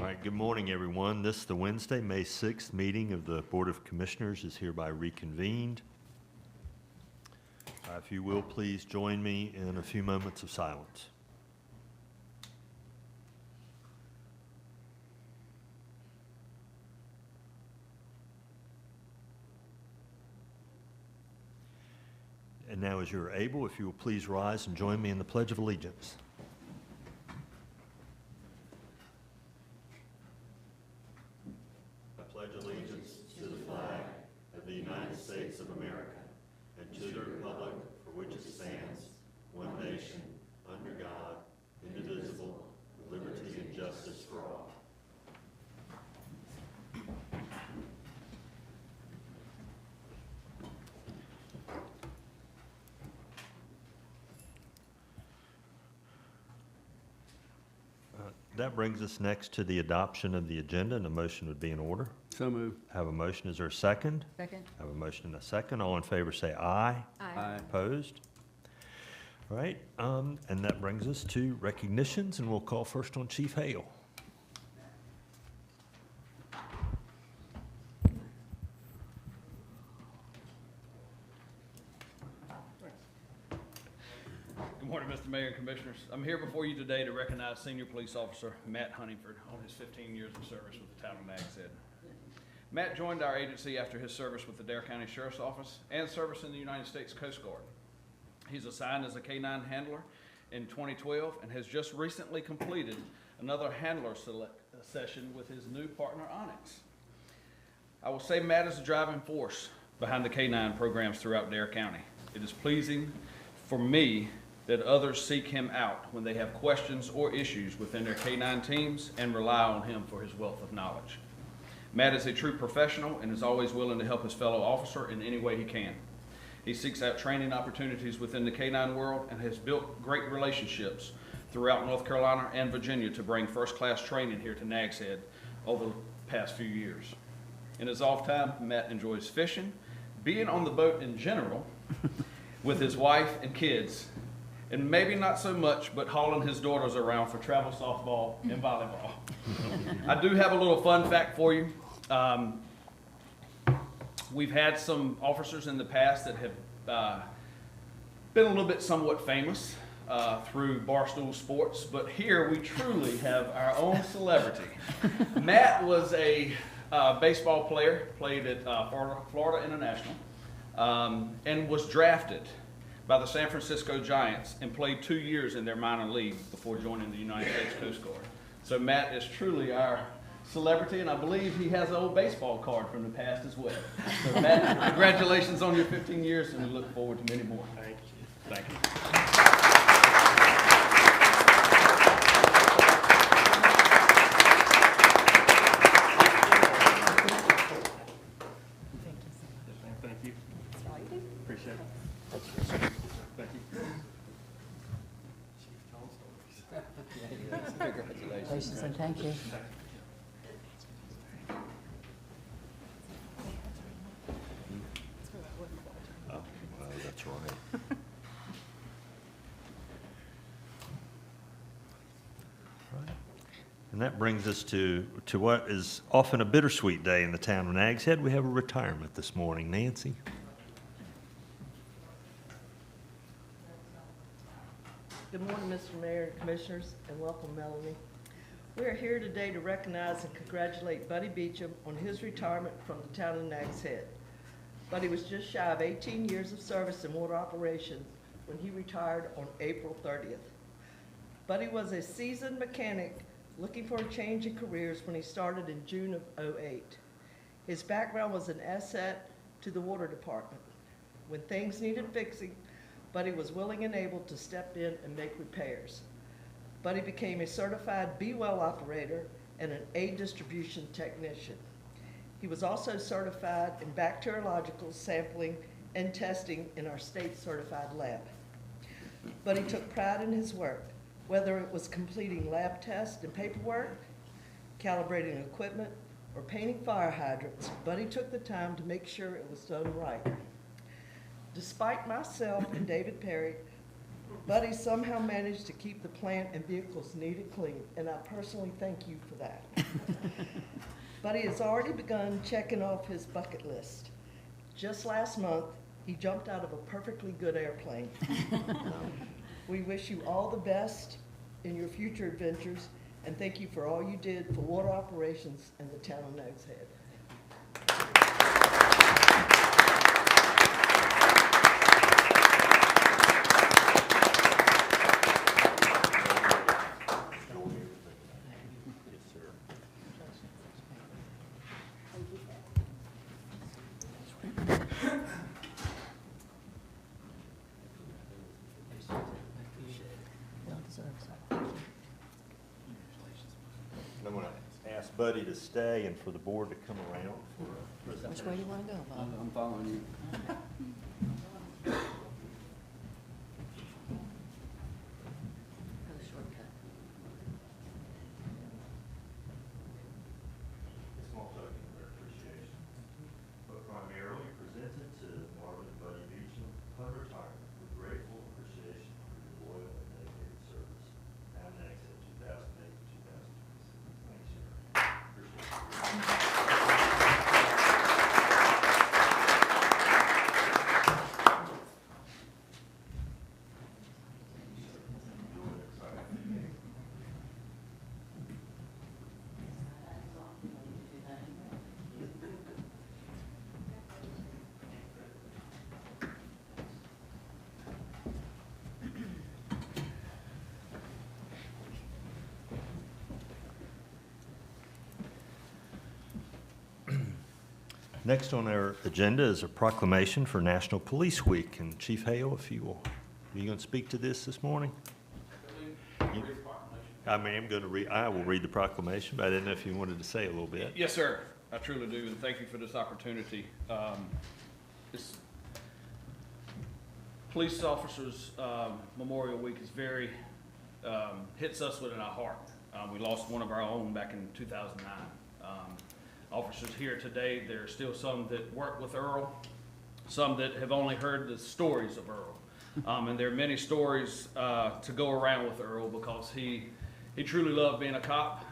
All right, good morning, everyone. The Wednesday, May 6th meeting of the Board of Commissioners is hereby reconvened. If you will, please join me in a few moments of silence. And now, as you're able, if you will please rise and join me in the Pledge of Allegiance. I pledge allegiance to the flag of the United States of America and to the republic for which it stands, one nation, under God, indivisible, with liberty and justice for all. That brings us next to the adoption of the agenda, and a motion would be in order. So moved. Have a motion. Is there a second? Second. Have a motion and a second. All in favor say aye. Aye. Opposed? All right, and that brings us to recognitions, and we'll call first on Chief Hale. Good morning, Mr. Mayor and Commissioners. I'm here before you today to recognize Senior Police Officer Matt Huntingford on his 15 years of service with the town of Nags. Matt joined our agency after his service with the Dare County Sheriff's Office and service in the United States Coast Guard. He's assigned as a K-9 handler in 2012 and has just recently completed another handler session with his new partner, Onyx. I will say Matt is the driving force behind the K-9 programs throughout Dare County. It is pleasing for me that others seek him out when they have questions or issues within their K-9 teams and rely on him for his wealth of knowledge. Matt is a true professional and is always willing to help his fellow officer in any way he can. He seeks out training opportunities within the K-9 world and has built great relationships throughout North Carolina and Virginia to bring first-class training here to Nags Head over the past few years. In his off time, Matt enjoys fishing, being on the boat in general, with his wife and kids, and maybe not so much, but hauling his daughters around for travel softball and volleyball. I do have a little fun fact for you. We've had some officers in the past that have been a little bit somewhat famous through Barstool Sports, but here we truly have our own celebrity. Matt was a baseball player, played at Florida International, and was drafted by the San Francisco Giants and played 2 years in their minor league before joining the United States Coast Guard. So Matt is truly our celebrity, and I believe he has an old baseball card from the past as well. So Matt, congratulations on your 15 years, and we look forward to many more. Thank you. Thank you. Thank you. Appreciate it. Thank you. Congratulations and thank you. Oh, well, that's right. Right. And that brings us to what is often a bittersweet day in the town of Nags Head. We have a retirement this morning. Nancy? Good morning, Mr. Mayor and Commissioners, and welcome, Melanie. We are here today to recognize and congratulate Buddy Beecham on his retirement from the town of Nags Head. Buddy was just shy of 18 years of service in water operations when he retired on April 30th. Buddy was a seasoned mechanic looking for a change in careers when he started in June of '08. His background was an asset to the water department. When things needed fixing, Buddy was willing and able to step in and make repairs. Buddy became a certified B-well operator and an A distribution technician. He was also certified in bacteriological sampling and testing in our state certified lab. Buddy took pride in his work, whether it was completing lab tests and paperwork, calibrating equipment, or painting fire hydrants. Buddy took the time to make sure it was done right. Despite myself and David Perry Buddy somehow managed to keep the plant and vehicles neat and clean, and I personally thank you for that. Buddy has already begun checking off his bucket list. Just last month, he jumped out of a perfectly good airplane. We wish you all the best in your future adventures, and thank you for all you did for water operations in the town of Nags Head. And I'm going to ask Buddy to stay and for the board to come around for a presentation. Which way do you want to go, Bob? I'm following you. Go the shortcut. A small token of their appreciation, but primarily presented to Marvin Buddy Beecham upon retirement with grateful appreciation for your loyal and dedicated service. Now next at 2008 to 2026. Thanks, sir. Appreciate it. Next on our agenda is a proclamation for National Police Week. And Chief Hale, if you will, are you going to speak to this morning? I will read the proclamation, but I didn't know if you wanted to say a little bit. Yes, sir. I truly do, and thank you for this opportunity. This Police Officers Memorial Week is very, hits us within our heart. We lost one of our own back in 2009. Officers here today, there are still some that work with Earl, some that have only heard the stories of Earl. And there are many stories to go around with Earl because he truly loved being a cop.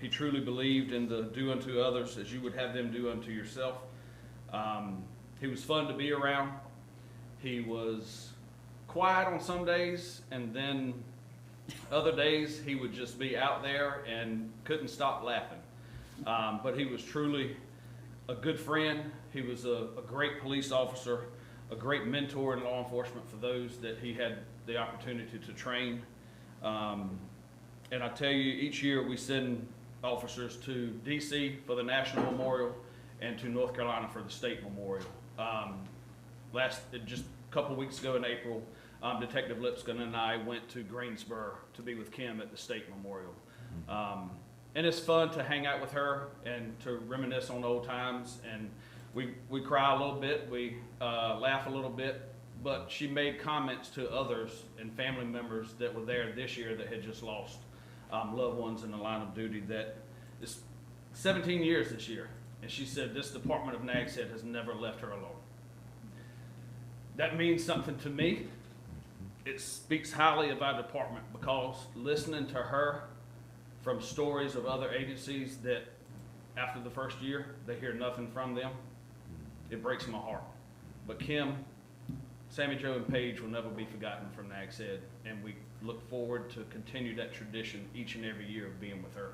He truly believed in the do unto others as you would have them do unto yourself. He was fun to be around. He was quiet on some days, and then other days he would just be out there and couldn't stop laughing. But he was truly a good friend. He was a great police officer, a great mentor in law enforcement for those that he had the opportunity to train. And I tell you, each year we send officers to DC for the National Memorial and to North Carolina for the State Memorial. Just a couple weeks ago in April, Detective Lipscomb and I went to Greensboro to be with Kim at the State Memorial. And it's fun to hang out with her and to reminisce on old times. And we cry a little bit, we laugh a little bit, but she made comments to others and family members that were there this year that had just lost loved ones in the line of duty. That it's 17 years this year. And she said this department of Nags Head has never left her alone. That means something to me. It speaks highly of our department because listening to her from stories of other agencies that after the first year, they hear nothing from them, it breaks my heart. But Kim, Sammy Jo, and Paige will never be forgotten from Nags Head, and we look forward to continue that tradition each and every year of being with her.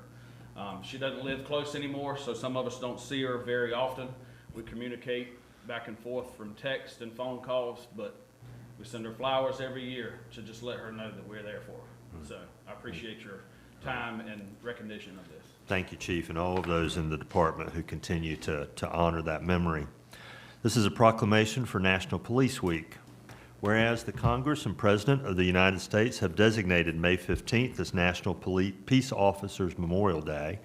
She doesn't live close anymore, so some of us don't see her very often. We communicate back and forth from text and phone calls, but we send her flowers every year to just let her know that we're there for her. So I appreciate your time and recognition of this. Thank you, Chief, and all of those in the department who continue to honor that memory. This is a proclamation for National Police Week. Whereas the Congress and President of the United States have designated May 15th as National Peace Officers Memorial Day,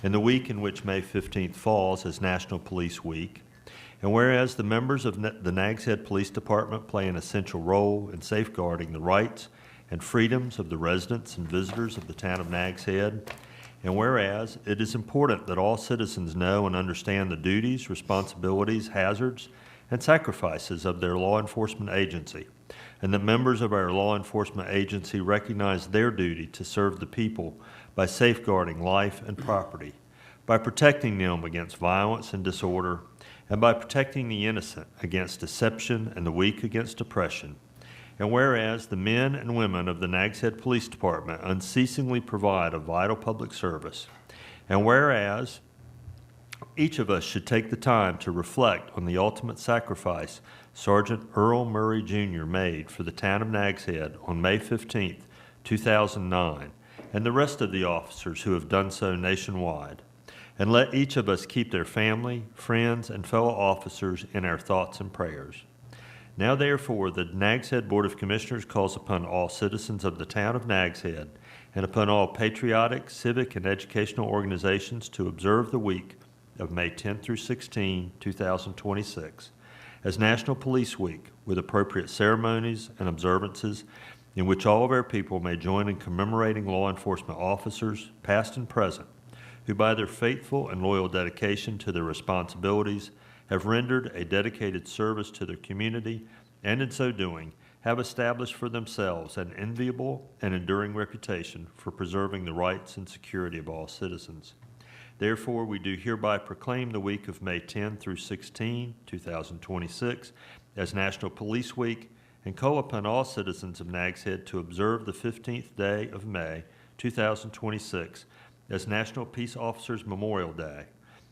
and the week in which May 15th falls as National Police Week, and whereas the members of the Nags Head Police Department play an essential role in safeguarding the rights and freedoms of the residents and visitors of the town of Nags Head, and whereas it is important that all citizens know and understand the duties, responsibilities, hazards, and sacrifices of their law enforcement agency. and that members of our law enforcement agency recognize their duty to serve the people by safeguarding life and property, by protecting them against violence and disorder, and by protecting the innocent against deception and the weak against oppression. And whereas the men and women of the Nags Head Police Department unceasingly provide a vital public service, and whereas each of us should take the time to reflect on the ultimate sacrifice Sergeant Earl Murray Jr. made for the town of Nags Head on May 15, 2009, and the rest of the officers who have done so nationwide. And let each of us keep their family, friends, and fellow officers in our thoughts and prayers. Now therefore, the Nags Head Board of Commissioners calls upon all citizens of the town of Nags Head and upon all patriotic, civic, and educational organizations to observe the week of May 10 through 16, 2026, as National Police Week, with appropriate ceremonies and observances in which all of our people may join in commemorating law enforcement officers, past and present, who by their faithful and loyal dedication to their responsibilities have rendered a dedicated service to their community, and in so doing have established for themselves an enviable and enduring reputation for preserving the rights and security of all citizens. Therefore, we do hereby proclaim the week of May 10 through 16, 2026, as National Police Week, and call upon all citizens of Nags Head to observe the 15th day of May, 2026, as National Peace Officers Memorial Day,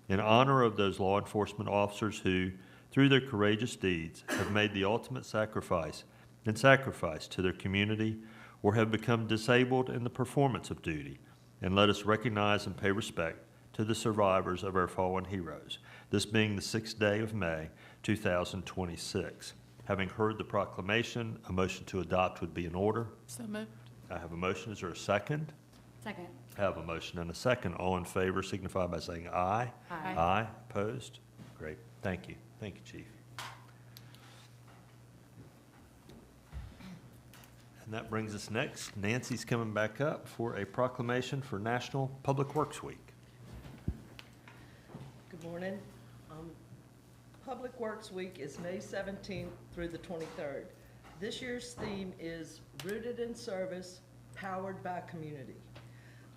in honor of those law enforcement officers who, through their courageous deeds, have made the ultimate sacrifice to their community or have become disabled in the performance of duty. And let us recognize and pay respect to the survivors of our fallen heroes, this being the 6th day of May, 2026. Having heard the proclamation, a motion to adopt would be in order. So moved. I have a motion. Is there a second? Second. I have a motion and a second. All in favor signify by saying aye. Aye. Aye. Opposed? Great. Thank you. Thank you, Chief. And that brings us next. Nancy's coming back up for a proclamation for National Public Works Week. Good morning. Public Works Week is May 17th through the 23rd. This year's theme is Rooted in Service, Powered by Community.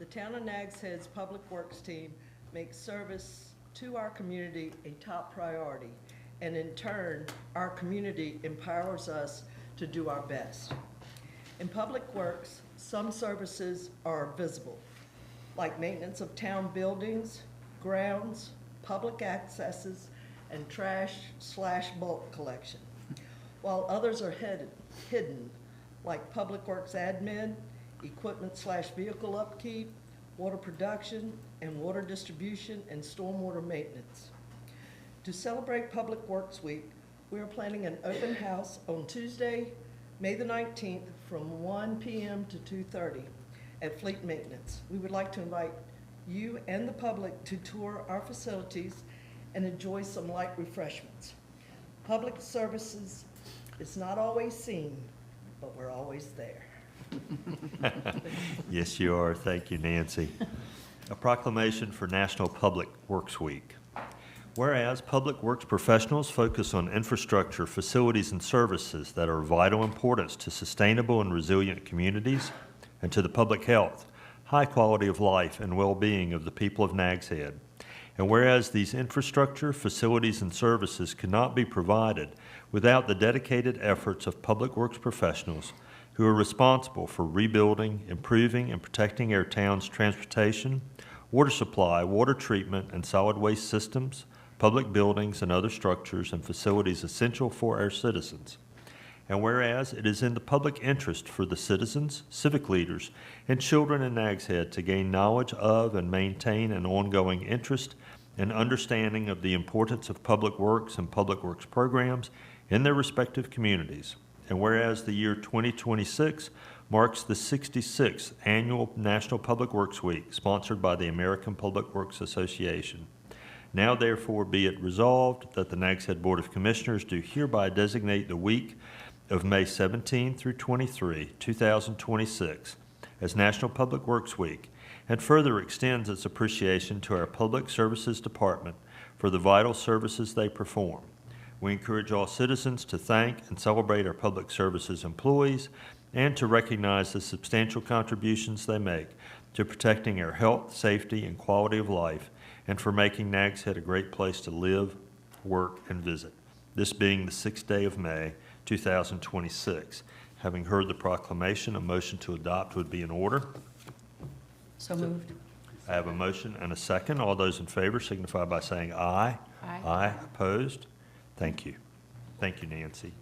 The Town of Nags Head's Public Works team makes service to our community a top priority, and in turn, our community empowers us to do our best. In Public Works, some services are visible, like maintenance of town buildings, grounds, public accesses, and trash/bulk collection, while others are hidden, like Public Works admin, equipment/vehicle upkeep, water production, and water distribution and stormwater maintenance. To celebrate Public Works Week, we are planning an open house on Tuesday, May the 19th from 1 p.m. to 2:30 at Fleet Maintenance. We would like to invite you and the public to tour our facilities and enjoy some light refreshments. Public services is not always seen, but we're always there. Yes, you are. Thank you, Nancy. A proclamation for National Public Works Week. Whereas public works professionals focus on infrastructure, facilities, and services that are of vital importance to sustainable and resilient communities and to the public health, high quality of life, and well-being of the people of Nags Head. And whereas these infrastructure, facilities, and services cannot be provided without the dedicated efforts of public works professionals who are responsible for rebuilding, improving, and protecting our town's transportation, water supply, water treatment, and solid waste systems, public buildings, and other structures and facilities essential for our citizens. And whereas it is in the public interest for the citizens, civic leaders, and children in Nags Head to gain knowledge of and maintain an ongoing interest and understanding of the importance of public works and public works programs in their respective communities. And whereas the year 2026 marks the 66th annual National Public Works Week, sponsored by the American Public Works Association. Now therefore be it resolved that the Nags Head Board of Commissioners do hereby designate the week of May 17 through 23, 2026, as National Public Works Week, and further extends its appreciation to our Public Services Department for the vital services they perform. We encourage all citizens to thank and celebrate our public services employees and to recognize the substantial contributions they make to protecting our health, safety, and quality of life, and for making Nags Head a great place to live, work, and visit. This being the 6th day of May, 2026. Having heard the proclamation, a motion to adopt would be in order. So moved. I have a motion and a second. All those in favor signify by saying aye. Aye. Aye. Opposed? Thank you. Thank you, Nancy.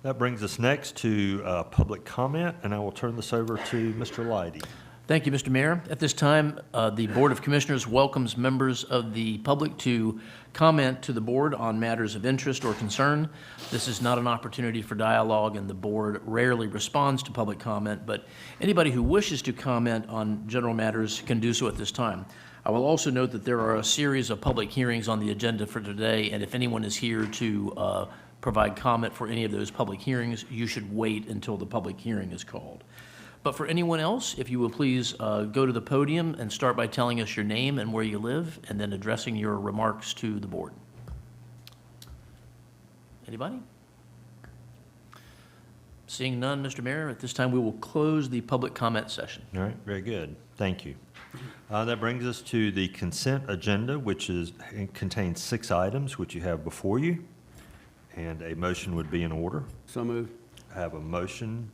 That brings us next to public comment, and I will turn this over to Mr. Leidy. Thank you, Mr. Mayor. At this time, the Board of Commissioners welcomes members of the public to comment to the board on matters of interest or concern. This is not an opportunity for dialogue, and the board rarely responds to public comment, but anybody who wishes to comment on general matters can do so at this time. I will also note that there are a series of public hearings on the agenda for today, and if anyone is here to provide comment for any of those public hearings, you should wait until the public hearing is called. But for anyone else, if you will please go to the podium and start by telling us your name and where you live, and then addressing your remarks to the board. Anybody? Seeing none, Mr. Mayor, at this time we will close the public comment session. All right, very good. Thank you. That brings us to the consent agenda, which contains 6 items, which you have before you, and a motion would be in order. So moved. I have a motion.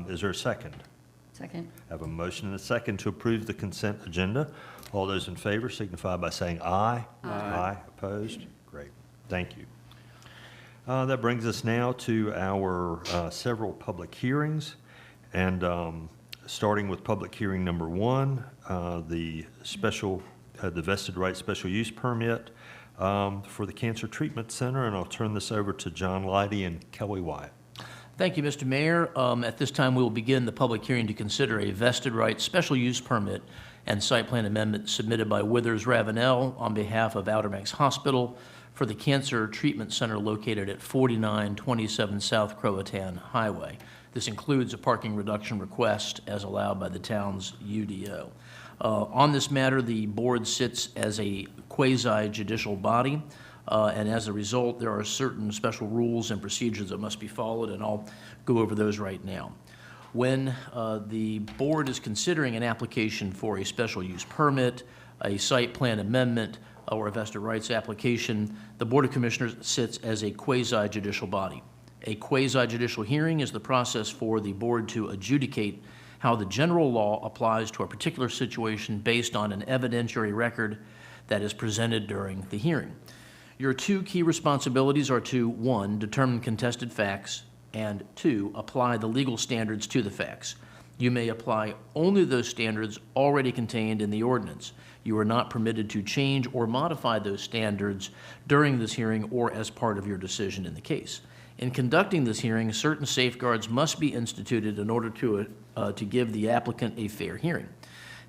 Is there a second? Second. I have a motion and a second to approve the consent agenda. All those in favor signify by saying aye. Aye. Opposed? Great. Thank you. That brings us now to our several public hearings. And starting with public hearing number 1, the vested rights special use permit for the Cancer Treatment Center. And I'll turn this over to John Leidy and Kelly Wyatt. Thank you, Mr. Mayor. At this time, we will begin the public hearing to consider a vested rights special use permit and site plan amendment submitted by Withers Ravenel on behalf of Outer Banks Hospital for the Cancer Treatment Center located at 4927 South Croatan Highway. This includes a parking reduction request as allowed by the town's UDO. On this matter, the board sits as a quasi-judicial body. And as a result, there are certain special rules and procedures that must be followed, and I'll go over those right now. When the board is considering an application for a special use permit, a site plan amendment, or a vested rights application, the Board of Commissioners sits as a quasi-judicial body. A quasi-judicial hearing is the process for the board to adjudicate how the general law applies to a particular situation based on an evidentiary record that is presented during the hearing. Your 2 key responsibilities are to, 1, determine contested facts, and 2, apply the legal standards to the facts. You may apply only those standards already contained in the ordinance. You are not permitted to change or modify those standards during this hearing or as part of your decision in the case. In conducting this hearing, certain safeguards must be instituted in order to give the applicant a fair hearing.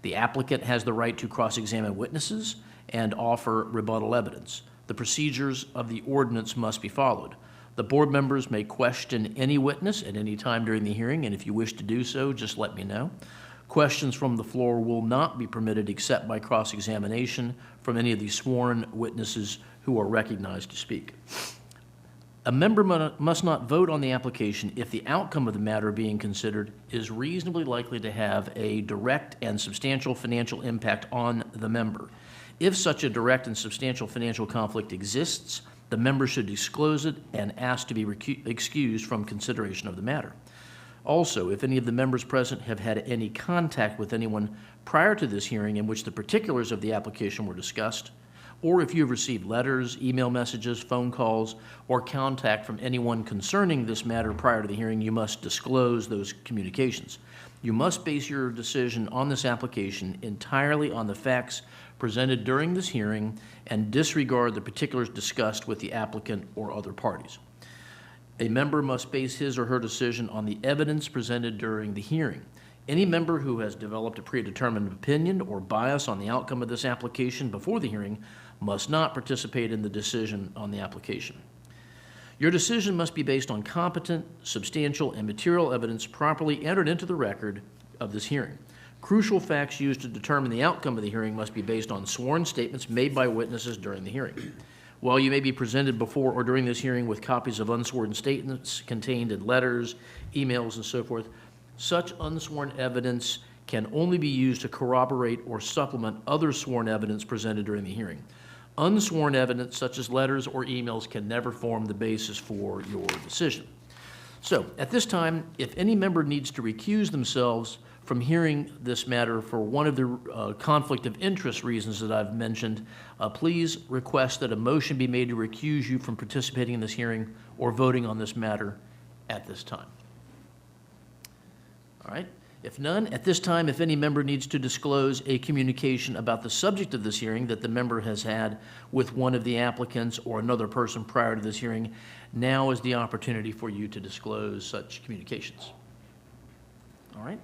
The applicant has the right to cross-examine witnesses and offer rebuttal evidence. The procedures of the ordinance must be followed. The board members may question any witness at any time during the hearing, and if you wish to do so, just let me know. Questions from the floor will not be permitted except by cross-examination from any of the sworn witnesses who are recognized to speak. A member must not vote on the application if the outcome of the matter being considered is reasonably likely to have a direct and substantial financial impact on the member. If such a direct and substantial financial conflict exists, the member should disclose it and ask to be excused from consideration of the matter. Also, if any of the members present have had any contact with anyone prior to this hearing in which the particulars of the application were discussed, or if you have received letters, email messages, phone calls, or contact from anyone concerning this matter prior to the hearing, you must disclose those communications. You must base your decision on this application entirely on the facts presented during this hearing and disregard the particulars discussed with the applicant or other parties. A member must base his or her decision on the evidence presented during the hearing. Any member who has developed a predetermined opinion or bias on the outcome of this application before the hearing must not participate in the decision on the application. Your decision must be based on competent, substantial, and material evidence properly entered into the record of this hearing. Crucial facts used to determine the outcome of the hearing must be based on sworn statements made by witnesses during the hearing. While you may be presented before or during this hearing with copies of unsworn statements contained in letters, emails, and so forth, such unsworn evidence can only be used to corroborate or supplement other sworn evidence presented during the hearing. Unsworn evidence, such as letters or emails, can never form the basis for your decision. So, at this time, if any member needs to recuse themselves from hearing this matter for one of the conflict of interest reasons that I've mentioned, please request that a motion be made to recuse you from participating in this hearing or voting on this matter at this time. All right. If none, at this time, if any member needs to disclose a communication about the subject of this hearing that the member has had with one of the applicants or another person prior to this hearing, now is the opportunity for you to disclose such communications. All right.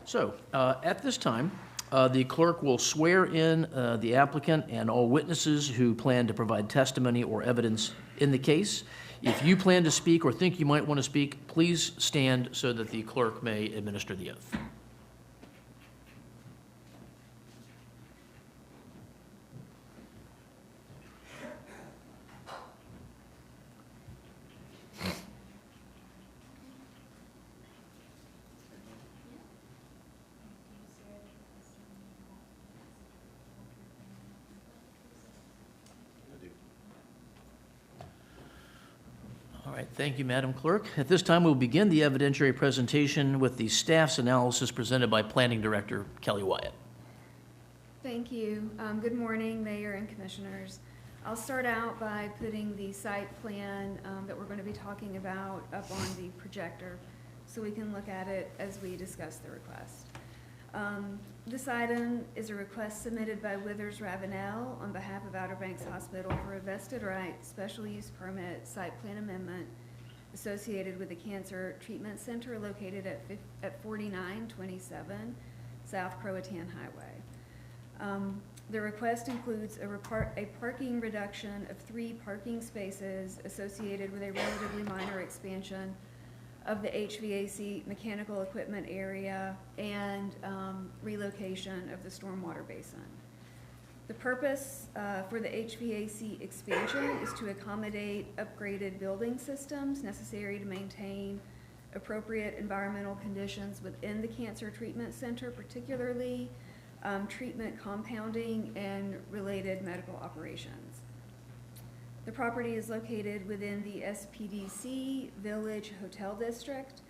So, at this time, the clerk will swear in the applicant and all witnesses who plan to provide testimony or evidence in the case. If you plan to speak or think you might want to speak, please stand so that the clerk may administer the oath. All right, thank you, Madam Clerk. At this time, we'll begin the evidentiary presentation with the staff's analysis presented by Planning Director Kelly Wyatt. Thank you. Good morning, Mayor and Commissioners. I'll start out by putting the site plan that we're going to be talking about up on the projector so we can look at it as we discuss the request. This item is a request submitted by Withers Ravenel on behalf of Outer Banks Hospital for a vested right special use permit site plan amendment associated with the Cancer Treatment Center located at 4927 South Croatan Highway. The request includes a parking reduction of 3 parking spaces associated with a relatively minor expansion of the HVAC mechanical equipment area and relocation of the stormwater basin. The purpose for the HVAC expansion is to accommodate upgraded building systems necessary to maintain appropriate environmental conditions within the Cancer Treatment Center, particularly treatment compounding and related medical operations. The property is located within the SPDC Village Hotel District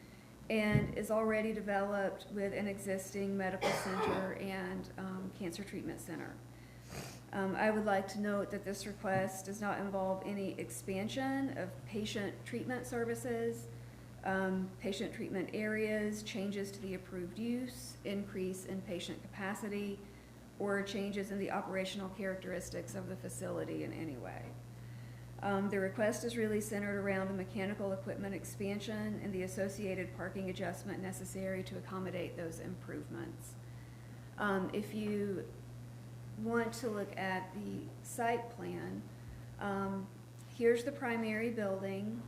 and is already developed with an existing medical center and cancer treatment center. I would like to note that this request does not involve any expansion of patient treatment services, patient treatment areas, changes to the approved use, increase in patient capacity, or changes in the operational characteristics of the facility in any way. The request is really centered around the mechanical equipment expansion and the associated parking adjustment necessary to accommodate those improvements. If you want to look at the site plan, here's the primary building,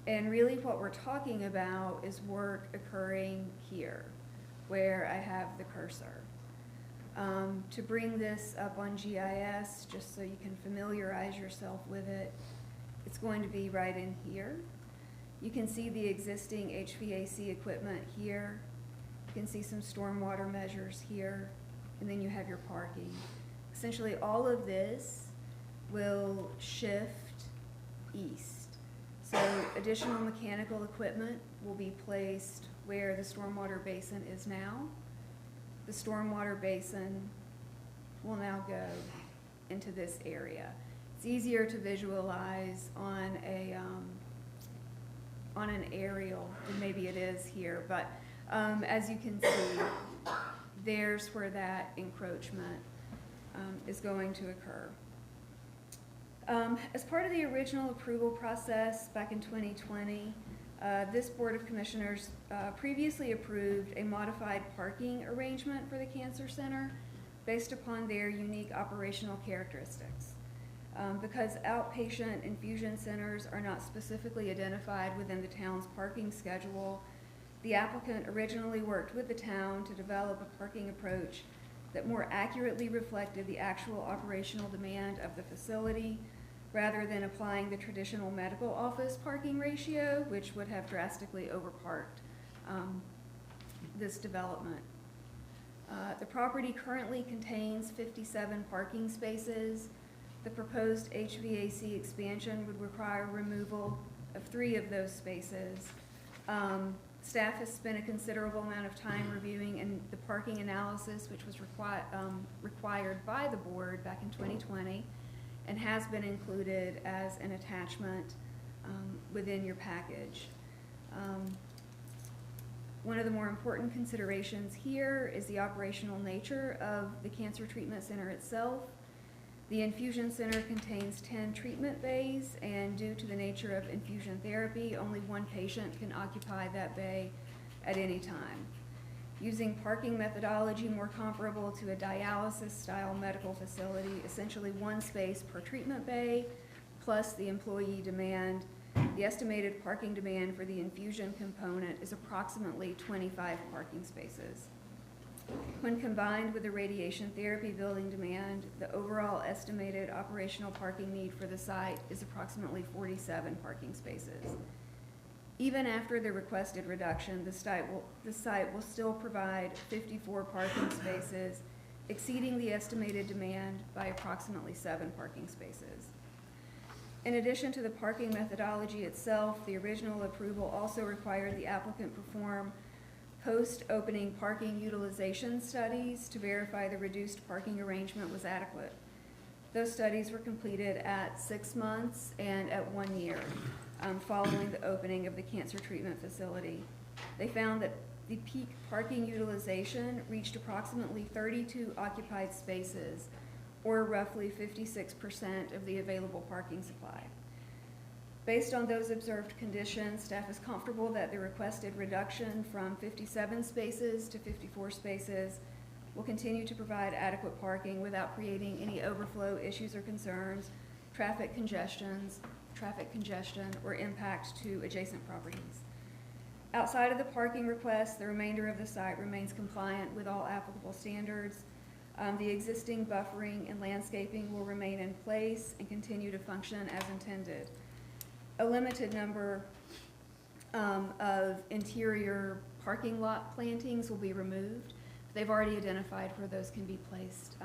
and really what we're talking about is work occurring here, where I have the cursor. To bring this up on GIS, just so you can familiarize yourself with it, it's going to be right in here. You can see the existing HVAC equipment here. You can see some stormwater measures here, and then you have your parking. Essentially, all of this will shift east. So additional mechanical equipment will be placed where the stormwater basin is now. The stormwater basin will now go into this area. It's easier to visualize on an aerial than maybe it is here, but as you can see, there's where that encroachment is going to occur. As part of the original approval process back in 2020, this Board of Commissioners previously approved a modified parking arrangement for the Cancer Center based upon their unique operational characteristics. Because outpatient infusion centers are not specifically identified within the town's parking schedule, the applicant originally worked with the town to develop a parking approach that more accurately reflected the actual operational demand of the facility, rather than applying the traditional medical office parking ratio, which would have drastically overparked this development. The property currently contains 57 parking spaces. The proposed HVAC expansion would require removal of 3 of those spaces. Staff has spent a considerable amount of time reviewing the parking analysis, which was required by the board back in 2020, and has been included as an attachment within your package. One of the more important considerations here is the operational nature of the cancer treatment center itself. The infusion center contains 10 treatment bays, and due to the nature of infusion therapy, only 1 patient can occupy that bay at any time. Using parking methodology more comparable to a dialysis-style medical facility, essentially 1 space per treatment bay, plus the employee demand, the estimated parking demand for the infusion component is approximately 25 parking spaces. When combined with the radiation therapy building demand, the overall estimated operational parking need for the site is approximately 47 parking spaces. Even after the requested reduction, the site will still provide 54 parking spaces, exceeding the estimated demand by approximately 7 parking spaces. In addition to the parking methodology itself, the original approval also required the applicant perform post-opening parking utilization studies to verify the reduced parking arrangement was adequate. Those studies were completed at 6 months and at 1 year following the opening of the cancer treatment facility. They found that the peak parking utilization reached approximately 32 occupied spaces, or roughly 56% of the available parking supply. Based on those observed conditions, staff is comfortable that the requested reduction from 57 spaces to 54 spaces will continue to provide adequate parking without creating any overflow issues or concerns, traffic congestion, or impact to adjacent properties. Outside of the parking request, the remainder of the site remains compliant with all applicable standards. The existing buffering and landscaping will remain in place and continue to function as intended. A limited number of interior parking lot plantings will be removed. They've already identified where those can be placed,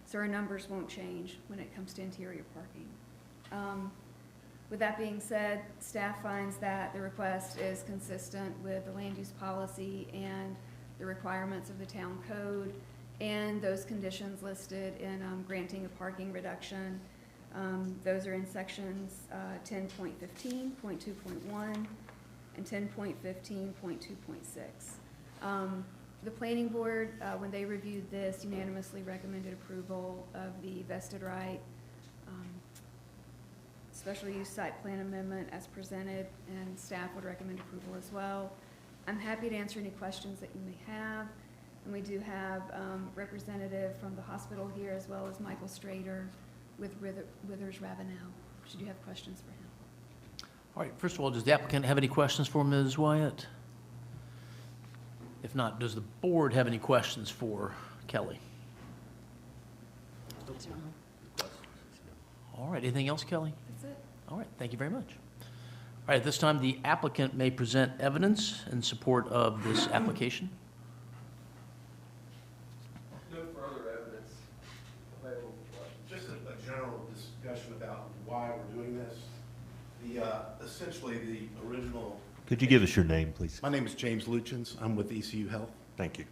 so our numbers won't change when it comes to interior parking. With that being said, staff finds that the request is consistent with the land use policy and the requirements of the town code and those conditions listed in granting a parking reduction. Those are in sections 10.15, 0.2.1, and 10.15, 0.2.6. The planning board, when they reviewed this, unanimously recommended approval of the vested right special use site plan amendment as presented, and staff would recommend approval as well. I'm happy to answer any questions that you may have. And we do have representative from the hospital here, as well as Michael Strader with Withers Ravenel, should you have questions for him. All right, first of all, does the applicant have any questions for Ms. Wyatt? If not, does the board have any questions for Kelly? All right, anything else, Kelly? That's it. All right, thank you very much. All right, at this time, the applicant may present evidence in support of this application. No further evidence available for questions. Just a general discussion about why we're doing this. Essentially, the original... Could you give us your name, please? My name is James Luchins. I'm with ECU Health. Thank you.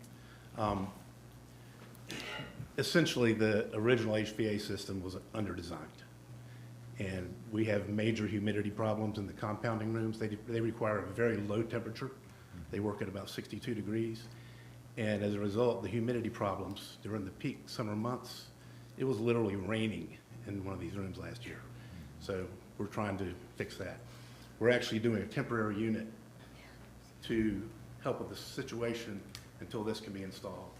Essentially, the original HVAC system was under-designed. And we have major humidity problems in the compounding rooms. They require a very low temperature. They work at about 62 degrees. And as a result, the humidity problems during the peak summer months, it was literally raining in one of these rooms last year. So we're trying to fix that. We're actually doing a temporary unit to help with the situation until this can be installed.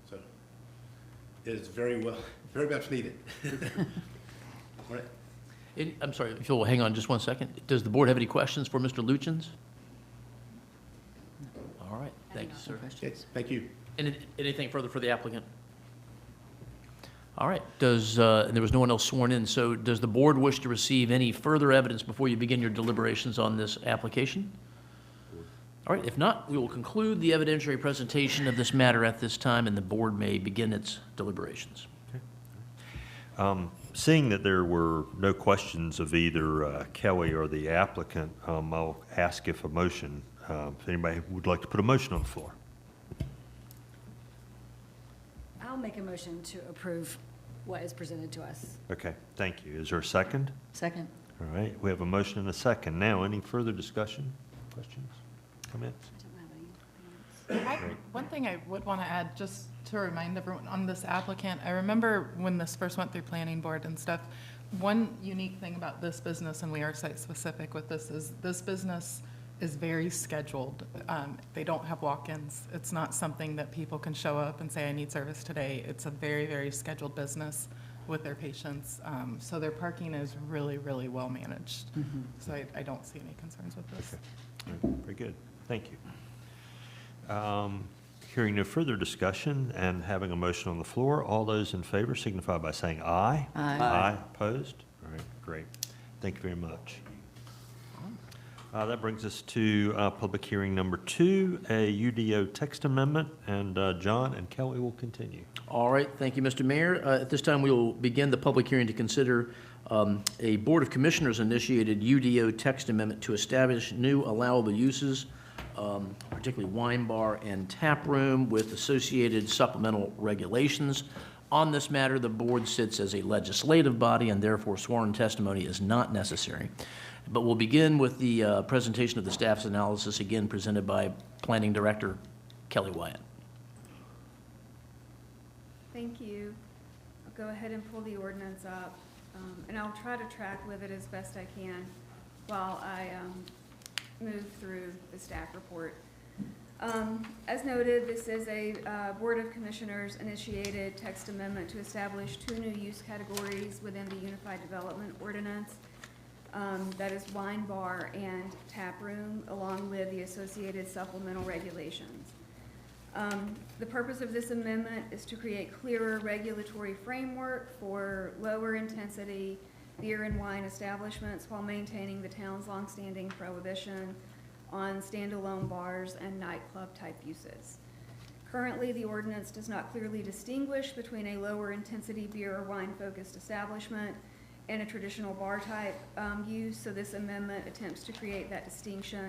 So it is very much needed. All right. I'm sorry, if you'll hang on just one second. Does the board have any questions for Mr. Luchins? All right, thank you, sir. Okay, thank you. Anything further for the applicant? All right, and there was no one else sworn in, so does the board wish to receive any further evidence before you begin your deliberations on this application? All right, if not, we will conclude the evidentiary presentation of this matter at this time, and the board may begin its deliberations. Seeing that there were no questions of either Kelly or the applicant, I'll ask if anybody would like to put a motion on the floor. I'll make a motion to approve what is presented to us. Okay, thank you. Is there a second? Second. All right, we have a motion and a second. Now, any further discussion, questions, comments? I don't have anything else. One thing I would want to add, just to remind everyone on this applicant, I remember when this first went through planning board and stuff, one unique thing about this business, and we are site specific with this, is this business is very scheduled. They don't have walk-ins. It's not something that people can show up and say, I need service today. It's a very, very scheduled business with their patients. So their parking is really, really well managed. So I don't see any concerns with this. Okay. All right, very good. Thank you. Hearing no further discussion and having a motion on the floor, all those in favor signify by saying aye. Aye. Aye. Opposed? All right, great. Thank you very much. That brings us to public hearing number 2, a UDO text amendment, and John and Kelly will continue. All right, thank you, Mr. Mayor. At this time, we will begin the public hearing to consider a Board of Commissioners initiated UDO text amendment to establish new allowable uses, particularly wine bar and tap room, with associated supplemental regulations. On this matter, the board sits as a legislative body, and therefore sworn testimony is not necessary. But we'll begin with the presentation of the staff's analysis, again presented by Planning Director Kelly Wyatt. Thank you. I'll go ahead and pull the ordinance up, and I'll try to track with it as best I can while I move through the staff report. As noted, this is a Board of Commissioners initiated text amendment to establish 2 new use categories within the Unified Development Ordinance. That is wine bar and tap room, along with the associated supplemental regulations. The purpose of this amendment is to create clearer regulatory framework for lower intensity beer and wine establishments while maintaining the town's longstanding prohibition on standalone bars and nightclub type uses. Currently, the ordinance does not clearly distinguish between a lower intensity beer or wine focused establishment and a traditional bar type use, so this amendment attempts to create that distinction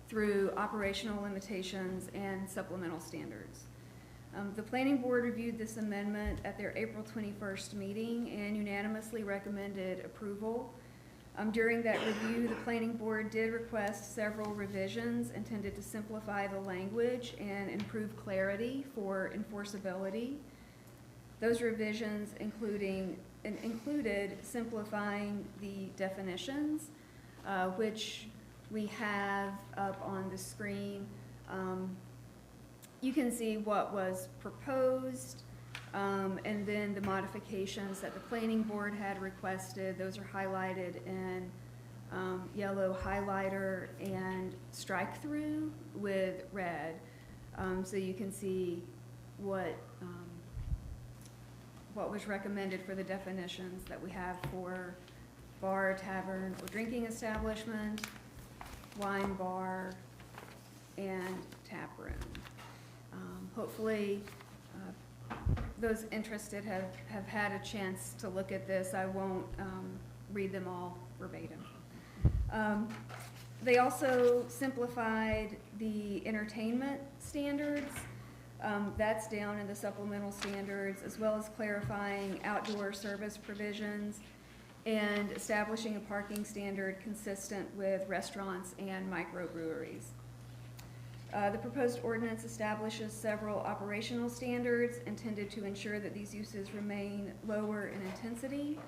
through operational limitations and supplemental standards. The Planning Board reviewed this amendment at their April 21st meeting and unanimously recommended approval. During that review, the Planning Board did request several revisions intended to simplify the language and improve clarity for enforceability. Those revisions included simplifying the definitions, which we have up on the screen. You can see what was proposed, and then the modifications that the Planning Board had requested. Those are highlighted in yellow highlighter and strike through with red, so you can see what was recommended for the definitions that we have for bar, tavern, or drinking establishment, wine bar, and tap room. Hopefully, those interested have had a chance to look at this. I won't read them all verbatim. They also simplified the entertainment standards. That's down in the supplemental standards, as well as clarifying outdoor service provisions and establishing a parking standard consistent with restaurants and microbreweries. The proposed ordinance establishes several operational standards intended to ensure that these uses remain lower in intensity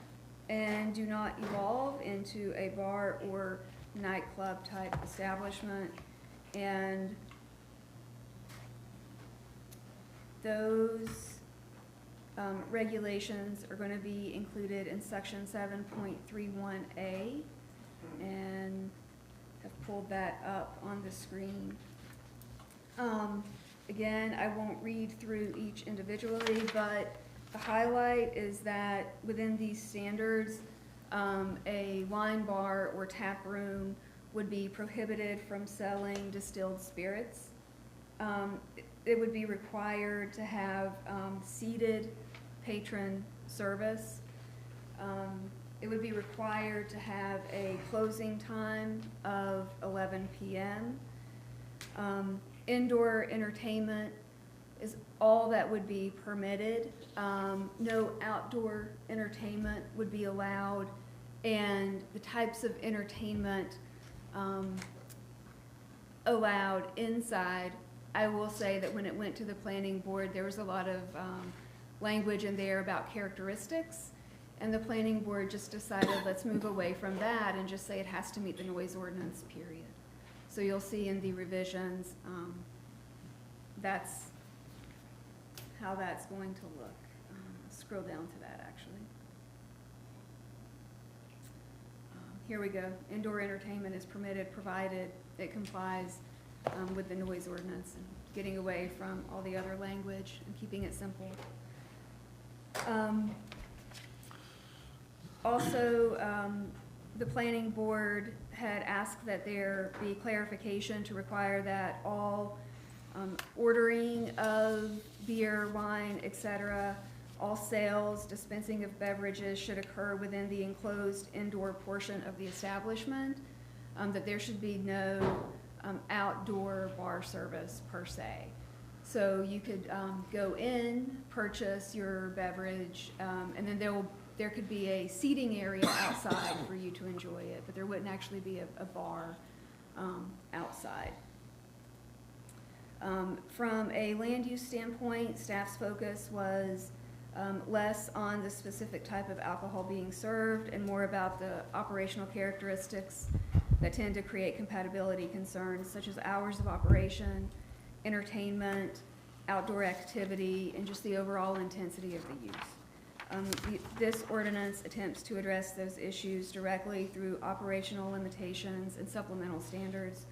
and do not evolve into a bar or nightclub type establishment. And those regulations are going to be included in section 7.31A, and have pulled that up on the screen. Again, I won't read through each individually, but The highlight is that within these standards, a wine bar or tap room would be prohibited from selling distilled spirits. It would be required to have seated patron service. It would be required to have a closing time of 11 p.m. Indoor entertainment is all that would be permitted. No outdoor entertainment would be allowed, and the types of entertainment allowed inside, I will say that when it went to the planning board, there was a lot of language in there about characteristics, and the planning board just decided, let's move away from that and just say it has to meet the noise ordinance, period. So you'll see in the revisions, that's how that's going to look. Scroll down to that, actually. Here we go. Indoor entertainment is permitted provided it complies with the noise ordinance, and getting away from all the other language and keeping it simple. Also, the planning board had asked that there be clarification to require that all ordering of beer, wine, etc., all sales, dispensing of beverages should occur within the enclosed indoor portion of the establishment, that there should be no outdoor bar service per se. So you could go in, purchase your beverage, and then there could be a seating area outside for you to enjoy it, but there wouldn't actually be a bar outside. From a land use standpoint, staff's focus was less on the specific type of alcohol being served and more about the operational characteristics that tend to create compatibility concerns, such as hours of operation, entertainment, outdoor activity, and just the overall intensity of the use. This ordinance attempts to address those issues directly through operational limitations and supplemental standards.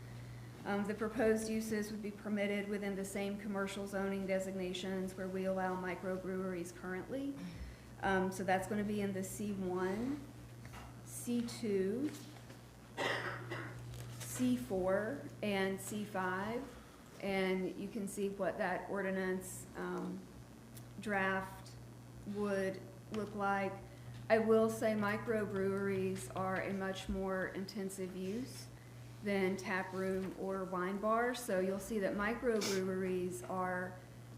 The proposed uses would be permitted within the same commercial zoning designations where we allow microbreweries currently. So that's going to be in the C1, C2, C4, and C5. And you can see what that ordinance draft would look like. I will say microbreweries are a much more intensive use than tap room or wine bar. So you'll see that microbreweries are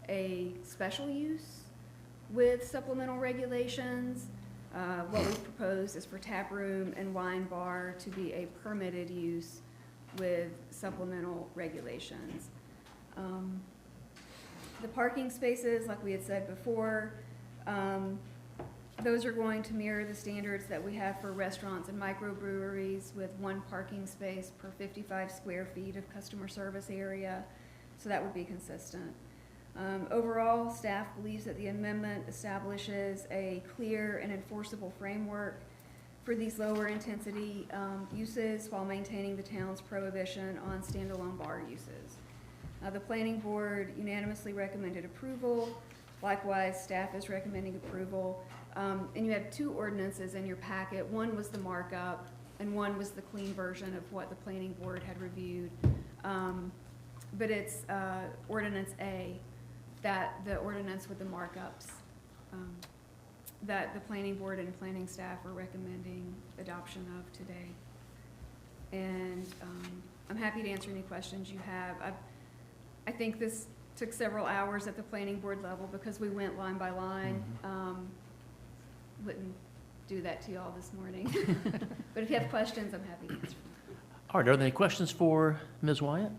a special use with supplemental regulations. What we've proposed is for tap room and wine bar to be a permitted use with supplemental regulations. The parking spaces, like we had said before, those are going to mirror the standards that we have for restaurants and microbreweries with 1 parking space per 55 square feet of customer service area, so that would be consistent. Overall, staff believes that the amendment establishes a clear and enforceable framework for these lower intensity uses while maintaining the town's prohibition on standalone bar uses. The planning board unanimously recommended approval. Likewise, staff is recommending approval. And you have 2 ordinances in your packet. One was the markup, and one was the clean version of what the planning board had reviewed. But it's Ordinance A, that the ordinance with the markups, that the planning board and planning staff are recommending adoption of today. And I'm happy to answer any questions you have. I think this took several hours at the planning board level because we went line by line. Wouldn't do that to y'all this morning. But if you have questions, I'm happy to answer them. All right, are there any questions for Ms. Wyatt?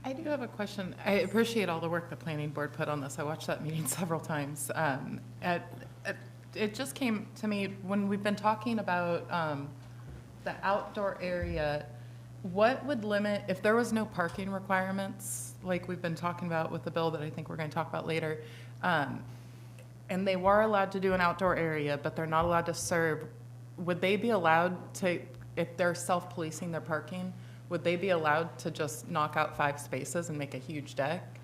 I do have a question. I appreciate all the work the planning board put on this. I watched that meeting several times. It just came to me when we've been talking about the outdoor area, what would limit, if there was no parking requirements, like we've been talking about with the bill that I think we're going to talk about later, and they were allowed to do an outdoor area, but they're not allowed to serve, would they be allowed to, if they're self-policing their parking, would they be allowed to just knock out 5 spaces and make a huge deck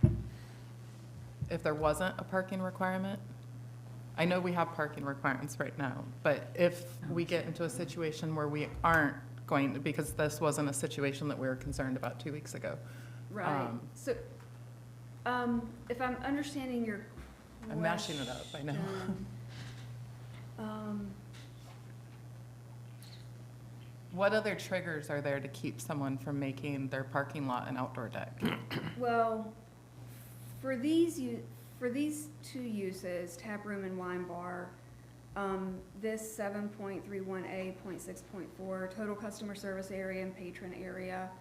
if there wasn't a parking requirement? I know we have parking requirements right now, but if we get into a situation where we aren't going to, because this wasn't a situation that we were concerned about 2 weeks ago. Right. So, if I'm understanding your question. I'm mashing it up, I know. What other triggers are there to keep someone from making their parking lot an outdoor deck? Well, for these two uses, tap room and wine bar, this 7.31A.6.4, total customer service area and patron area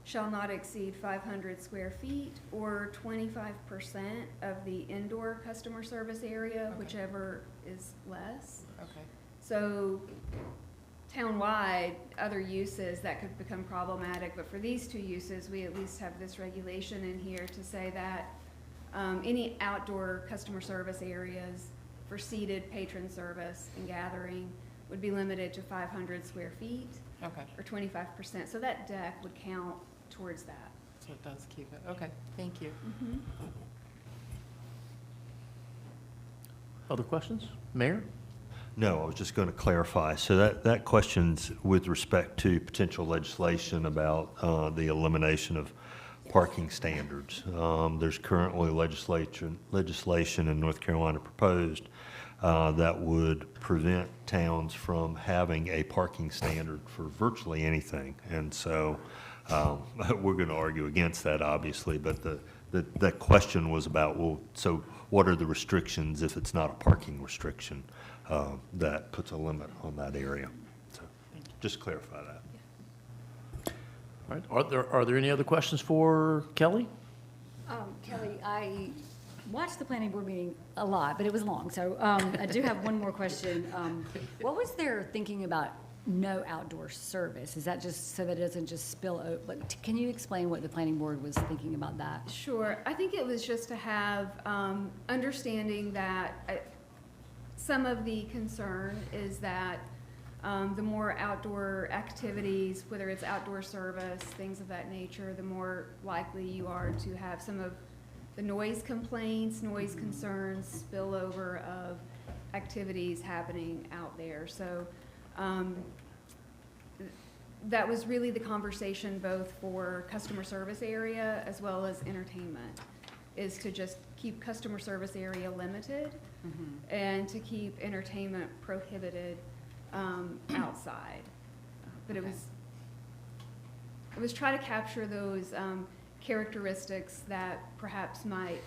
shall not exceed 500 square feet or 25% of the indoor customer service area, Okay. whichever is less. Okay. So townwide, other uses that could become problematic, but for these two uses, we at least have this regulation in here to say that any outdoor customer service areas for seated patron service and gathering would be limited to 500 square feet Okay, or 25%. So that deck would count towards that. so it does keep it, okay, thank you. Other questions? Mayor? No, I was just going to clarify. So that question's with respect to potential legislation about the elimination of parking standards. There's currently legislation in North Carolina proposed that would prevent towns from having a parking standard for virtually anything. And so we're going to argue against that, obviously, but that question was about, well, so what are the restrictions if it's not a parking restriction that puts a limit on that area? So just clarify that. All right, are there any other questions for Kelly? Kelly, I watched the planning board meeting a lot, but it was long, so I do have one more question. What was their thinking about no outdoor service? Is that just so that it doesn't just spill over? Like, can you explain what the planning board was thinking about that? Sure. I think it was just to have understanding that some of the concern is that the more outdoor activities, whether it's outdoor service, things of that nature, the more likely you are to have some of the noise complaints, noise concerns, spillover of activities happening out there. So that was really the conversation both for customer service area as well as entertainment, is to just keep customer service area limited and to keep entertainment prohibited outside. But it was try to capture those characteristics that perhaps might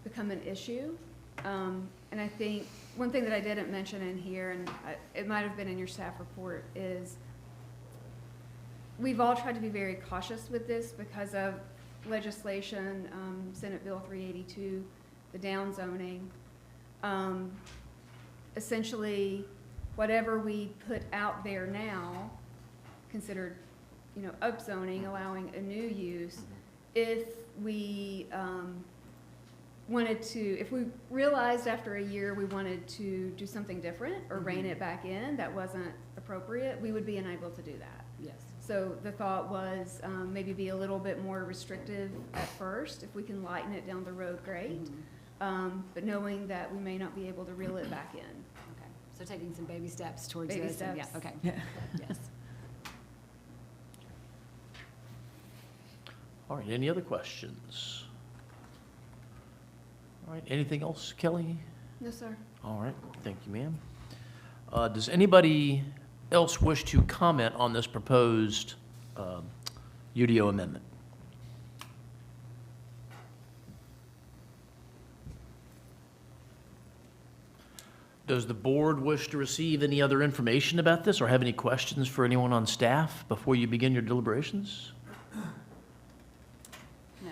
become an issue. And I think one thing that I didn't mention in here, and it might have been in your staff report, is we've all tried to be very cautious with this because of legislation, Senate Bill 382, the down zoning. Essentially, whatever we put out there now, considered, upzoning, allowing a new use, if we if we realized after a year we wanted to do something different or rein it back in that wasn't appropriate, we would be unable to do that. Yes. So the thought was maybe be a little bit more restrictive at first. If we can lighten it down the road, great. But knowing that we may not be able to reel it back in. Okay, so taking some baby steps towards Baby this. And- steps. Yeah, okay. Yes. All right, any other questions? All right, anything else, Kelly? No, sir. All right, thank you, ma'am. Does anybody else wish to comment on this proposed UDO amendment? Does the board wish to receive any other information about this or have any questions for anyone on staff before you begin your deliberations? No.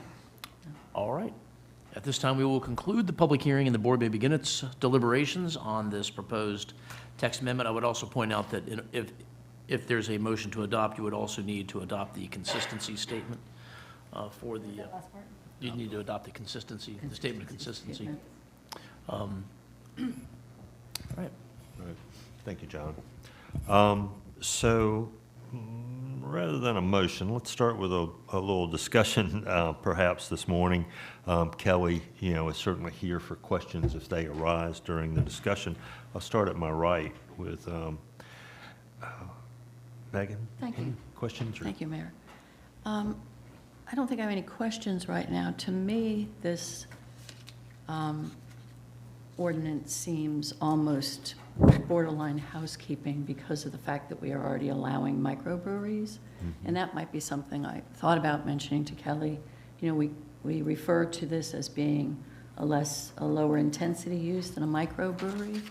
All right. At this time, we will conclude the public hearing and the board may begin its deliberations on this proposed text amendment. I would also point out that if there's a motion to adopt, you would also need to adopt the consistency statement for the, Last part? you need to adopt the consistency, the statement of consistency. All right. Right. Thank you, John. So Rather than a motion, let's start with a little discussion perhaps this morning. Kelly, is certainly here for questions if they arise during the discussion. I'll start at my right with Megan. Thank you. Any questions? Thank you, Mayor. I don't think I have any questions right now. To me, this ordinance seems almost borderline housekeeping because of the fact that we are already allowing microbreweries. And that might be something I thought about mentioning to Kelly. We refer to this as being a lower intensity use than a microbrewery.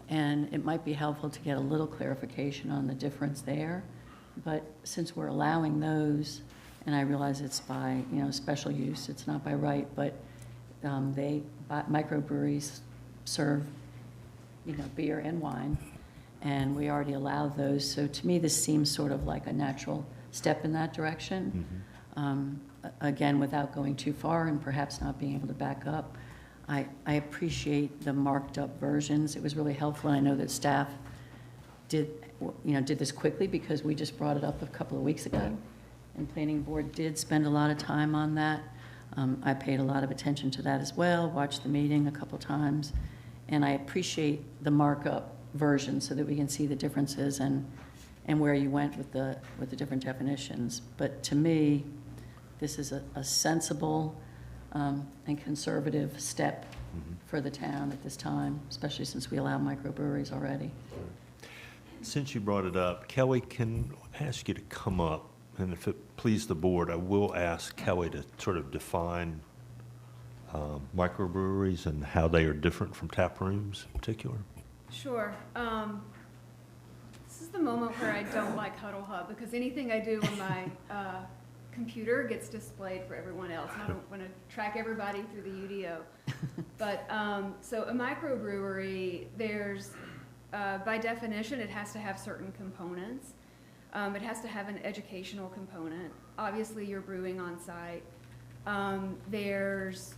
And it might be helpful to get a little clarification on the difference there. But since we're allowing those, and I realize it's by, special use, it's not by right, but microbreweries serve, beer and wine, and we already allow those. So to me, this seems sort of like a natural step in that direction. Again, without going too far and perhaps not being able to back up. I appreciate the marked up versions. It was really helpful, and I know that staff did this quickly because we just brought it up a couple of weeks ago, and Planning Board did spend a lot of time on that. I paid a lot of attention to that as well, watched the meeting a couple times, and I appreciate the markup version so that we can see the differences and where you went with the different definitions. But to me, this is a sensible and conservative step for the town at this time, especially since we allow microbreweries already. Since you brought it up, Kelly, can I ask you to come up? And if it please the board, I will ask Kelly to sort of define microbreweries and how they are different from tap rooms in particular. Sure. This is the moment where I don't like Huddle Hub because anything I do on my computer gets displayed for everyone else. And I don't want to track everybody through the UDO. But so a microbrewery, there's by definition, it has to have certain components. It has to have an educational component. Obviously, you're brewing on site. There's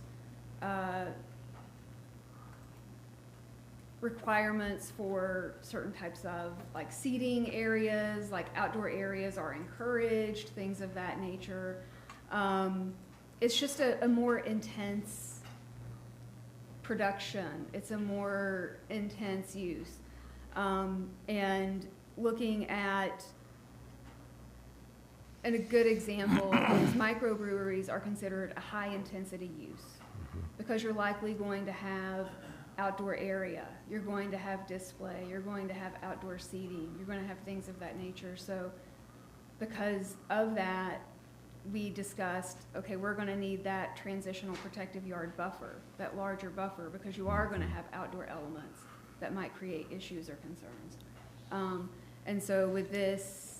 requirements for certain types of like seating areas, like outdoor areas are encouraged, things of that nature. It's just a more intense production. It's a more intense use. And looking at, and a good example is microbreweries are considered a high intensity use because you're likely going to have outdoor area, you're going to have display, you're going to have outdoor seating, you're going to have things of that nature. So because of that, we discussed, okay, we're going to need that transitional protective yard buffer, that larger buffer, because you are going to have outdoor elements that might create issues or concerns. And so with this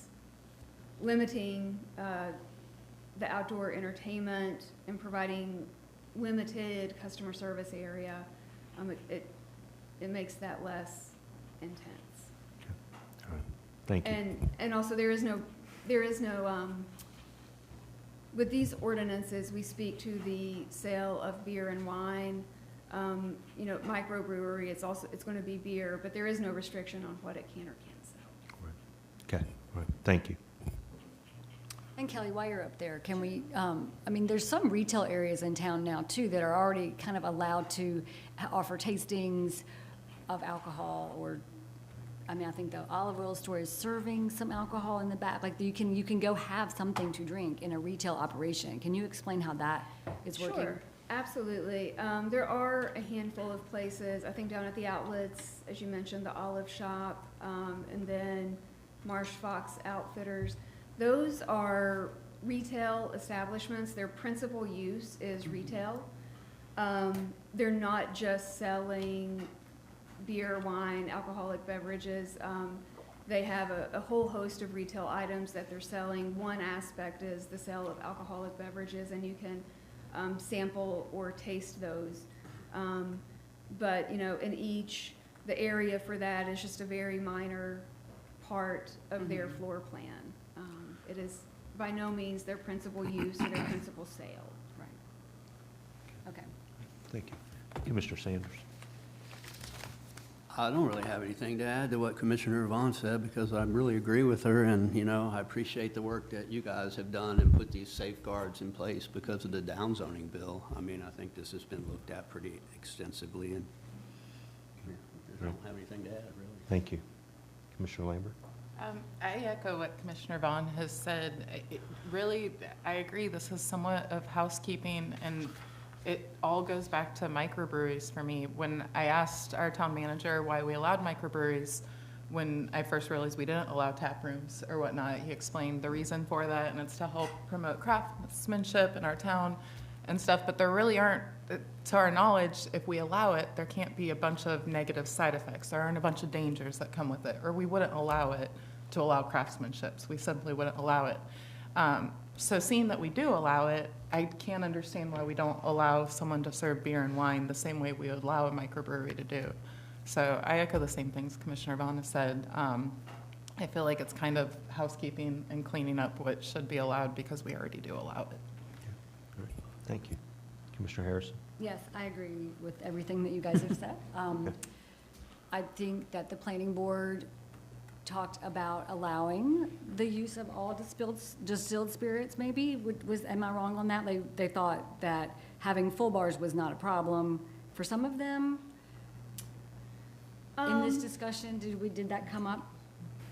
limiting the outdoor entertainment and providing limited customer service area, it makes that less intense. Okay. All right. Thank you. And also there is no with these ordinances, we speak to the sale of beer and wine. Microbrewery, it's going to be beer, but there is no restriction on what it can or can't sell. Right. Okay. All right. Thank you. And Kelly, while you're up there, can we, there's some retail areas in town now too that are already kind of allowed to offer tastings of alcohol, or, I think the olive oil store is serving some alcohol in the back. Like you can go have something to drink in a retail operation. Can you explain how that is working? Sure, absolutely. There are a handful of places, I think down at the outlets, as you mentioned, the Olive Shop, and then Marsh Fox Outfitters. Those are retail establishments. Their principal use is retail. They're not just selling beer, wine, alcoholic beverages. They have a whole host of retail items that they're selling. One aspect is the sale of alcoholic beverages, and you can sample or taste those. But the area for that is just a very minor part of their floor plan. It is by no means their principal use or their principal sale. Right. Okay. Thank you. Thank you, Mr. Sanders. I don't really have anything to add to what Commissioner Vaughn said because I really agree with her, and, you know, I appreciate the work that you guys have done and put these safeguards in place because of the downzoning bill. I mean, I think this has been looked at pretty extensively, and I don't have anything to add, really. Thank you. Commissioner Lambert? I echo what Commissioner Vaughn has said. Really, I agree, this is somewhat of housekeeping, and it all goes back to microbreweries for me. When I asked our town manager why we allowed microbreweries, when I first realized we didn't allow tap rooms or whatnot, he explained the reason for that, and it's to help promote craftsmanship in our town and stuff, but there really aren't, to our knowledge, if we allow it, there can't be a bunch of negative side effects. There aren't a bunch of dangers that come with it, or we wouldn't allow it to allow craftsmanship. We simply wouldn't allow it. So seeing that we do allow it, I can't understand why we don't allow someone to serve beer and wine the same way we would allow a microbrewery to do. So I echo the same things Commissioner Vaughn has said. I feel like it's kind of housekeeping and cleaning up what should be allowed because we already do allow it. All right. Thank you. Commissioner Harrison? Yes, I agree with everything that you guys have said. Okay. I think that the planning board talked about allowing the use of all distilled spirits, maybe. Am I wrong on that? They thought that having full bars was not a problem for some of them. In this discussion, did that come up?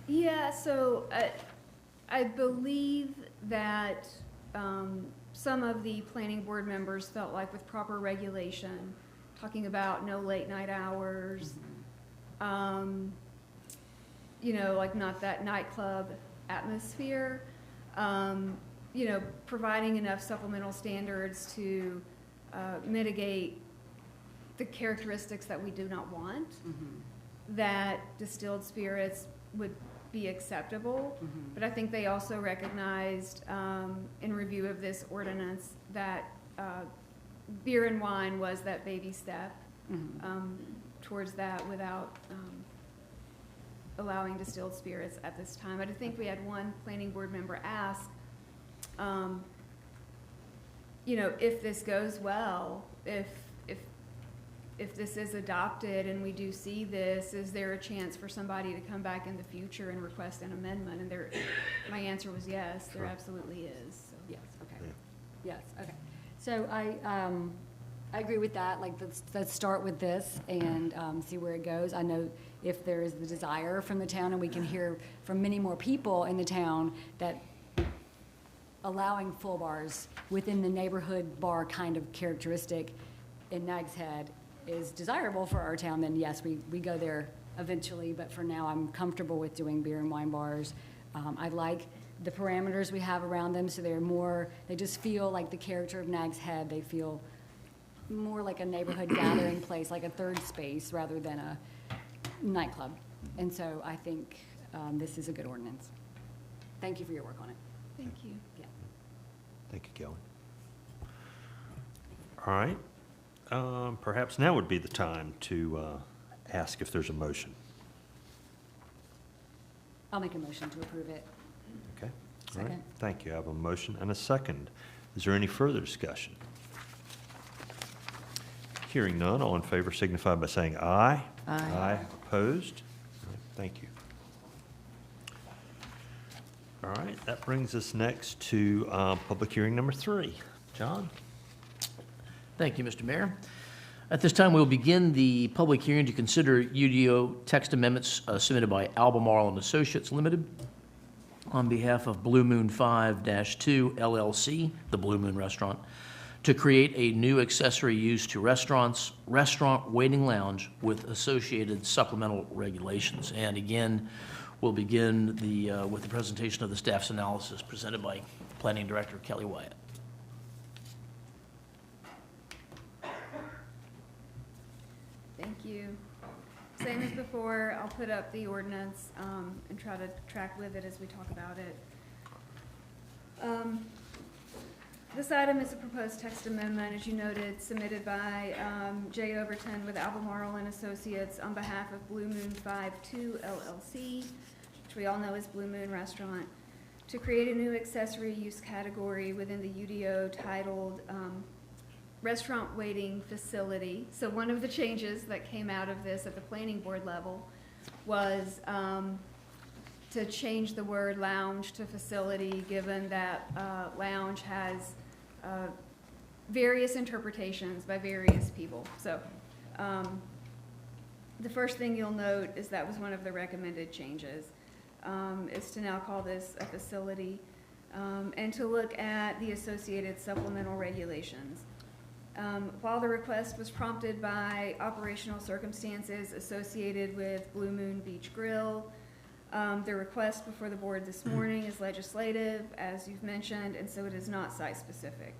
Yeah, so I believe that some of the planning board members felt like with proper regulation, talking about no late night hours, you know, like not that nightclub atmosphere, you know, providing enough supplemental standards to mitigate the characteristics that we do not want, that distilled spirits would be acceptable. But I think they also recognized in review of this ordinance that beer and wine was that baby step towards that without allowing distilled spirits at this time. I think we had one planning board member ask, you know, if this goes well, if this is adopted and we do see this, is there a chance for somebody to come back in the future and request an amendment? And my answer was yes, there absolutely is. So. Yes, okay. Yeah. Yes, okay. So I agree with that. Like, let's start with this and see where it goes. I know if there is the desire from the town, and we can hear from many more people in the town, that allowing full bars within the neighborhood bar kind of characteristic in Nags Head is desirable for our town, then yes, we go there eventually. But for now, I'm comfortable with doing beer and wine bars. I like the parameters we have around them, so they just feel like the character of Nags Head. They feel more like a neighborhood gathering place, like a third space rather than a nightclub. And so I think this is a good ordinance. Thank you for your work on it. Thank you. Yeah. Thank you, Kelly. All right. Perhaps now would be the time to ask if there's a motion. I'll make a motion to approve it. Okay. All right. Second. Thank you. I have a motion and a second. Is there any further discussion? Hearing none, all in favor signify by saying aye. Aye. Aye. Opposed? All right. Thank you. All right. That brings us next to public hearing number 3. John? Thank you, Mr. Mayor. At this time, we'll begin the public hearing to consider UDO text amendments submitted by Albemarle and Associates Limited on behalf of Blue Moon 5-2 LLC, the Blue Moon Restaurant, to create a new accessory use to restaurants, restaurant waiting lounge with associated supplemental regulations. And again, we'll begin with the presentation of the staff's analysis presented by Planning Director Kelly Wyatt. Thank you. Same as before, I'll put up the ordinance and try to track with it as we talk about it. This item is a proposed text amendment, as you noted, submitted by Jay Overton with Albemarle and Associates on behalf of Blue Moon 5-2 LLC, which we all know as Blue Moon Restaurant, to create a new accessory use category within the UDO titled restaurant waiting facility. So one of the changes that came out of this at the planning board level was to change the word lounge to facility, given that lounge has various interpretations by various people. So the first thing you'll note is that was one of the recommended changes, is to now call this a facility, and to look at the associated supplemental regulations. While the request was prompted by operational circumstances associated with Blue Moon Beach Grill, the request before the board this morning is legislative, as you've mentioned, and so it is not site-specific.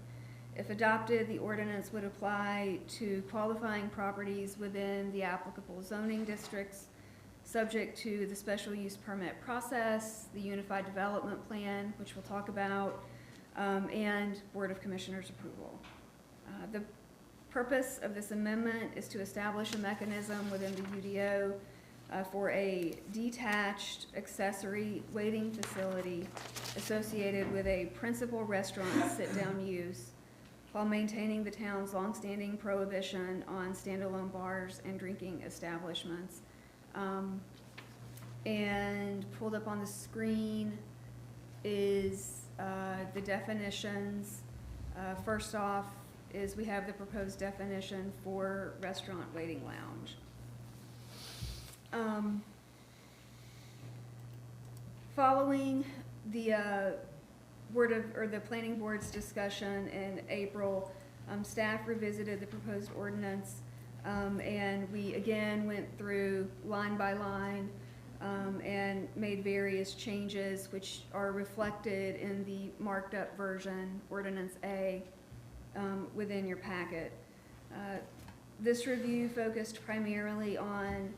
If adopted, the ordinance would apply to qualifying properties within the applicable zoning districts, subject to the special use permit process, the Unified Development Plan, which we'll talk about, and Board of Commissioners approval. The purpose of this amendment is to establish a mechanism within the UDO for a detached accessory waiting facility associated with a principal restaurant sit-down use, while maintaining the town's longstanding prohibition on standalone bars and drinking establishments. And pulled up on the screen is the definitions. First off is we have the proposed definition for restaurant waiting lounge. Following the the planning board's discussion in April, staff revisited the proposed ordinance, and we again went through line by line and made various changes which are reflected in the marked up version, Ordinance A, within your packet. This review focused primarily on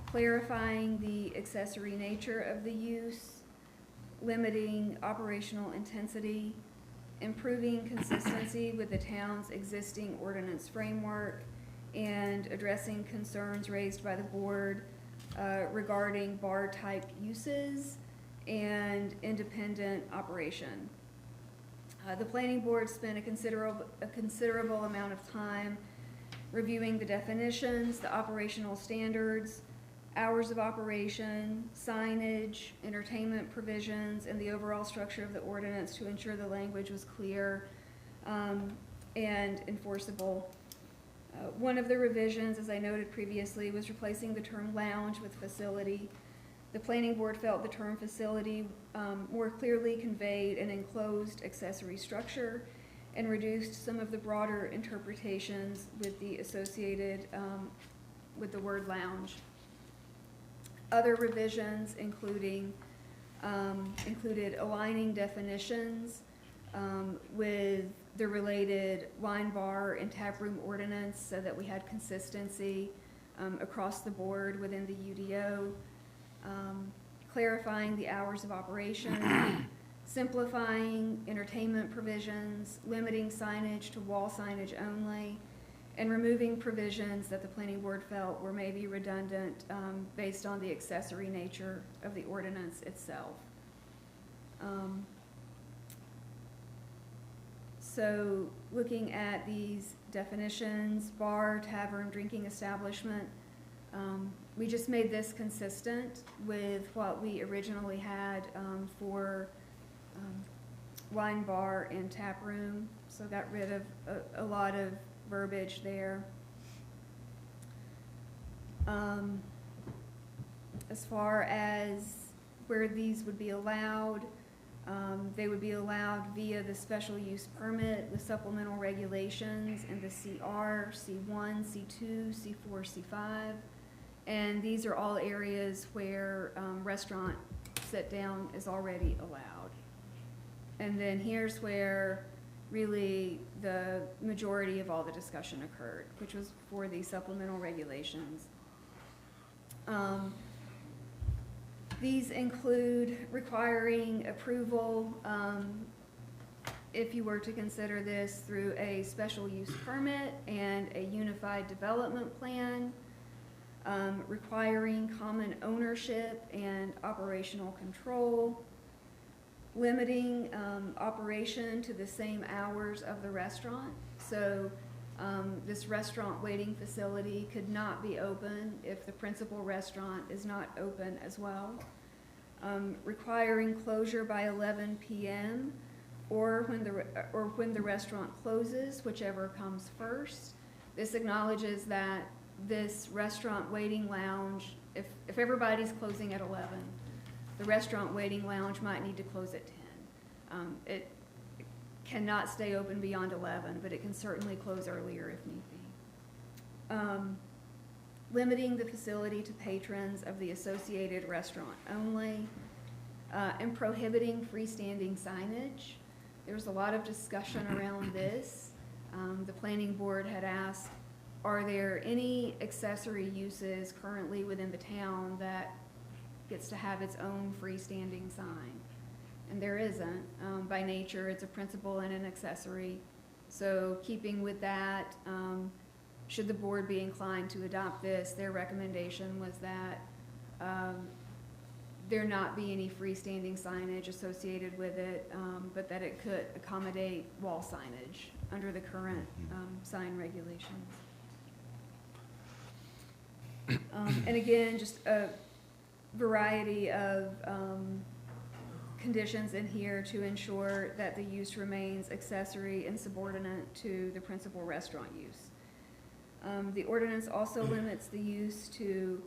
clarifying the accessory nature of the use, limiting operational intensity, improving consistency with the town's existing ordinance framework, and addressing concerns raised by the board regarding bar-type uses and independent operation. The planning board spent a considerable amount of time reviewing the definitions, the operational standards, hours of operation, signage, entertainment provisions, and the overall structure of the ordinance to ensure the language was clear and enforceable. One of the revisions, as I noted previously, was replacing the term lounge with facility. The planning board felt the term facility more clearly conveyed an enclosed accessory structure and reduced some of the broader interpretations with the associated with the word lounge. Other revisions included aligning definitions with the related wine bar and tap room ordinance so that we had consistency across the board within the UDO, clarifying the hours of operation, simplifying entertainment provisions, limiting signage to wall signage only, and removing provisions that the planning board felt were maybe redundant based on the accessory nature of the ordinance itself. So looking at these definitions, bar, tavern, drinking establishment, we just made this consistent with what we originally had for wine bar and tap room. So got rid of a lot of verbiage there. As far as where these would be allowed, they would be allowed via the special use permit with supplemental regulations in the CR, C1, C2, C4, C5. And these are all areas where restaurant sit-down is already allowed. And then here's where really the majority of all the discussion occurred, which was for the supplemental regulations. These include requiring approval if you were to consider this through a special use permit and a unified development plan, requiring common ownership and operational control, limiting operation to the same hours of the restaurant. So This restaurant waiting facility could not be open if the principal restaurant is not open as well. Requiring closure by 11 p.m. or when the restaurant closes, whichever comes first. This acknowledges that this restaurant waiting lounge, if everybody's closing at 11, the restaurant waiting lounge might need to close at 10. It cannot stay open beyond 11, but it can certainly close earlier if need be. Limiting the facility to patrons of the associated restaurant only, and prohibiting freestanding signage. There was a lot of discussion around this. The planning board had asked, are there any accessory uses currently within the town that gets to have its own freestanding sign? And there isn't. By nature, it's a principal and an accessory. So keeping with that, should the board be inclined to adopt this, their recommendation was that there not be any freestanding signage associated with it, but that it could accommodate wall signage under the current sign regulations. And again, just a variety of conditions in here to ensure that the use remains accessory and subordinate to the principal restaurant use. The ordinance also limits the use to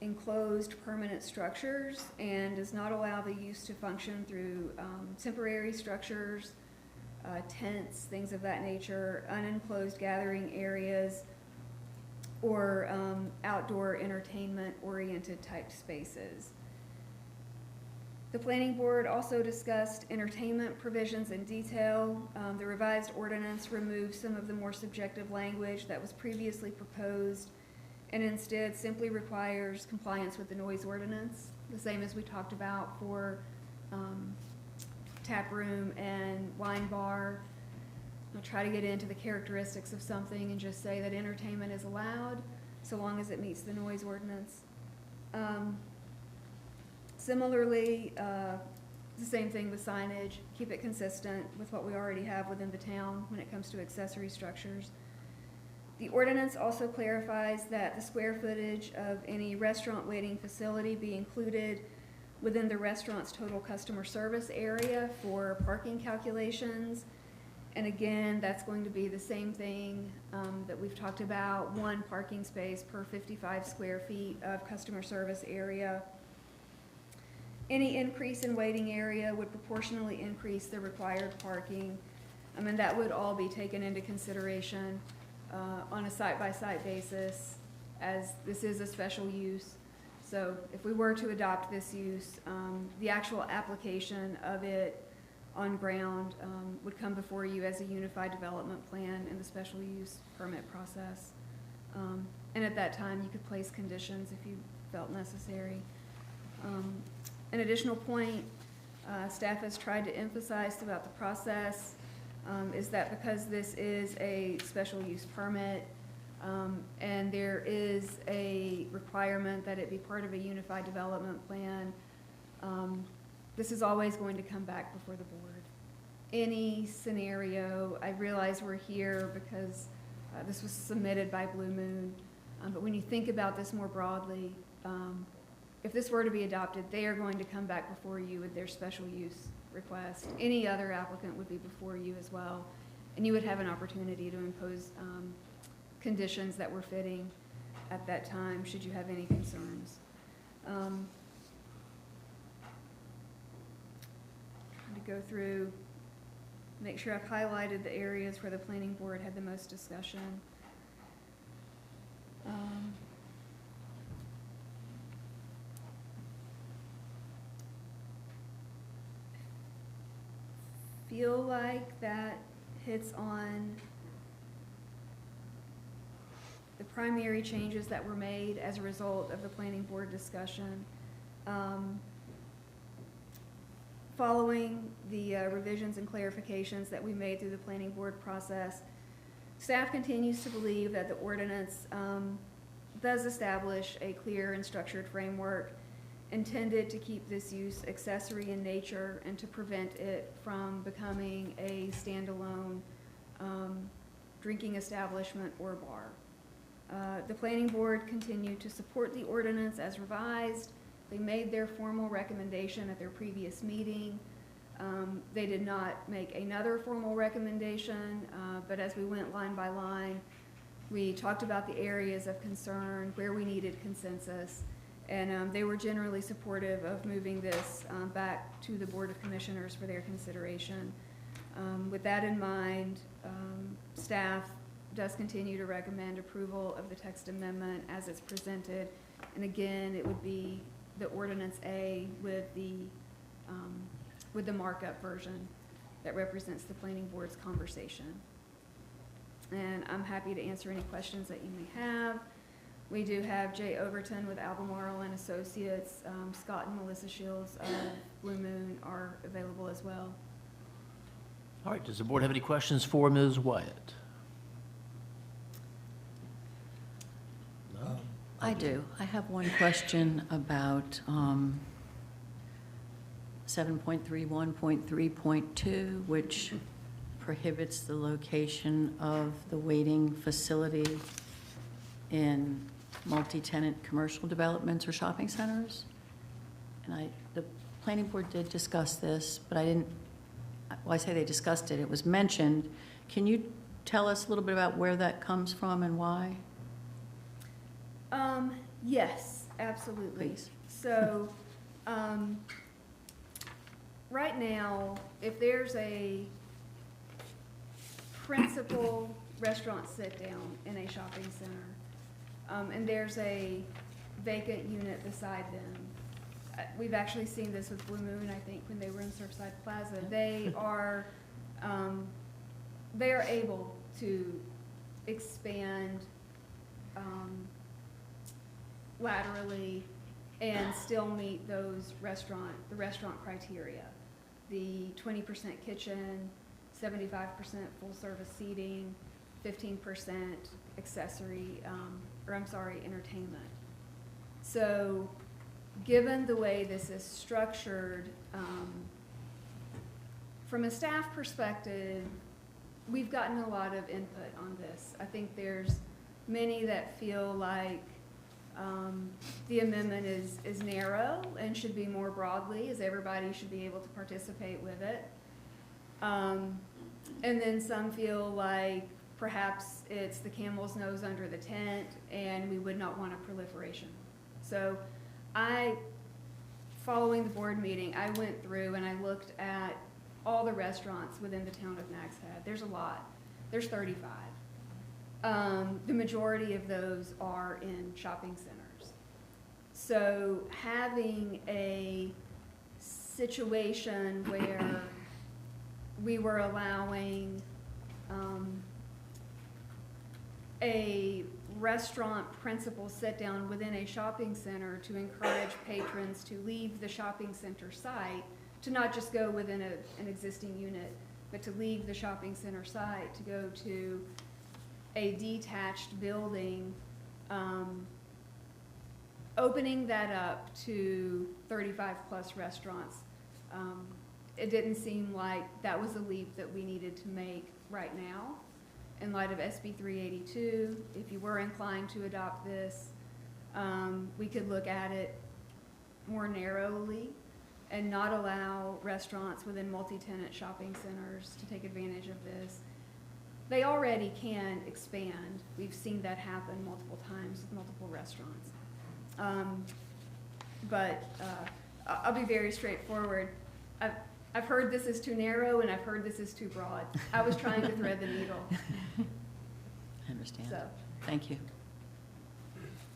enclosed permanent structures and does not allow the use to function through temporary structures, tents, things of that nature, unenclosed gathering areas, or outdoor entertainment-oriented type spaces. The planning board also discussed entertainment provisions in detail. The revised ordinance removes some of the more subjective language that was previously proposed and instead simply requires compliance with the noise ordinance, the same as we talked about for tap room and wine bar. I'll try to get into the characteristics of something and just say that entertainment is allowed so long as it meets the noise ordinance. Similarly, the same thing with signage, keep it consistent with what we already have within the town when it comes to accessory structures. The ordinance also clarifies that the square footage of any restaurant waiting facility be included within the restaurant's total customer service area for parking calculations. And again, that's going to be the same thing that we've talked about, 1 parking space per 55 square feet of customer service area. Any increase in waiting area would proportionally increase the required parking. And that would all be taken into consideration on a site-by-site basis, as this is a special use. So if we were to adopt this use, the actual application of it on ground would come before you as a unified development plan in the special use permit process. And at that time, you could place conditions if you felt necessary. An additional point staff has tried to emphasize throughout the process is that because this is a special use permit and there is a requirement that it be part of a unified development plan, this is always going to come back before the board. Any scenario, I realize we're here because this was submitted by Blue Moon, but when you think about this more broadly, if this were to be adopted, they are going to come back before you with their special use request. Any other applicant would be before you as well, and you would have an opportunity to impose conditions that were fitting at that time, should you have any concerns. Trying to go through, make sure I've highlighted the areas where the planning board had the most discussion. Feel like that hits on the primary changes that were made as a result of the planning board discussion. Following the revisions and clarifications that we made through the planning board process, staff continues to believe that the ordinance does establish a clear and structured framework intended to keep this use accessory in nature and to prevent it from becoming a standalone drinking establishment or bar. The planning board continued to support the ordinance as revised. They made their formal recommendation at their previous meeting. They did not make another formal recommendation, but as we went line by line, we talked about the areas of concern, where we needed consensus, and they were generally supportive of moving this back to the Board of Commissioners for their consideration. With that in mind, staff does continue to recommend approval of the text amendment as it's presented. And again, it would be the ordinance A with the markup version that represents the planning board's conversation. And I'm happy to answer any questions that you may have. We do have Jay Overton with Albemarle and Associates. Scott and Melissa Shields of Blue Moon are available as well. All right, does the board have any questions for Ms. Wyatt? No? I do. I have one question about 7.31.3.2, which prohibits the location of the waiting facility in multi-tenant commercial developments or shopping centers. And the planning board did discuss this, but I didn't, well, I say they discussed it, it was mentioned. Can you tell us a little bit about where that comes from and why? Yes, absolutely. Please. So, right now, if there's a principal restaurant sit-down in a shopping center, and there's a vacant unit beside them, we've actually seen this with Blue Moon, I think, when they were in Surfside Plaza. They are able to expand laterally and still meet those the restaurant criteria. The 20% kitchen, 75% full service seating, 15% accessory, entertainment. So given the way this is structured, from a staff perspective, we've gotten a lot of input on this. I think there's many that feel like the amendment is narrow and should be more broadly, as everybody should be able to participate with it. And then some feel like perhaps it's the camel's nose under the tent and we would not want a proliferation. So following the board meeting, I went through and I looked at all the restaurants within the town of Nags Head. There's a lot. There's 35. The majority of those are in shopping centers. So having a situation where we were allowing a restaurant principal sit down within a shopping center to encourage patrons to leave the shopping center site, to not just go within an existing unit, but to leave the shopping center site, to go to a detached building, opening that up to 35 plus restaurants. It didn't seem like that was a leap that we needed to make right now. In light of SB 382, if you were inclined to adopt this, we could look at it more narrowly and not allow restaurants within multi-tenant shopping centers to take advantage of this. They already can expand. We've seen that happen multiple times with multiple restaurants. But I'll be very straightforward. I've heard this is too narrow and I've heard this is too broad. I was trying to thread the needle. I understand. So. Thank you.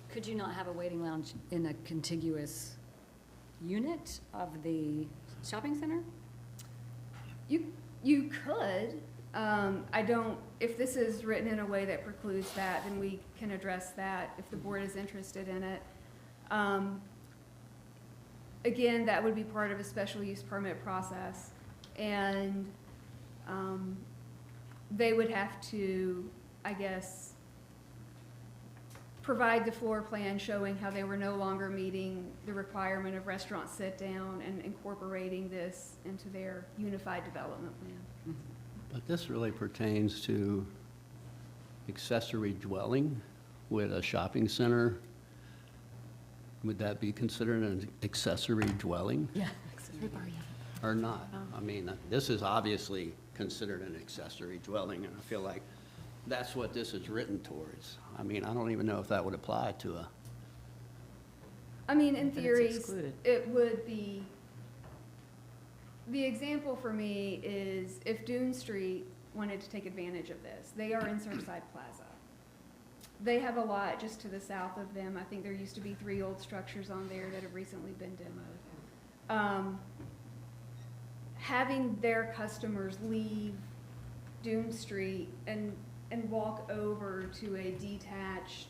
Could you not have a waiting lounge in a contiguous unit of the shopping center? You could. If this is written in a way that precludes that, then we can address that if the board is interested in it. Again, that would be part of a special use permit process, and they would have to, I guess, provide the floor plan showing how they were no longer meeting the requirement of restaurant sit-down and incorporating this into their unified development plan. But this really pertains to accessory dwelling with a shopping center, would that be considered an accessory dwelling Yeah. or not? I mean, this is obviously considered an accessory dwelling, and I feel like that's what this is written towards. I mean, I don't even know if that would apply to a, I mean, in But it's theory, excluded. it would be, the example for me is if Dune Street wanted to take advantage of this, they are in Surfside Plaza. They have a lot just to the south of them. I think there used to be 3 old structures on there that have recently been demoed. Having their customers leave Dune Street and walk over to a detached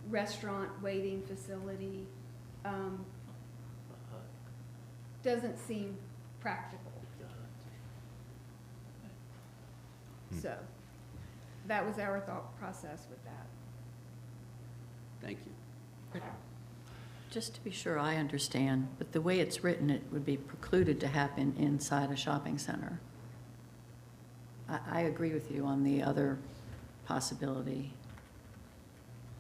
restaurant waiting facility doesn't seem practical. So, that was our thought process with that. thank you. Just to be sure I understand, but the way it's written, it would be precluded to happen inside a shopping center. I agree with you on the other possibility,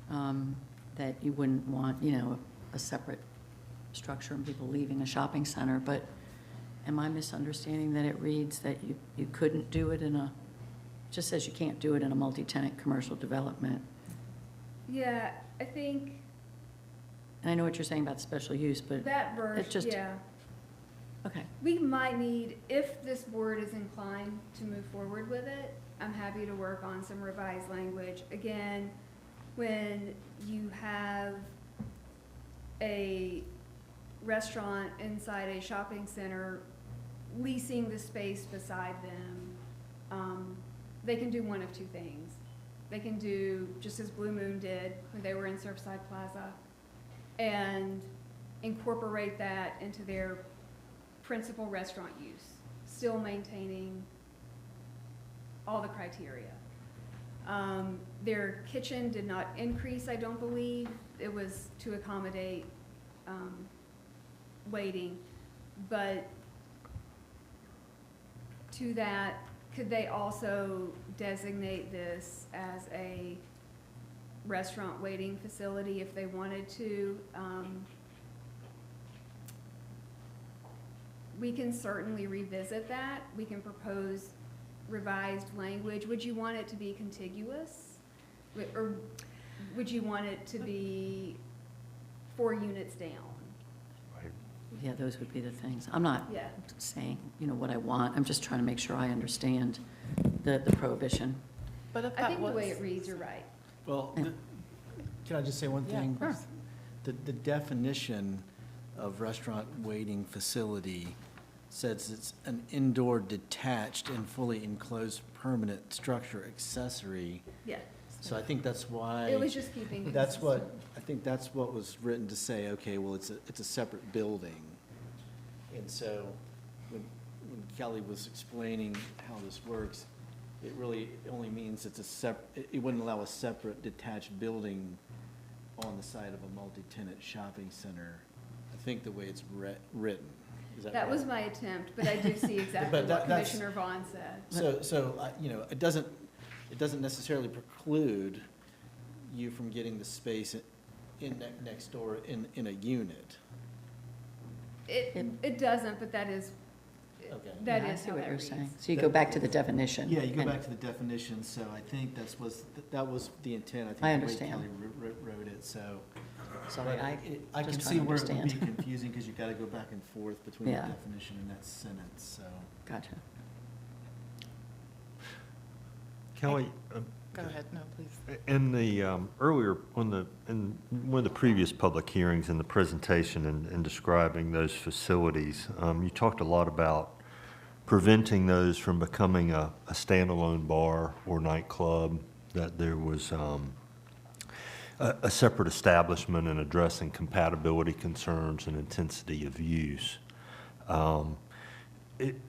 that you wouldn't want, you know, a separate structure and people leaving a shopping center, but am I misunderstanding that it reads that you couldn't do it in a, it just says you can't do it in a multi-tenant commercial development? Yeah, I think And I know what you're saying about the special use, but, that version, just- yeah. okay. We might need, if this board is inclined to move forward with it, I'm happy to work on some revised language. Again, when you have a restaurant inside a shopping center leasing the space beside them, they can do one of 2 things. They can do just as Blue Moon did when they were in Surfside Plaza and incorporate that into their principal restaurant use, still maintaining all the criteria. Their kitchen did not increase, I don't believe. It was to accommodate waiting. But to that, could they also designate this as a restaurant waiting facility if they wanted to? We can certainly revisit that. We can propose revised language. Would you want it to be contiguous? Or would you want it to be 4 units down? Yeah, those would be the things. I'm not Yeah. saying, you know, what I want. I'm just trying to make sure I understand the prohibition. But if I that think the way was, it reads, you're right. Well, Yeah. can I just say one Yeah, thing? sure. The definition of restaurant waiting facility says it's an indoor detached and fully enclosed permanent structure accessory. Yeah. So I think that's why. It was just keeping. That's what, consistent. I think that's what was written to say, okay, well, it's a separate building. And so when Kelly was explaining how this works, it really only means it's it wouldn't allow a separate detached building on the side of a multi-tenant shopping center. I think the way it's written. Is that That right? was my attempt, but I do see exactly But what that's- Commissioner Vaughn said. So, you know, it doesn't necessarily preclude you from getting the space next door in a unit. It doesn't, but that is, Okay. that Yeah, I is see how what that you're reads. saying. So you go back to the definition. Yeah, you go and- back to the definition, so I think that was the intent, I think. I the way understand. Kelly wrote it, so. Sorry, But I can just see trying to where it would be understand. confusing, because you've got to go back and forth between the Yeah. definition and that sentence, so. Gotcha. Kelly, go ahead, no, please. in the earlier, in one of the previous public hearings in the presentation and describing those facilities, you talked a lot about preventing those from becoming a standalone bar or nightclub, that there was a separate establishment and addressing compatibility concerns and intensity of use.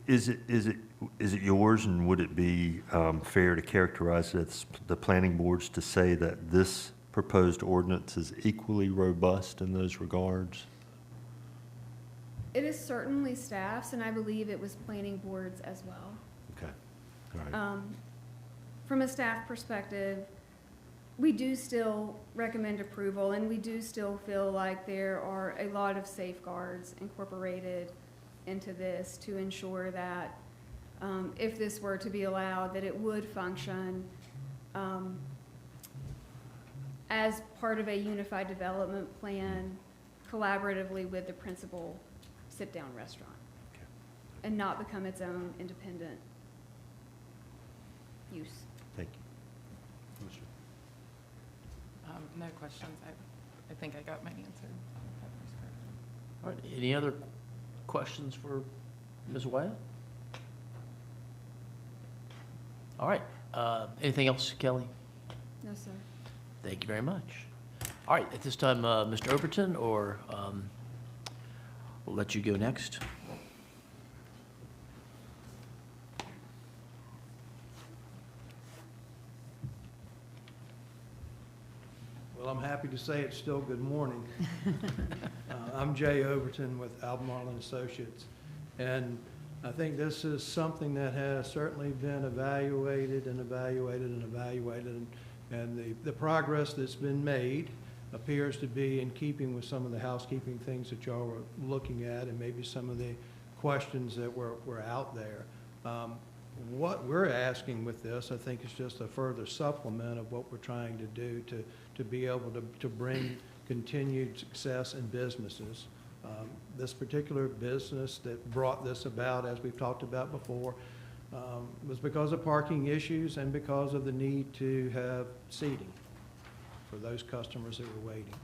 Is it yours, and would it be fair to characterize it as the planning boards to say that this proposed ordinance is equally robust in those regards? It is certainly staff's, and I believe it was planning boards as well. Okay, all right. from a staff perspective, we do still recommend approval, and we do still feel like there are a lot of safeguards incorporated into this to ensure that if this were to be allowed, that it would function as part of a unified development plan collaboratively with the principal sit-down restaurant and not become its own independent use. Thank you. Commissioner. No questions. I think I got my answer. All right, any other questions for Ms. Wyatt? All right, anything else, Kelly? No, sir. Thank you very much. All right, at this time, Mr. Overton, or we'll let you go next. Well, I'm happy to say it's still good morning. I'm Jay Overton with Albemarle and Associates, and I think this is something that has certainly been evaluated and evaluated and evaluated, and the progress that's been made appears to be in keeping with some of the housekeeping things that y'all were looking at and maybe some of the questions that were out there. What we're asking with this, I think, is just a further supplement of what we're trying to do to be able to bring continued success in businesses. This particular business that brought this about, as we've talked about before, was because of parking issues and because of the need to have seating for those customers that were waiting.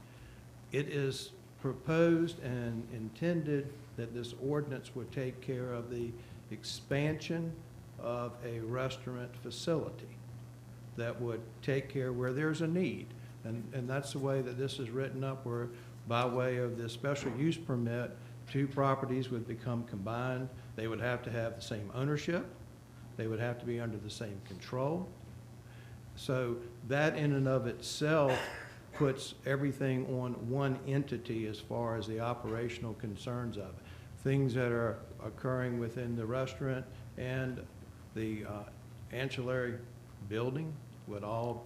It is proposed and intended that this ordinance would take care of the expansion of a restaurant facility that would take care where there's a need. And that's the way that this is written up, where by way of this special use permit, two properties would become combined. They would have to have the same ownership. They would have to be under the same control. So that in and of itself puts everything on one entity as far as the operational concerns of it. Things that are occurring within the restaurant and the ancillary building would all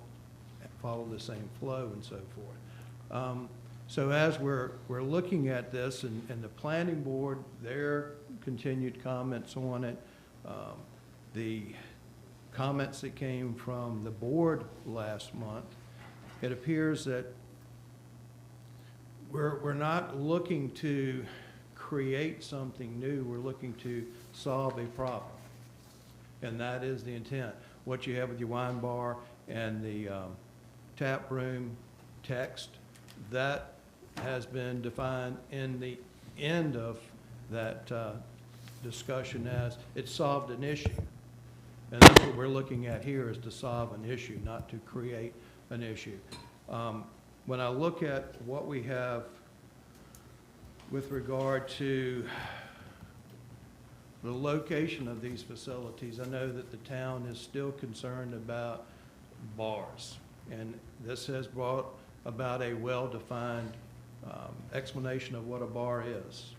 follow the same flow and so forth. So as we're looking at this, and the planning board, their continued comments on it, the comments that came from the board last month, it appears that we're not looking to create something new. We're looking to solve a problem. And that is the intent. What you have with your wine bar and the tap room text, that has been defined in the end of that discussion as it solved an issue. And that's what we're looking at here, is to solve an issue, not to create an issue. When I look at what we have with regard to the location of these facilities, I know that the town is still concerned about bars. And this has brought about a well-defined explanation of what a bar is.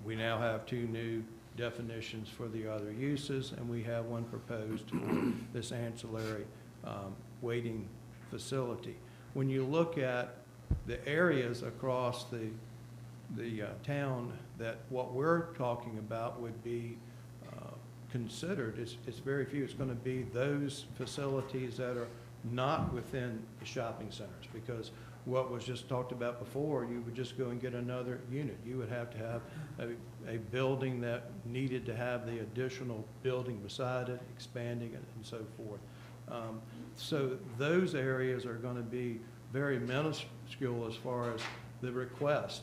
We now have two new definitions for the other uses, and we have one proposed for this ancillary waiting facility. When you look at the areas across the town that what we're talking about would be considered, it's very few. It's going to be those facilities that are not within the shopping centers, because what was just talked about before, you would just go and get another unit. You would have to have a building that needed to have the additional building beside it, expanding it, and so forth. So those areas are going to be very minuscule as far as the request.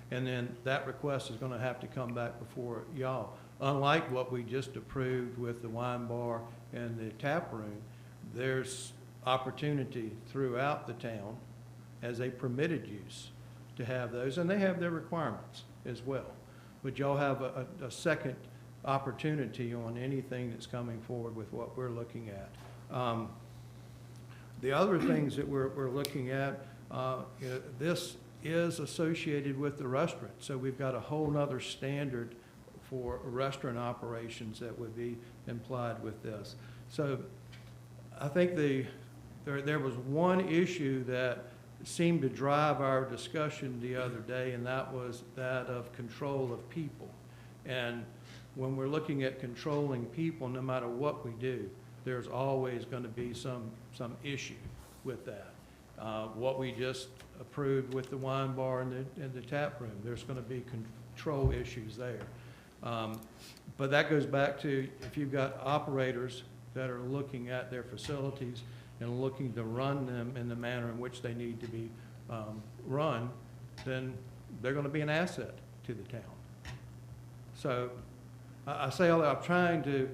And then that request is going to have to come back before y'all. Unlike what we just approved with the wine bar and the tap room, there's opportunity throughout the town as a permitted use to have those, and they have their requirements as well. But y'all have a second opportunity on anything that's coming forward with what we're looking at. The other things that we're looking at, this is associated with the restaurant. So we've got a whole nother standard for restaurant operations that would be implied with this. So I think there was one issue that seemed to drive our discussion the other day, and that was that of control of people. And when we're looking at controlling people, no matter what we do, there's always going to be some issue with that. What we just approved with the wine bar and the tap room, there's going to be control issues there. But that goes back to if you've got operators that are looking at their facilities and looking to run them in the manner in which they need to be run, then they're going to be an asset to the town. So I say all that, I'm trying to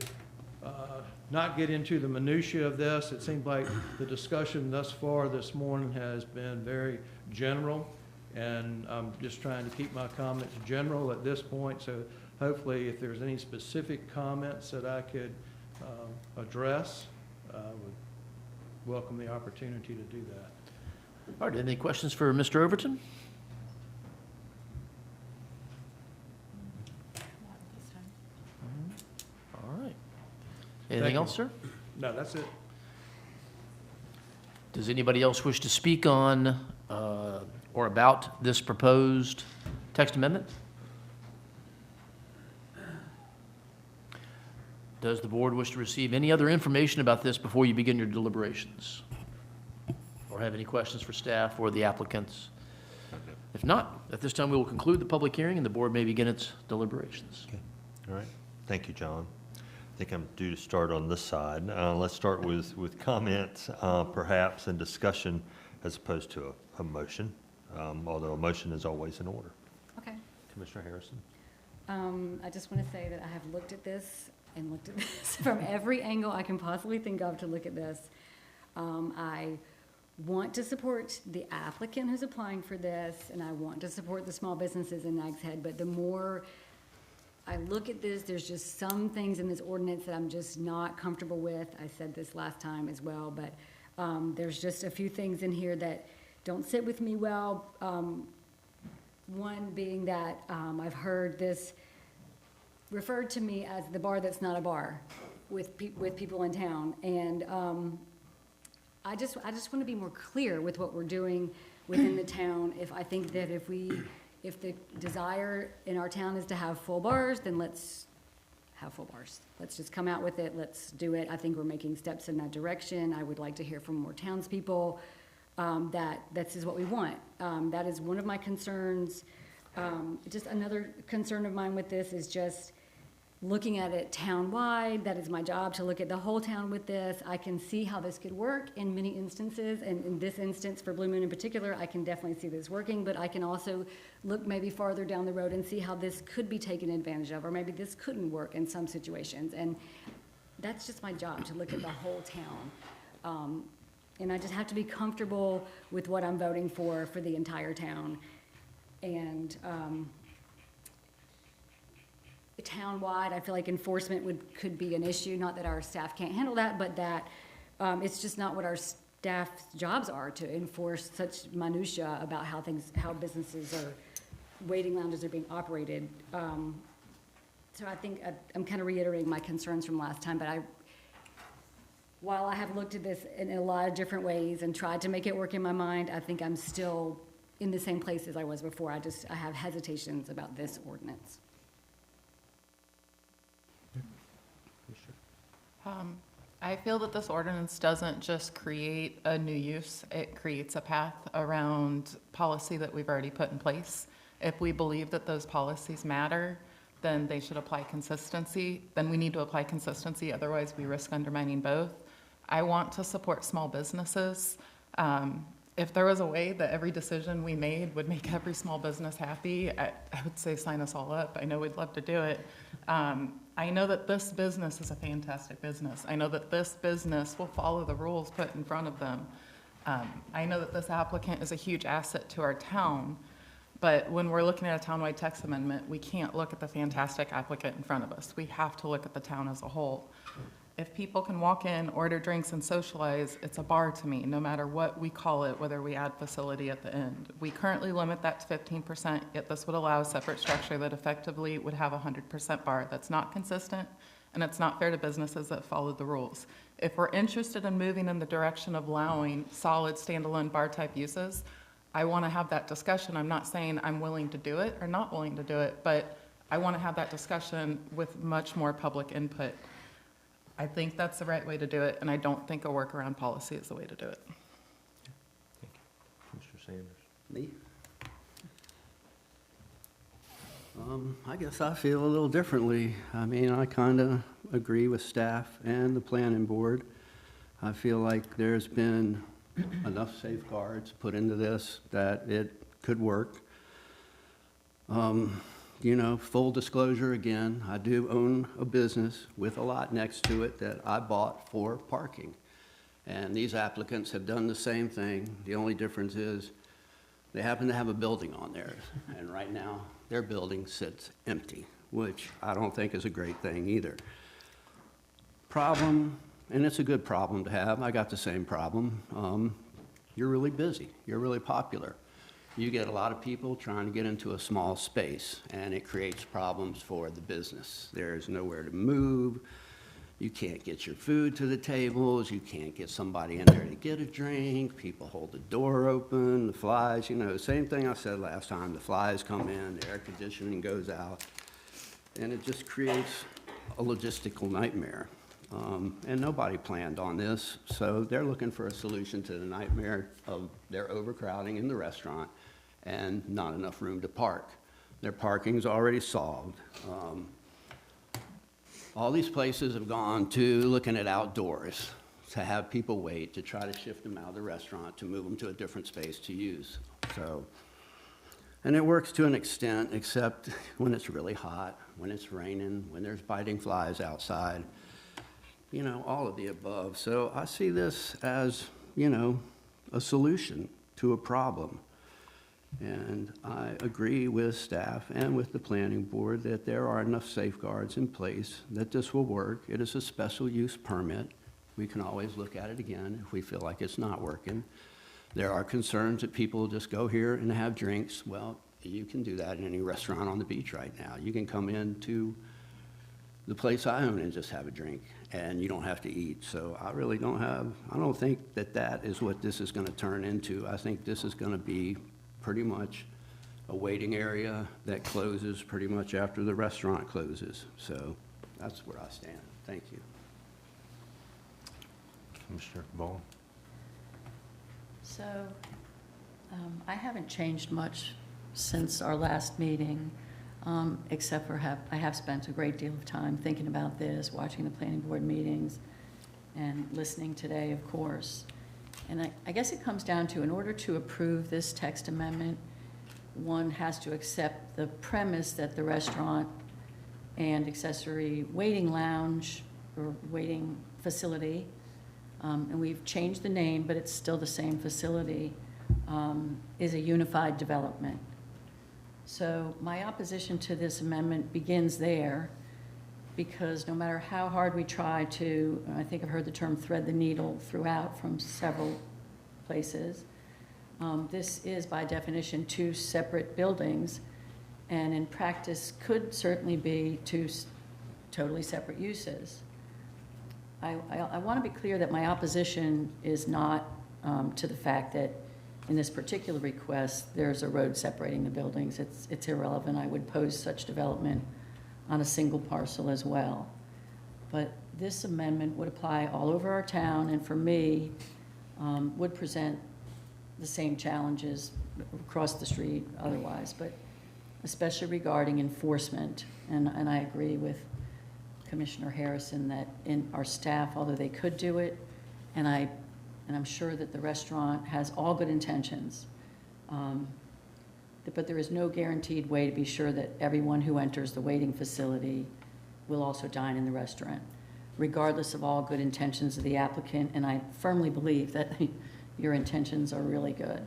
not get into the minutia of this. It seems like the discussion thus far this morning has been very general, and I'm just trying to keep my comments general at this point. So hopefully if there's any specific comments that I could address, I would welcome the opportunity to do that. All right, any questions for Mr. Overton? All right. Anything else, sir? No, that's it. Does anybody else wish to speak on or about this proposed text amendment? Does the board wish to receive any other information about this before you begin your deliberations? Or have any questions for staff or the applicants? If not, at this time we will conclude the public hearing and the board may begin its deliberations. Okay. All right. Thank you, John. I think I'm due to start on this side. Let's start with comments, perhaps, and discussion as opposed to a motion, although a motion is always in order. Okay. Commissioner Harrison? I just want to say that I have looked at this and looked at this from every angle I can possibly think of to look at this. I want to support the applicant who's applying for this, and I want to support the small businesses in Nags Head, but the more I look at this, there's just some things in this ordinance that I'm just not comfortable with. I said this last time as well, but there's just a few things in here that don't sit with me well. One being that I've heard this referred to me as the bar that's not a bar with people in town, and I just want to be more clear with what we're doing within the town. If I think that if the desire in our town is to have full bars, then let's have full bars. Let's just come out with it. Let's do it. I think we're making steps in that direction. I would like to hear from more townspeople that this is what we want. That is one of my concerns. Just another concern of mine with this is just looking at it town-wide. That is my job, to look at the whole town with this. I can see how this could work in many instances, and in this instance, for Blue Moon in particular, I can definitely see this working, but I can also look maybe farther down the road and see how this could be taken advantage of, or maybe this couldn't work in some situations. And that's just my job, to look at the whole town. And I just have to be comfortable with what I'm voting for the entire town. And town-wide, I feel like enforcement could be an issue. Not that our staff can't handle that, but that it's just not what our staff's jobs are, to enforce such minutia about how businesses or waiting lounges are being operated. So I think I'm kind of reiterating my concerns from last time, but while I have looked at this in a lot of different ways and tried to make it work in my mind, I think I'm still in the same place as I was before. I have hesitations about this ordinance. I feel that this ordinance doesn't just create a new use, it creates a path around policy that we've already put in place. If we believe that those policies matter, then they should apply consistency. Then we need to apply consistency, otherwise we risk undermining both. I want to support small businesses. If there was a way that every decision we made would make every small business happy, I would say sign us all up. I know we'd love to do it. I know that this business is a fantastic business. I know that this business will follow the rules put in front of them. I know that this applicant is a huge asset to our town, but when we're looking at a townwide text amendment, we can't look at the fantastic applicant in front of us. We have to look at the town as a whole. If people can walk in, order drinks, and socialize, it's a bar to me, no matter what we call it, whether we add facility at the end. We currently limit that to 15%, yet this would allow a separate structure that effectively would have a 100% bar. That's not consistent, and it's not fair to businesses that followed the rules. if we're interested in moving in the direction of allowing solid standalone bar-type uses, I want to have that discussion. I'm not saying I'm willing to do it or not willing to do it, but I want to have that discussion with much more public input. I think that's the right way to do it, and I don't think a workaround policy is the way to do it. Mr. Sanders. Me? I guess I feel a little differently. I mean, I kind of agree with staff and the planning board. I feel like there's been enough safeguards put into this that it could work. You know, full disclosure again, I do own a business with a lot next to it that I bought for parking. And these applicants have done the same thing. The only difference is they happen to have a building on theirs. And right now, their building sits empty, which I don't think is a great thing either. Problem, and it's a good problem to have. I got the same problem. You're really busy. You're really popular. You get a lot of people trying to get into a small space, and it creates problems for the business. There's nowhere to move. You can't get your food to the tables. You can't get somebody in there to get a drink. People hold the door open. The flies, you know, same thing I said last time. The flies come in, the air conditioning goes out, and it just creates a logistical nightmare. And nobody planned on this, so they're looking for a solution to the nightmare of their overcrowding in the restaurant and not enough room to park. Their parking's already solved. All these places have gone to looking at outdoors to have people wait, to try to shift them out of the restaurant, to move them to a different space to use. So, and it works to an extent, except when it's really hot, when it's raining, when there's biting flies outside, you know, all of the above. So I see this as, you know, a solution to a problem. And I agree with staff and with the planning board that there are enough safeguards in place that this will work. It is a special use permit. We can always look at it again if we feel like it's not working. There are concerns that people will just go here and have drinks. Well, you can do that in any restaurant on the beach right now. You can come into the place I own and just have a drink, and you don't have to eat. So I really don't think that that is what this is going to turn into. I think this is going to be pretty much a waiting area that closes pretty much after the restaurant closes. So that's where I stand. Thank you. Commissioner Ball. So I haven't changed much since our last meeting, except for I have spent a great deal of time thinking about this, watching the planning board meetings, and listening today, of course. And I guess it comes down to, in order to approve this text amendment, one has to accept the premise that the restaurant and accessory waiting lounge or waiting facility, and we've changed the name, but it's still the same facility, is a unified development. So my opposition to this amendment begins there, because no matter how hard we try to, I think I've heard the term thread the needle throughout from several places, this is by definition two separate buildings, and in practice could certainly be two totally separate uses. I want to be clear that my opposition is not to the fact that in this particular request there's a road separating the buildings. It's irrelevant. I would oppose such development on a single parcel as well. But this amendment would apply all over our town, and for me, would present the same challenges across the street otherwise, but especially regarding enforcement. And I agree with Commissioner Harrison that in our staff, although they could do it, and I'm sure that the restaurant has all good intentions, but there is no guaranteed way to be sure that everyone who enters the waiting facility will also dine in the restaurant, regardless of all good intentions of the applicant, and I firmly believe that your intentions are really good.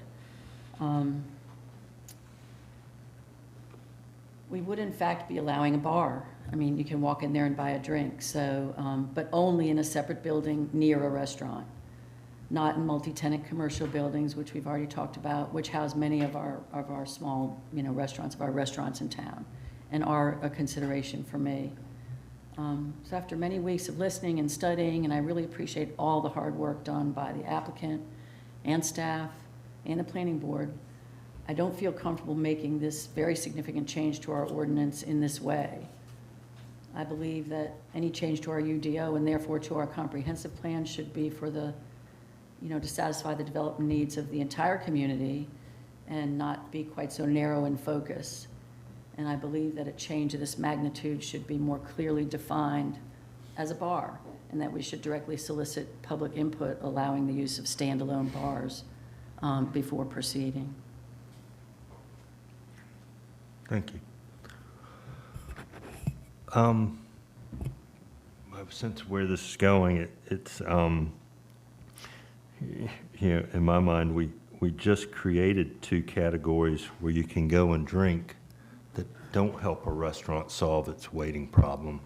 We would in fact be allowing a bar. I mean, you can walk in there and buy a drink, so, but only in a separate building near a restaurant, not in multi-tenant commercial buildings, which we've already talked about, which house many of our small, restaurants, of our restaurants in town, and are a consideration for me. So after many weeks of listening and studying, and I really appreciate all the hard work done by the applicant and staff and the planning board, I don't feel comfortable making this very significant change to our ordinance in this way. I believe that any change to our UDO and therefore to our comprehensive plan should be for the, to satisfy the development needs of the entire community and not be quite so narrow in focus. And I believe that a change of this magnitude should be more clearly defined as a bar, and that we should directly solicit public input allowing the use of standalone bars before proceeding. Thank you. Since where this is going, it's in my mind, we just created 2 categories where you can go and drink that don't help a restaurant solve its waiting problem.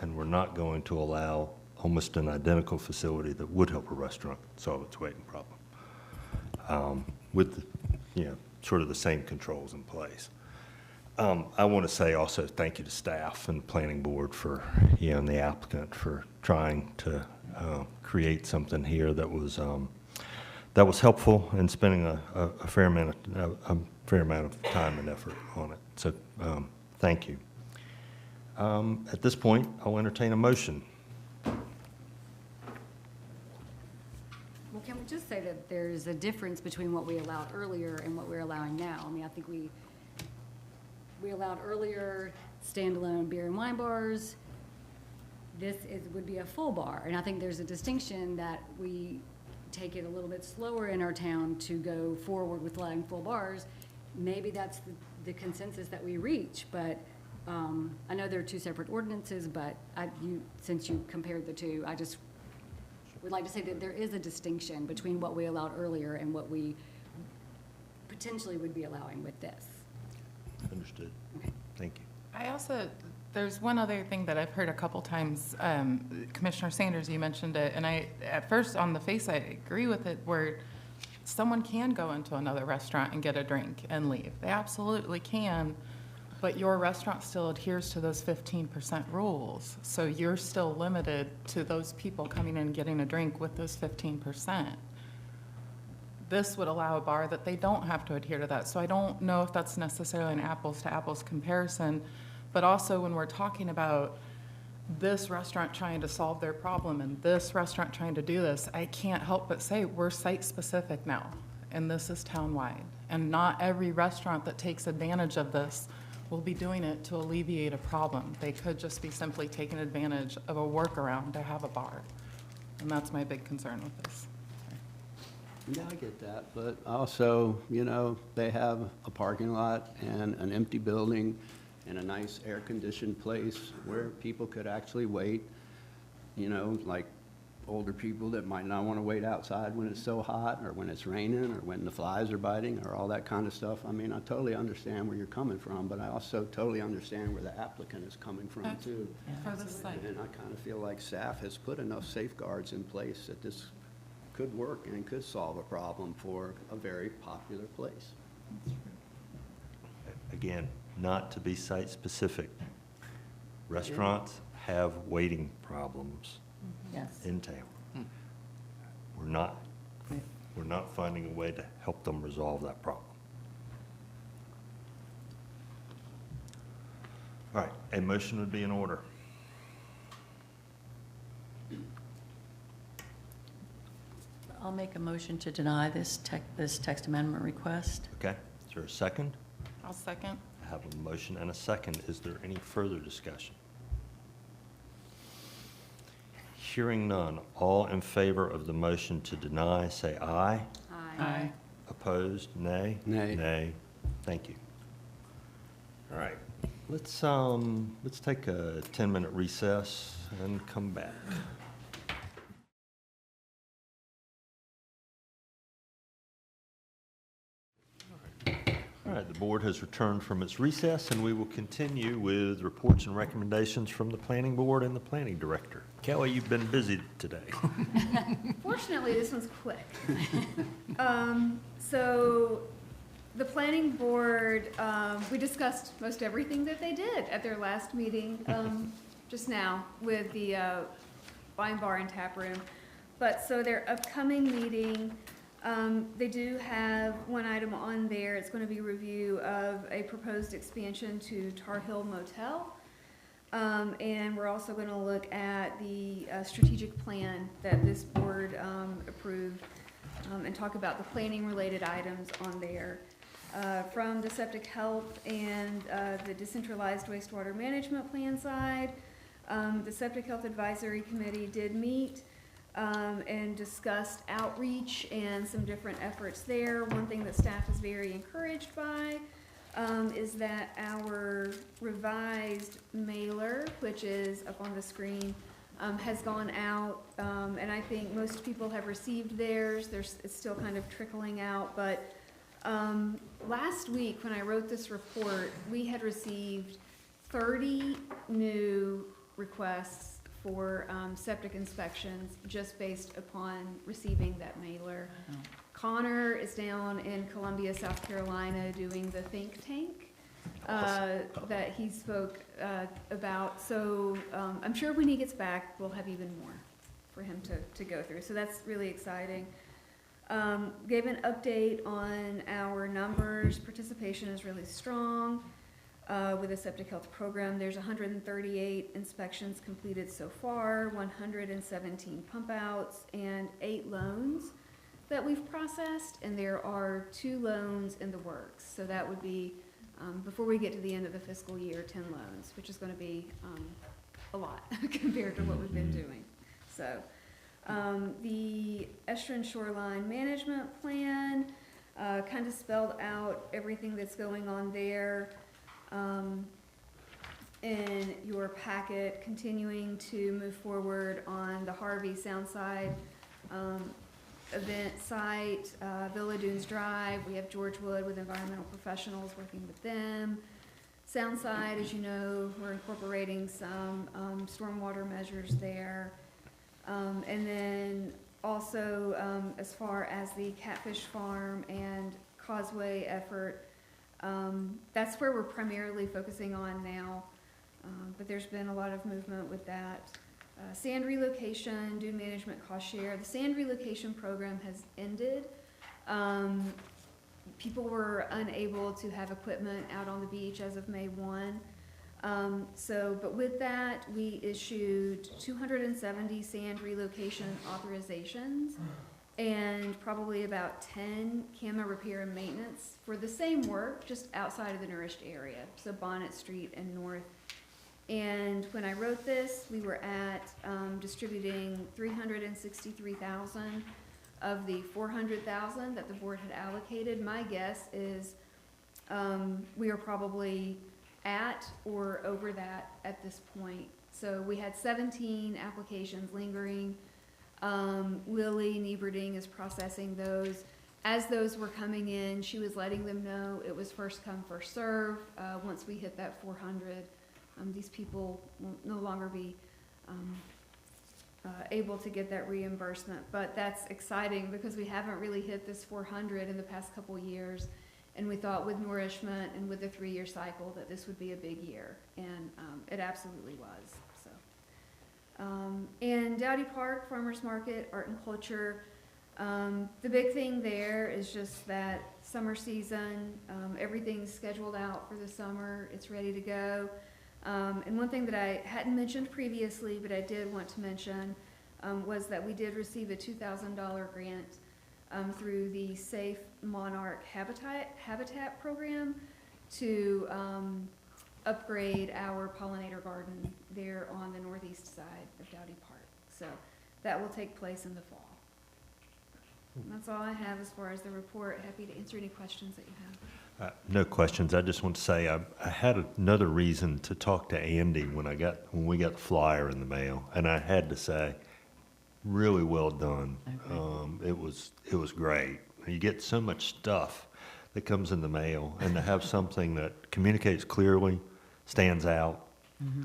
And we're not going to allow almost an identical facility that would help a restaurant solve its waiting problem with, sort of the same controls in place. I want to say also thank you to staff and the planning board for, and the applicant for trying to create something here that was helpful and spending a fair amount of time and effort on it. So thank you. At this point, I'll entertain a motion. Well, can we just say that there's a difference between what we allowed earlier and what we're allowing now? I mean, I think we allowed earlier standalone beer and wine bars. Would be a full bar, and I think there's a distinction that we take it a little bit slower in our town to go forward with allowing full bars. Maybe that's the consensus that we reach, but I know there are 2 separate ordinances, but since you compared the 2, I just would like to say that there is a distinction between what we allowed earlier and what we potentially would be allowing with this. Understood. Okay. Thank you. There's one other thing that I've heard a couple times, Commissioner Sanders, you mentioned it, and at first on the face, I agree with it, where someone can go into another restaurant and get a drink and leave. They absolutely can, but your restaurant still adheres to those 15% rules. So you're still limited to those people coming in and getting a drink with those 15%. This would allow a bar that they don't have to adhere to that. So I don't know if that's necessarily an apples to apples comparison, but also when we're talking about this restaurant trying to solve their problem and this restaurant trying to do this, I can't help but say we're site specific now, and this is townwide. And not every restaurant that takes advantage of this will be doing it to alleviate a problem. They could just be simply taking advantage of a workaround to have a bar. And that's my big concern with this. Yeah, I get that, but also, they have a parking lot and an empty building and a nice air-conditioned place where people could actually wait, like older people that might not want to wait outside when it's so hot or when it's raining or when the flies are biting or all that kind of stuff. I mean, I totally understand where you're coming from, but I also totally understand where the applicant is coming from, too. For this site. And I kind of feel like staff has put enough safeguards in place that this could work and could solve a problem for a very popular place. Again, not to be site-specific. Restaurants have waiting problems Yes. in town. We're not finding a way to help them resolve that problem. All right, a motion would be in order. I'll make a motion to deny this text amendment request. Okay, is there a second? I'll second. I have a motion and a second. Is there any further discussion? Hearing none, all in favor of the motion to deny, say aye. Aye. Opposed, nay? Nay. Nay. Thank you. All right, let's take a 10-minute recess and come back. All right, the board has returned from its recess, and we will continue with reports and recommendations from the planning board and the planning director. Kelly, you've been busy today. Fortunately, this one's quick. So The planning board, we discussed most everything that they did at their last meeting, just now with the wine bar and tap room. But so their upcoming meeting, they do have one item on there. It's going to be review of a proposed expansion to Tar Hill Motel. And we're also going to look at the strategic plan that this board approved and talk about the planning-related items on there. From the septic health and the decentralized wastewater management plan side, the Septic Health Advisory Committee did meet and discussed outreach and some different efforts there. One thing that staff is very encouraged by is that our revised mailer, which is up on the screen, has gone out, and I think most people have received theirs. It's still kind of trickling out, but last week when I wrote this report, we had received 30 new requests for septic inspections just based upon receiving that mailer. Oh. Connor is down in Columbia, South Carolina, doing the think tank that he spoke about. So I'm sure when he gets back, we'll have even more for him to go through. So that's really exciting. Gave an update on our numbers. Participation is really strong with the septic health program. There's 138 inspections completed so far, 117 pump outs, and 8 loans that we've processed, and there are 2 loans in the works. So that would be, before we get to the end of the fiscal year, 10 loans, which is going to be a lot compared to what we've been doing. So the Estuarine Shoreline Management Plan kind of spelled out everything that's going on there in your packet, continuing to move forward on the Harvey Soundside event site, Villa Dunes Drive. We have George Wood with environmental professionals working with them. Soundside, as you know, we're incorporating some stormwater measures there. And then also as far as the Catfish Farm and Causeway effort, that's where we're primarily focusing on now, but there's been a lot of movement with that. Sand relocation, dune management cost share. The sand relocation program has ended. People were unable to have equipment out on the beach as of May 1. But with that, we issued 270 sand relocation authorizations and probably about 10 CAMA repair and maintenance for the same work, just outside of the nourished area, so Bonnet Street and North. And when I wrote this, we were at distributing 363,000 of the 400,000 that the board had allocated. My guess is we are probably at or over that at this point. So we had 17 applications lingering. Lily Nieberding is processing those. As those were coming in, she was letting them know it was first come, first serve. Once we hit that 400, these people will no longer be able to get that reimbursement. But that's exciting because we haven't really hit this 400 in the past couple years. And we thought with nourishment and with the 3-year cycle that this would be a big year, and it absolutely was. So, and Dowdy Park, Farmers Market, Art and Culture. The big thing there is just that summer season. Everything's scheduled out for the summer. It's ready to go. And one thing that I hadn't mentioned previously, but I did want to mention, was that we did receive a $2,000 grant through the Safe Monarch Habitat Program to upgrade our pollinator garden there on the northeast side of Dowdy Park. So that will take place in the fall. And that's all I have as far as the report. Happy to answer any questions that you have. No questions. I just want to say I had another reason to talk to Andy when we got the flyer in the mail, and I had to say, really well done. Okay. It was great. You get so much stuff that comes in the mail, and to have something that communicates clearly, stands out,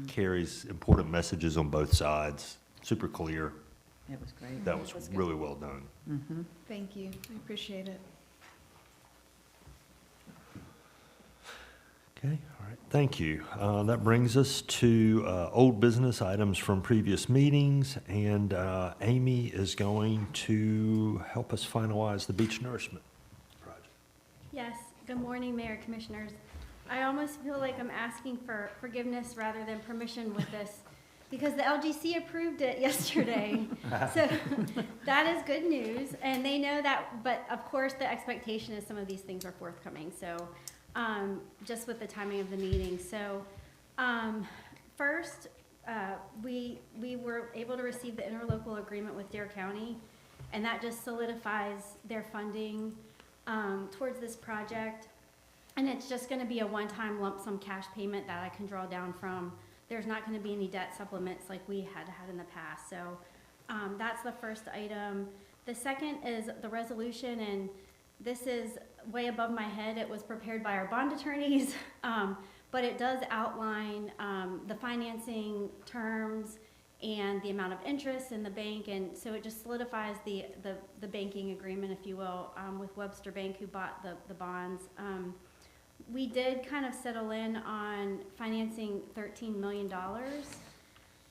carries important messages on both sides, super clear. It was great. That was really well done. Mm-hmm. Thank you. I appreciate it. Okay, all right, thank you. That brings us to old business items from previous meetings, and Amy is going to help us finalize the beach nourishment project. Yes, good morning, Mayor, Commissioners. I almost feel like I'm asking for forgiveness rather than permission with this, because the LGC approved it yesterday. So that is good news, and they know that, but of course, the expectation is some of these things are forthcoming, so just with the timing of the meeting. So first, we were able to receive the interlocal agreement with Dare County, and that just solidifies their funding towards this project. And it's just gonna be a one-time lump sum cash payment that I can draw down from. There's not gonna be any debt supplements like we had in the past. So that's the first item. The second is the resolution, and this is way above my head. It was prepared by our bond attorneys, but it does outline the financing terms and the amount of interest in the bank, and so it just solidifies the banking agreement, if you will, with Webster Bank, who bought the bonds. We did kind of settle in on financing $13 million,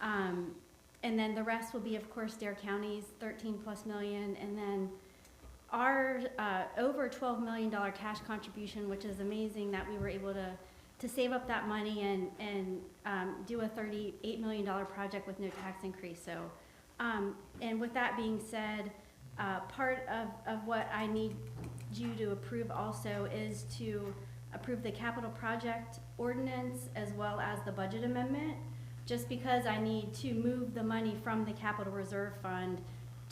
and then the rest will be, of course, Dare County's 13+ million, and then our over $12 million cash contribution, which is amazing that we were able to save up that money and do a $38 million project with no tax increase. So, and with that being said, part of what I need you to approve also is to approve the capital project ordinance as well as the budget amendment, just because I need to move the money from the capital reserve fund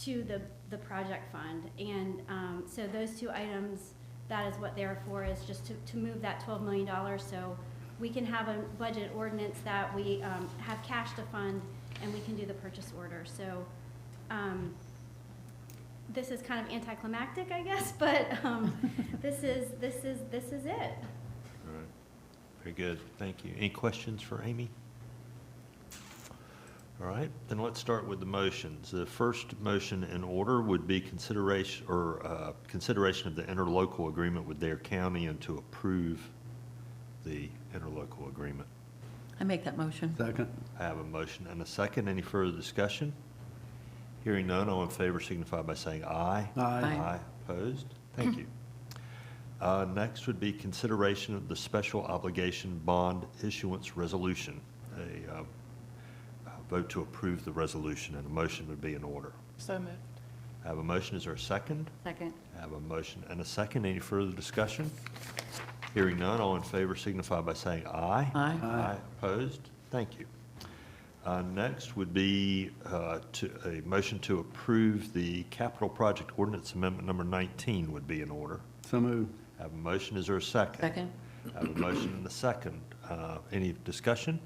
to the project fund. And so those two items, that is what they're for, is just to move that $12 million so we can have a budget ordinance that we have cash to fund, and we can do the purchase order. So this is kind of anticlimactic, I guess, but this is it. All right, very good, thank you. Any questions for Amy? All right, then let's start with the motions. The first motion in order would be consideration of the interlocal agreement with Dare County and to approve the interlocal agreement. I make that motion. Second. I have a motion and a second. Any further discussion? Hearing none, all in favor signify by saying aye. Aye. Aye. Opposed? Thank you. Next would be consideration of the special obligation bond issuance resolution. A vote to approve the resolution, and a motion would be in order. So moved. I have a motion. Is there a second? Second. I have a motion and a second. Any further discussion? Hearing none, all in favor signify by saying aye. Aye. Aye. Opposed? Thank you. Next would be a motion to approve the capital project ordinance amendment number 19 would be in order. So moved. I have a motion. Is there a second? Second. I have a motion and a second. Any discussion?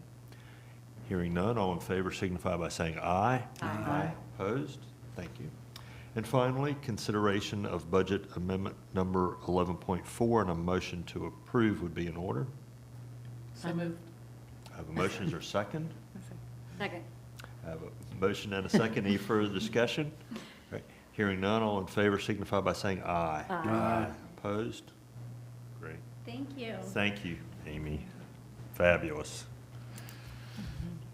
Hearing none, all in favor signify by saying aye. Aye. Opposed? Thank you. And finally, consideration of budget amendment number 11.4, and a motion to approve would be in order. So moved. I have a motion. Is there a second? Second. I have a motion and a second. Any further discussion? All right. Hearing none, all in favor signify by saying aye. Aye. Opposed? Great. Thank you. Thank you, Amy. Fabulous.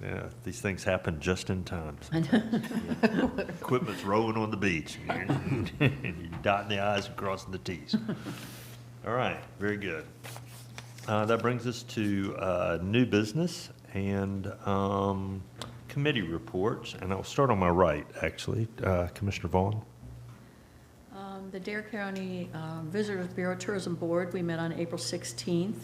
Yeah, these things happen just in time. I know. Equipment's rolling on the beach, and you're dotting the i's and crossing the t's. All right, very good. That brings us to new business and committee reports, and I'll start on my right, actually. Commissioner Vaughn. The Dare County Visitors Bureau Tourism Board, we met on April 16th.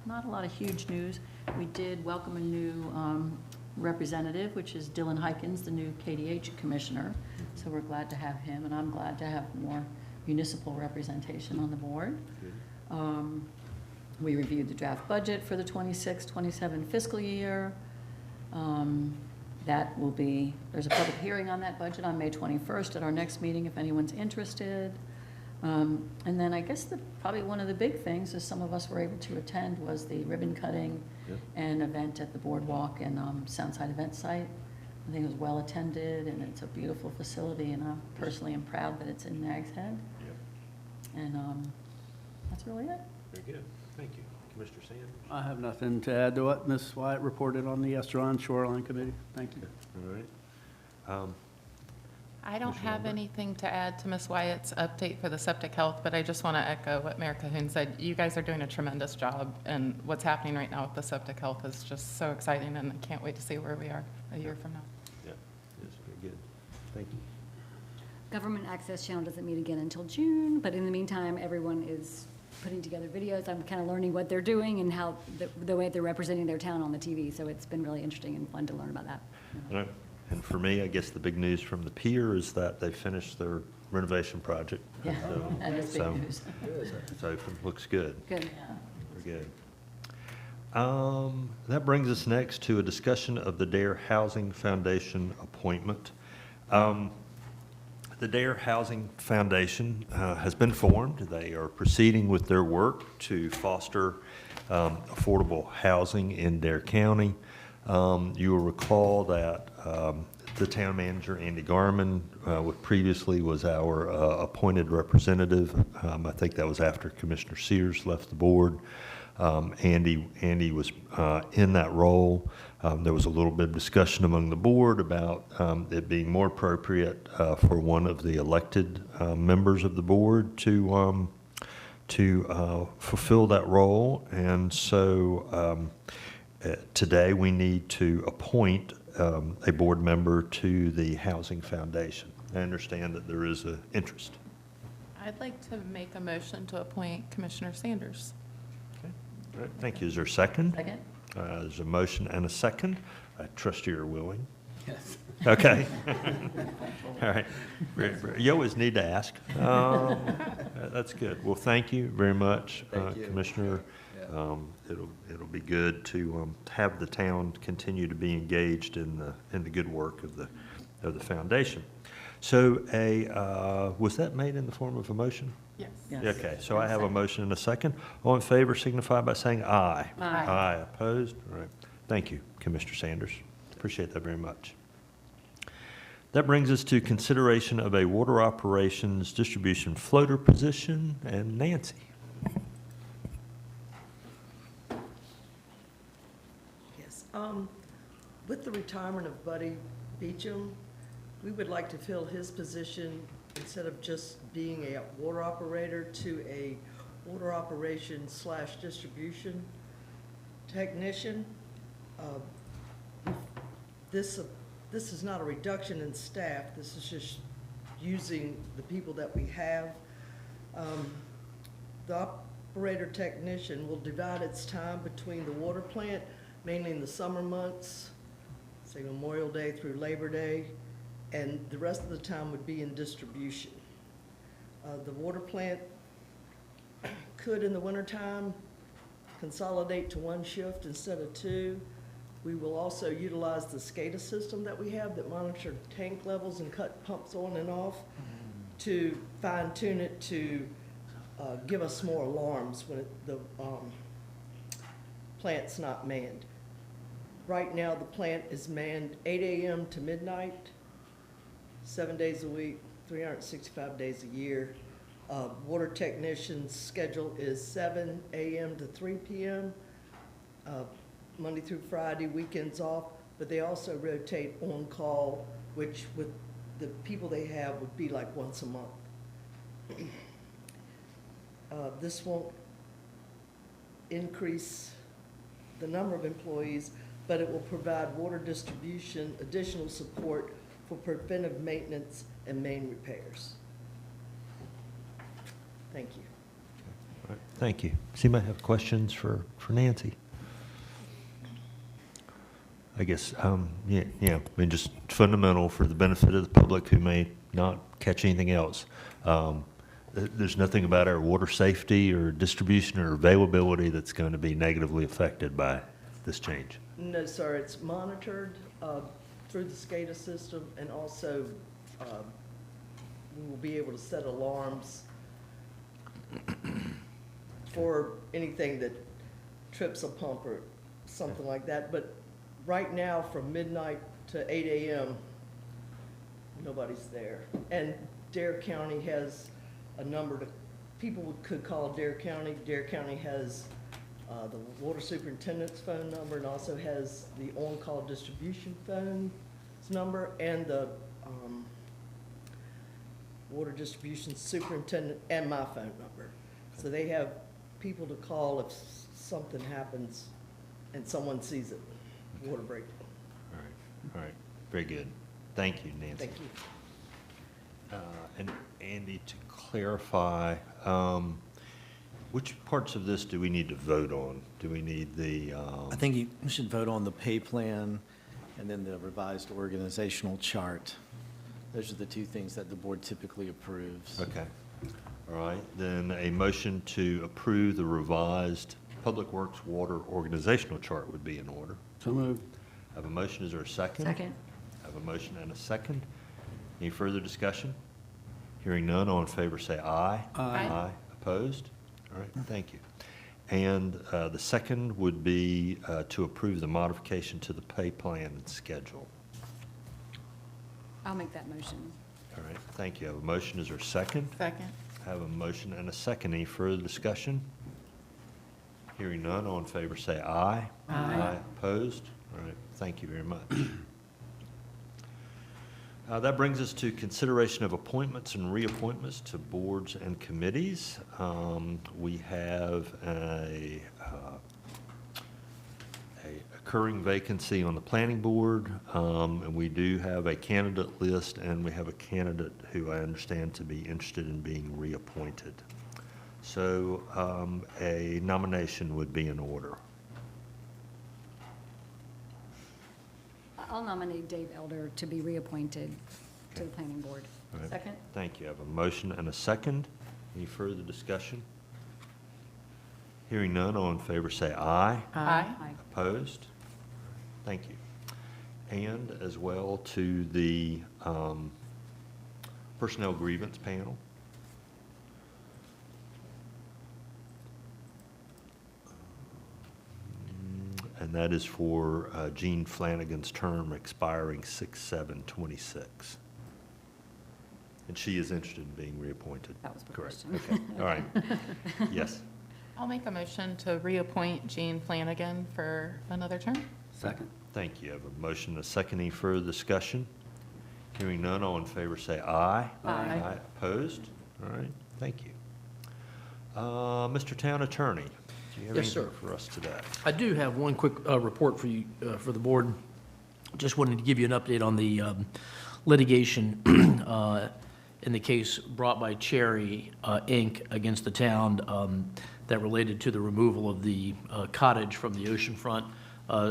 Not a lot of huge news. We did welcome a new representative, which is Dylan Hykins, the new KDH commissioner. So we're glad to have him, and I'm glad to have more municipal representation on the board. We reviewed the draft budget for the 26-27 fiscal year. That will be, there's a public hearing on that budget on May 21st at our next meeting if anyone's interested. And then I guess probably one of the big things is some of us were able to attend was the ribbon cutting and event at the boardwalk and Soundside event site. I think it was well attended, and it's a beautiful facility, and I personally am proud that it's in Nags Head. And that's really it. Very good. Thank you. Commissioner Sanders? I have nothing to add to what Ms. Wyatt reported on the Estuarine Shoreline Committee. Thank you. All right. I don't Commissioner have Lambert? anything to add to Ms. Wyatt's update for the septic health, but I just want to echo what Mayor Cahoon said. You guys are doing a tremendous job, and what's happening right now with the septic health is just so exciting, and I can't wait to see where we are a year from now. Yeah, it's very good. Thank you. Government Access Channel doesn't meet again until June, but in the meantime, everyone is putting together videos. I'm kind of learning what they're doing and how, the way they're representing their town on the TV, so it's been really interesting and fun to learn about that. All right. And for me, I guess the big news from the pier is that they finished their renovation project. Yeah, So- that is big so news. It's open, looks good. Good. Very good. That brings us next to a discussion of the Dare Housing Foundation appointment. The Dare Housing Foundation has been formed. They are proceeding with their work to foster affordable housing in Dare County. You will recall that the town manager, Andy Garman, previously was our appointed representative. I think that was after Commissioner Sears left the board. Andy was in that role. There was a little bit of discussion among the board about it being more appropriate for one of the elected members of the board to fulfill that role. And so today we need to appoint a board member to the Housing Foundation. I understand that there is an interest. I'd like to make a motion to appoint Commissioner Sanders. All right, thank you. Is there a second? Second? There's a motion and a second. I trust you're willing. Yes. Okay. All right. You always need to ask. That's good. Well, thank you very much, Thank you. Commissioner. It'll be good to have the town continue to be engaged in the good work of the foundation. So was that made in the form of a motion? Yes. Yes. Okay, so I have a motion and a second. All in favor signify by saying aye. Aye. Aye, opposed? All right. Thank you, Commissioner Sanders. Appreciate that very much. That brings us to consideration of a water operations distribution floater position, and Nancy. Yes, with the retirement of Buddy Beecham, we would like to fill his position, instead of just being a water operator, to a water operations / distribution technician. This is not a reduction in staff, this is just using the people that we have. The operator technician will divide its time between the water plant, mainly in the summer months, say Memorial Day through Labor Day, and the rest of the time would be in distribution. The water plant could, in the wintertime, consolidate to one shift instead of two. We will also utilize the SCADA system that we have that monitor tank levels and cut pumps on and off to fine tune it to give us more alarms when the plant's not manned. Right now, the plant is manned 8 a.m. to midnight, 7 days a week, 365 days a year. Water technician's schedule is 7 a.m. to 3 p.m., Monday through Friday, weekends off, but they also rotate on call, which with the people they have would be like once a month. This won't increase the number of employees, but it will provide water distribution, additional support for preventive maintenance and main repairs. Thank you. All right, thank you. Does anybody have questions for Nancy? I guess, I mean, just fundamental for the benefit of the public who may not catch anything else. There's nothing about our water safety or distribution or availability that's going to be negatively affected by this change. No, sir, it's monitored through the SCADA system, and also we will be able to set alarms for anything that trips a pump or something like that. But right now, from midnight to 8 a.m., nobody's there. And Dare County has a number to, people could call Dare County. Dare County has the water superintendent's phone number, and also has the on-call distribution phone's number and the water distribution superintendent and my phone number. So they have people to call if something happens and someone sees it, water break. All right, very good. Thank you, Nancy. Thank you. And Andy, to clarify, which parts of this do we need to vote on? Do we need the? I think you should vote on the pay plan and then the revised organizational chart. Those are the two things that the board typically approves. Okay. All right, then a motion to approve the revised Public Works Water Organizational Chart would be in order. So moved. I have a motion. Is there a second? Second. I have a motion and a second. Any further discussion? Hearing none, all in favor say aye. Aye. Opposed? All right, thank you. And the second would be to approve the modification to the pay plan and schedule. I'll make that motion. All right, thank you. I have a motion. Is there a second? Second. I have a motion and a second. Any further discussion? Hearing none, all in favor say aye. Aye. Opposed? All right, thank you very much. That brings us to consideration of appointments and reappointments to boards and committees. We have a occurring vacancy on the planning board, and we do have a candidate list, and we have a candidate who I understand to be interested in being reappointed. So a nomination would be in order. I'll nominate Dave Elder to be reappointed to the planning board. All right. Second? Thank you. I have a motion and a second. Any further discussion? Hearing none, all in favor say aye. Aye. Opposed? Thank you. And as well to the Personnel Grievance Panel. And that is for Jean Flanagan's term expiring 6/7/26. And she is interested in being reappointed. That was the Correct. question. Okay, all right. Yes. I'll make a motion to reappoint Jean Flanagan for another term. Second. Thank you. I have a motion and a second. Any further discussion? Hearing none, all in favor say aye. Aye. Opposed? All right, thank you. Mr. Town Attorney, do you have Yes, anything sir. for us today? I do have one quick report for you, for the board. Just wanted to give you an update on the litigation in the case brought by Cherry Inc. against the town that related to the removal of the cottage from the oceanfront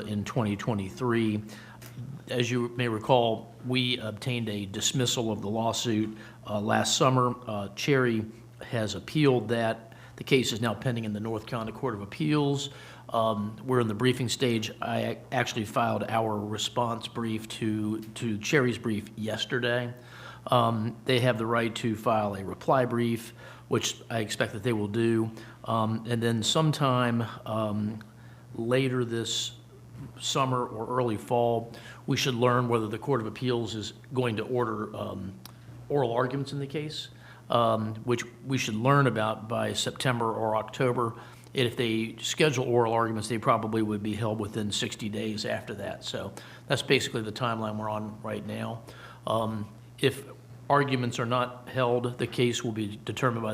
in 2023. As you may recall, we obtained a dismissal of the lawsuit last summer. Cherry has appealed that. The case is now pending in the North Carolina Court of Appeals. We're in the briefing stage. I actually filed our response brief to Cherry's brief yesterday. They have the right to file a reply brief, which I expect that they will do. And then sometime later this summer or early fall, we should learn whether the Court of Appeals is going to order oral arguments in the case, which we should learn about by September or October. And if they schedule oral arguments, they probably would be held within 60 days after that. So that's basically the timeline we're on right now. If arguments are not held, the case will be determined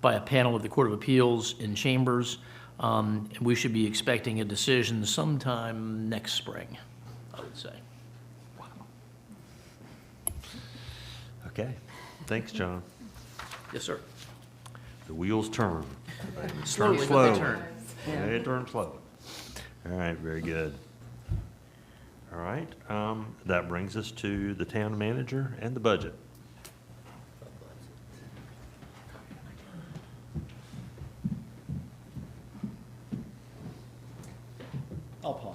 by a panel of the Court of Appeals in chambers. And we should be expecting a decision sometime next spring, I would say. Okay, thanks, John. Yes, sir. The wheels turn. Slowly, Turn but they slow. turn. They turn slow. All right, very good. All right, that brings us to the town manager and the budget. I'll pause.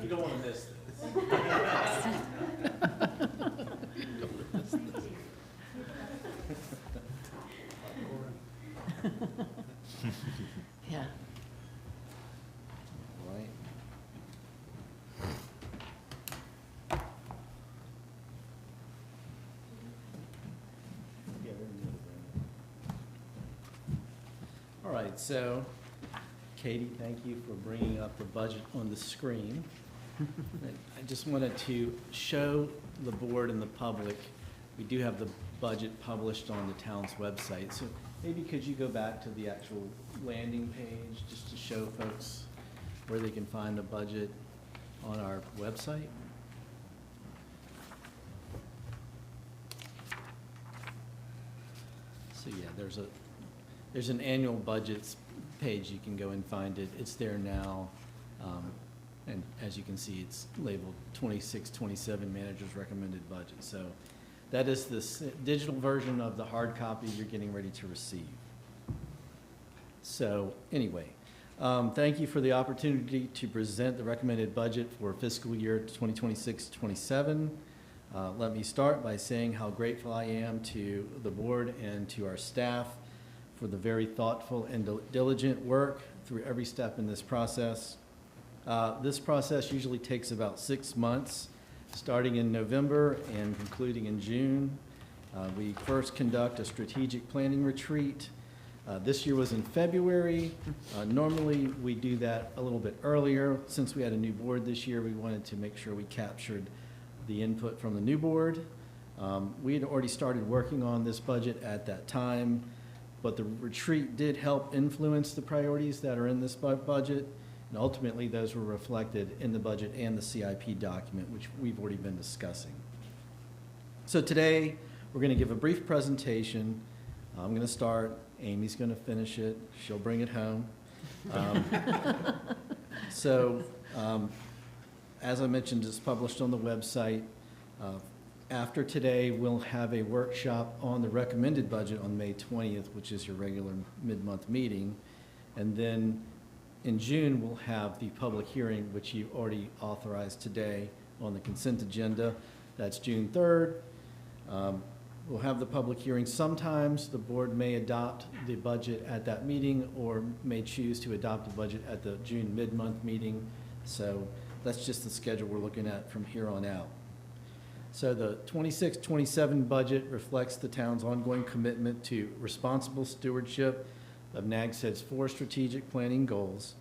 You don't want to miss this. Yeah. Right. right, so Katie, thank you for bringing up the budget on the screen. I just wanted to show the board and the public, we do have the budget published on the town's website. So maybe could you go back to the actual landing page just to show folks where they can find the budget on our website? So yeah, there's an annual budgets page. You can go and find it. It's there now. And as you can see, it's labeled 26-27 Manager's Recommended Budget. So that is the digital version of the hard copy you're getting ready to receive. So anyway, thank you for the opportunity to present the recommended budget for fiscal year 2026-27. Let me start by saying how grateful I am to the board and to our staff for the very thoughtful and diligent work through every step in this process. This process usually takes about 6 months, starting in November and concluding in June. We first conduct a strategic planning retreat. This year was in February. Normally, we do that a little bit earlier. Since we had a new board this year, we wanted to make sure we captured the input from the new board. We had already started working on this budget at that time, but the retreat did help influence the priorities that are in this budget. And ultimately, those were reflected in the budget and the CIP document, which we've already been discussing. So today, we're going to give a brief presentation. I'm going to start. Amy's going to finish it. She'll bring it home. As I mentioned, it's published on the website. After today, we'll have a workshop on the recommended budget on May 20th, which is your regular mid-month meeting. And then in June, we'll have the public hearing, which you already authorized today on the consent agenda. That's June 3rd. We'll have the public hearing. Sometimes the board may adopt the budget at that meeting or may choose to adopt the budget at the June mid-month meeting. So that's just the schedule we're looking at from here on out. So the 26-27 budget reflects the town's ongoing commitment to responsible stewardship of Nags Head's 4 strategic planning goals: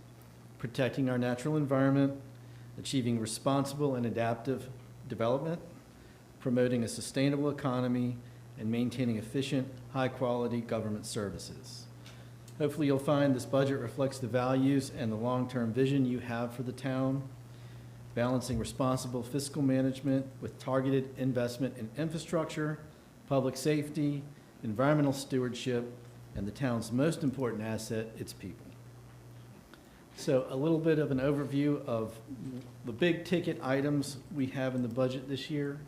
protecting our natural environment, achieving responsible and adaptive development, promoting a sustainable economy, and maintaining efficient, high-quality government services. Hopefully you'll find this budget reflects the values and the long-term vision you have for the town, balancing responsible fiscal management with targeted investment in infrastructure, public safety, environmental stewardship, and the town's most important asset, its people. So a little bit of an overview of the big ticket items we have in the budget this year.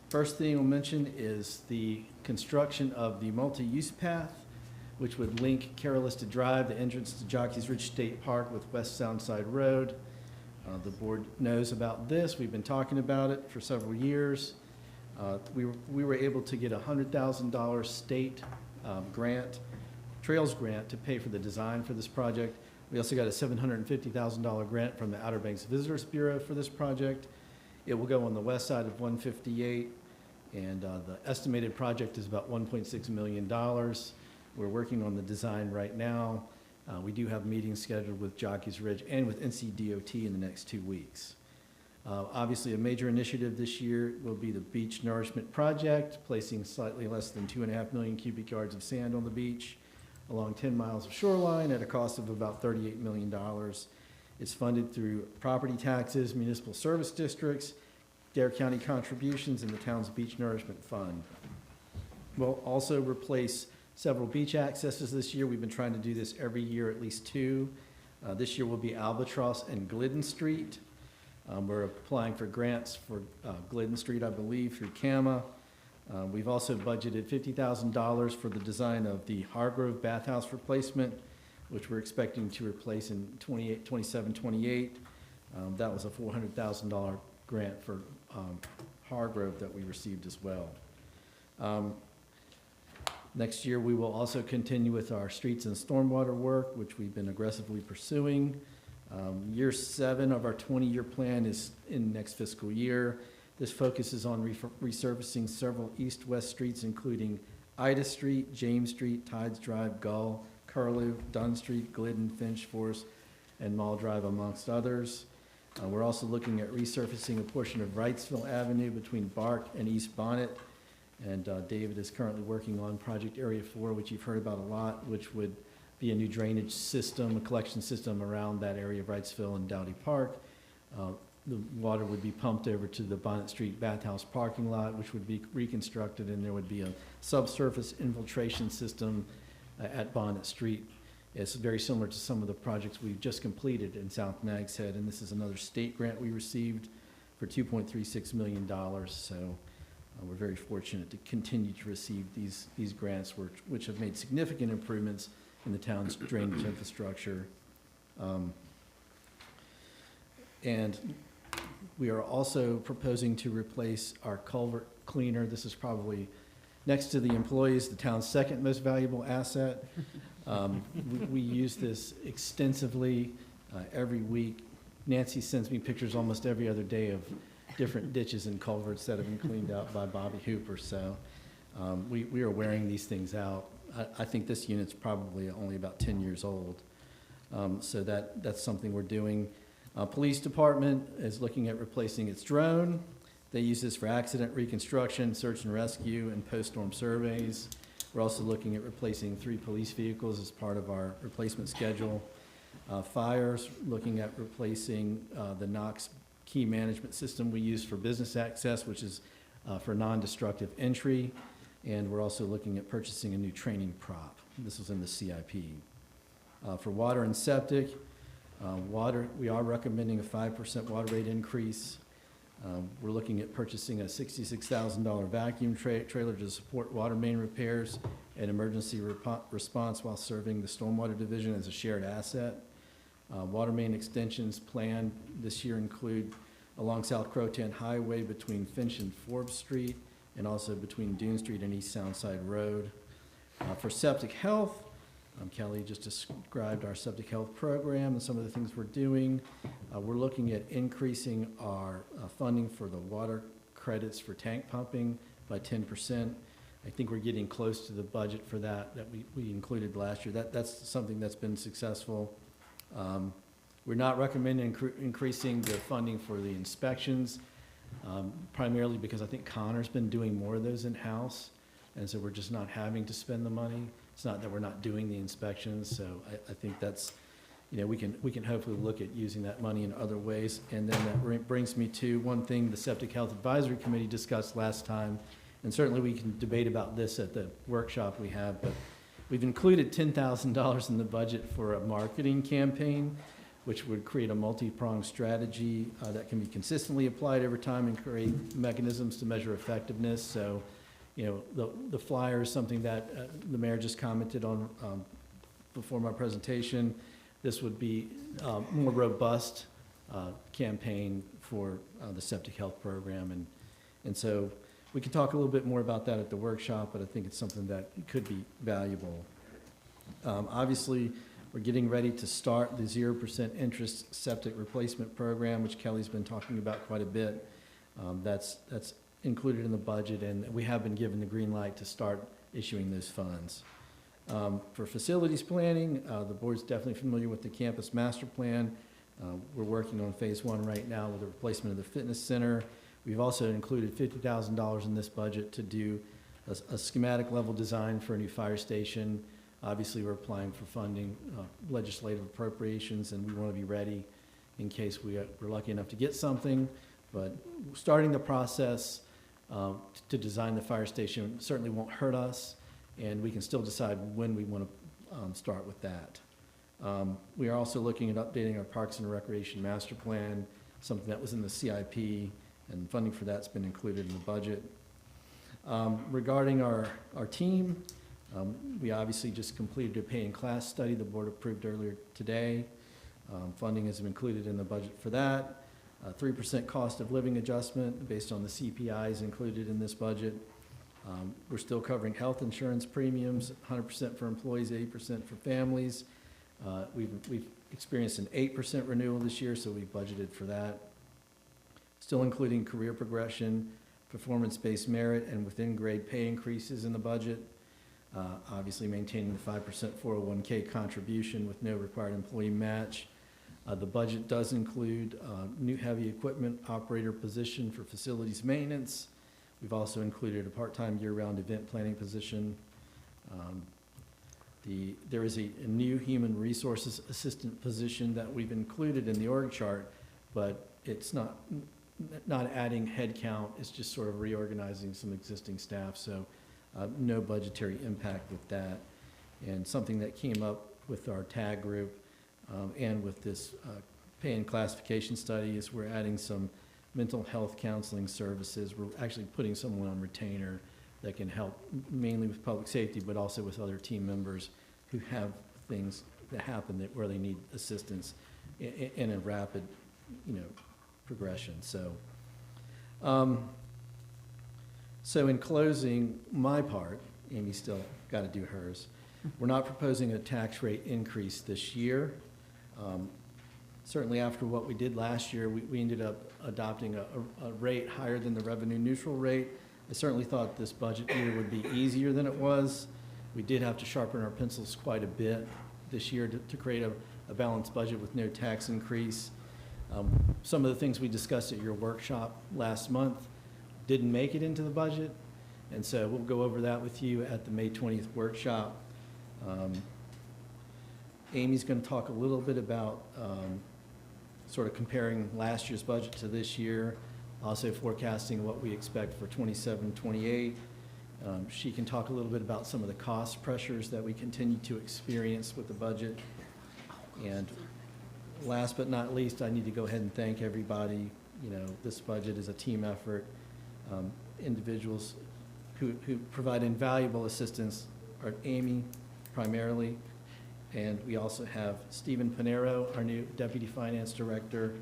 First thing I'll mention is the construction of the multi-use path, which would link Carolista Drive, the entrance to Jockey's Ridge State Park, with West Soundside Road. The board knows about this. We've been talking about it for several years. We were able to get a $100,000 state grant, Trails grant, to pay for the design for this project. We also got a $750,000 grant from the Outer Banks Visitors Bureau for this project. It will go on the west side of 158, and the estimated project is about $1.6 million. We're working on the design right now. We do have meetings scheduled with Jockey's Ridge and with NCDOT in the next 2 weeks. Obviously, a major initiative this year will be the Beach Nourishment Project, placing slightly less than 2.5 million cubic yards of sand on the beach along 10 miles of shoreline at a cost of about $38 million. It's funded through property taxes, municipal service districts, Dare County contributions, and the town's Beach Nourishment Fund. We'll also replace several beach accesses this year. We've been trying to do this every year, at least 2. This year will be Albatross and Glidden Street. We're applying for grants for Glidden Street, I believe, through CAMA. We've also budgeted $50,000 for the design of the Hargrove bathhouse replacement, which we're expecting to replace in 27-28. That was a $400,000 grant for Hargrove that we received as well. Next year, we will also continue with our streets and stormwater work, which we've been aggressively pursuing. Year 7 of our 20-year plan is in next fiscal year. This focuses on resurfacing several east-west streets, including Ida Street, James Street, Tides Drive, Gull, Curlew, Dunn Street, Glidden, Finch, Forest, and Mall Drive, amongst others. We're also looking at resurfacing a portion of Wrightsville Avenue between Bark and East Bonnet. And David is currently working on Project Area 4, which you've heard about a lot, which would be a new drainage system, a collection system around that area of Wrightsville and Dowdy Park. The water would be pumped over to the Bonnet Street Bathhouse parking lot, which would be reconstructed, and there would be a subsurface infiltration system at Bonnet Street. It's very similar to some of the projects we've just completed in South Nags Head, and this is another state grant we received for $2.36 million. So we're very fortunate to continue to receive these grants, which have made significant improvements in the town's drainage infrastructure. And we are also proposing to replace our culvert cleaner. This is probably, next to the employees, the town's second most valuable asset. We use this extensively every week. Nancy sends me pictures almost every other day of different ditches and culverts that have been cleaned out by Bobby Hooper. So we are wearing these things out. I think this unit's probably only about 10 years old. So that's something we're doing. Police department is looking at replacing its drone. They use this for accident reconstruction, search and rescue, and post-storm surveys. We're also looking at replacing 3 police vehicles as part of our replacement schedule. Fires, looking at replacing the Knox key management system we use for business access, which is for non-destructive entry. And we're also looking at purchasing a new training prop. This was in the CIP. For water and septic, we are recommending a 5% water rate increase. We're looking at purchasing a $66,000 vacuum trailer to support water main repairs and emergency response while serving the Stormwater Division as a shared asset. Water main extensions planned this year include along South Croton Highway between Finch and Forbes Street, and also between Dune Street and East Soundside Road. For septic health, Kelly just described our septic health program and some of the things we're doing. We're looking at increasing our funding for the water credits for tank pumping by 10%. I think we're getting close to the budget for that we included last year. That's something that's been successful. We're not recommending increasing the funding for the inspections, primarily because I think Connor's been doing more of those in-house, and so we're just not having to spend the money. It's not that we're not doing the inspections, so I think that's, we can hopefully look at using that money in other ways. And then that brings me to one thing the Septic Health Advisory Committee discussed last time, and certainly we can debate about this at the workshop we have, but we've included $10,000 in the budget for a marketing campaign, which would create a multi-pronged strategy that can be consistently applied over time and create mechanisms to measure effectiveness. So, the flyer is something that the mayor just commented on before my presentation. This would be a more robust campaign for the septic health program. And so we can talk a little bit more about that at the workshop, but I think it's something that could be valuable. Obviously, we're getting ready to start the 0% interest septic replacement program, which Kelly's been talking about quite a bit. That's included in the budget, and we have been given the green light to start issuing those funds. For facilities planning, the board's definitely familiar with the campus master plan. We're working on phase 1 right now with the replacement of the fitness center. We've also included $50,000 in this budget to do a schematic level design for a new fire station. Obviously, we're applying for funding, legislative appropriations, and we want to be ready in case we're lucky enough to get something. But starting the process to design the fire station certainly won't hurt us, and we can still decide when we want to start with that. We are also looking at updating our Parks and Recreation Master Plan, something that was in the CIP, and funding for that's been included in the budget. Regarding our team, we obviously just completed a pay and class study the board approved earlier today. Funding is included in the budget for that. 3% cost of living adjustment based on the CPI is included in this budget. We're still covering health insurance premiums, 100% for employees, 80% for families. We've experienced an 8% renewal this year, so we've budgeted for that. Still including career progression, performance-based merit, and within grade pay increases in the budget. Obviously maintaining the 5% 401K contribution with no required employee match. The budget does include new heavy equipment operator position for facilities maintenance. We've also included a part-time year-round event planning position. There is a new human resources assistant position that we've included in the org chart, but it's not adding headcount, it's just sort of reorganizing some existing staff, so no budgetary impact with that. And something that came up with our TAG group and with this pay and classification study is we're adding some mental health counseling services. We're actually putting someone on retainer that can help mainly with public safety, but also with other team members who have things that happen where they need assistance in a rapid, progression. So, so in closing my part, Amy's still got to do hers. We're not proposing a tax rate increase this year. Certainly after what we did last year, we ended up adopting a rate higher than the revenue neutral rate. I certainly thought this budget year would be easier than it was. We did have to sharpen our pencils quite a bit this year to create a balanced budget with no tax increase. Some of the things we discussed at your workshop last month didn't make it into the budget, and so we'll go over that with you at the May 20th workshop. Amy's going to talk a little bit about sort of comparing last year's budget to this year, also forecasting what we expect for 27, 28. She can talk a little bit about some of the cost pressures that we continue to experience with the budget. And last but not least, I need to go ahead and thank everybody. This budget is a team effort. Individuals who provide invaluable assistance are Amy primarily, and we also have Stephen Panero, our new Deputy Finance Director,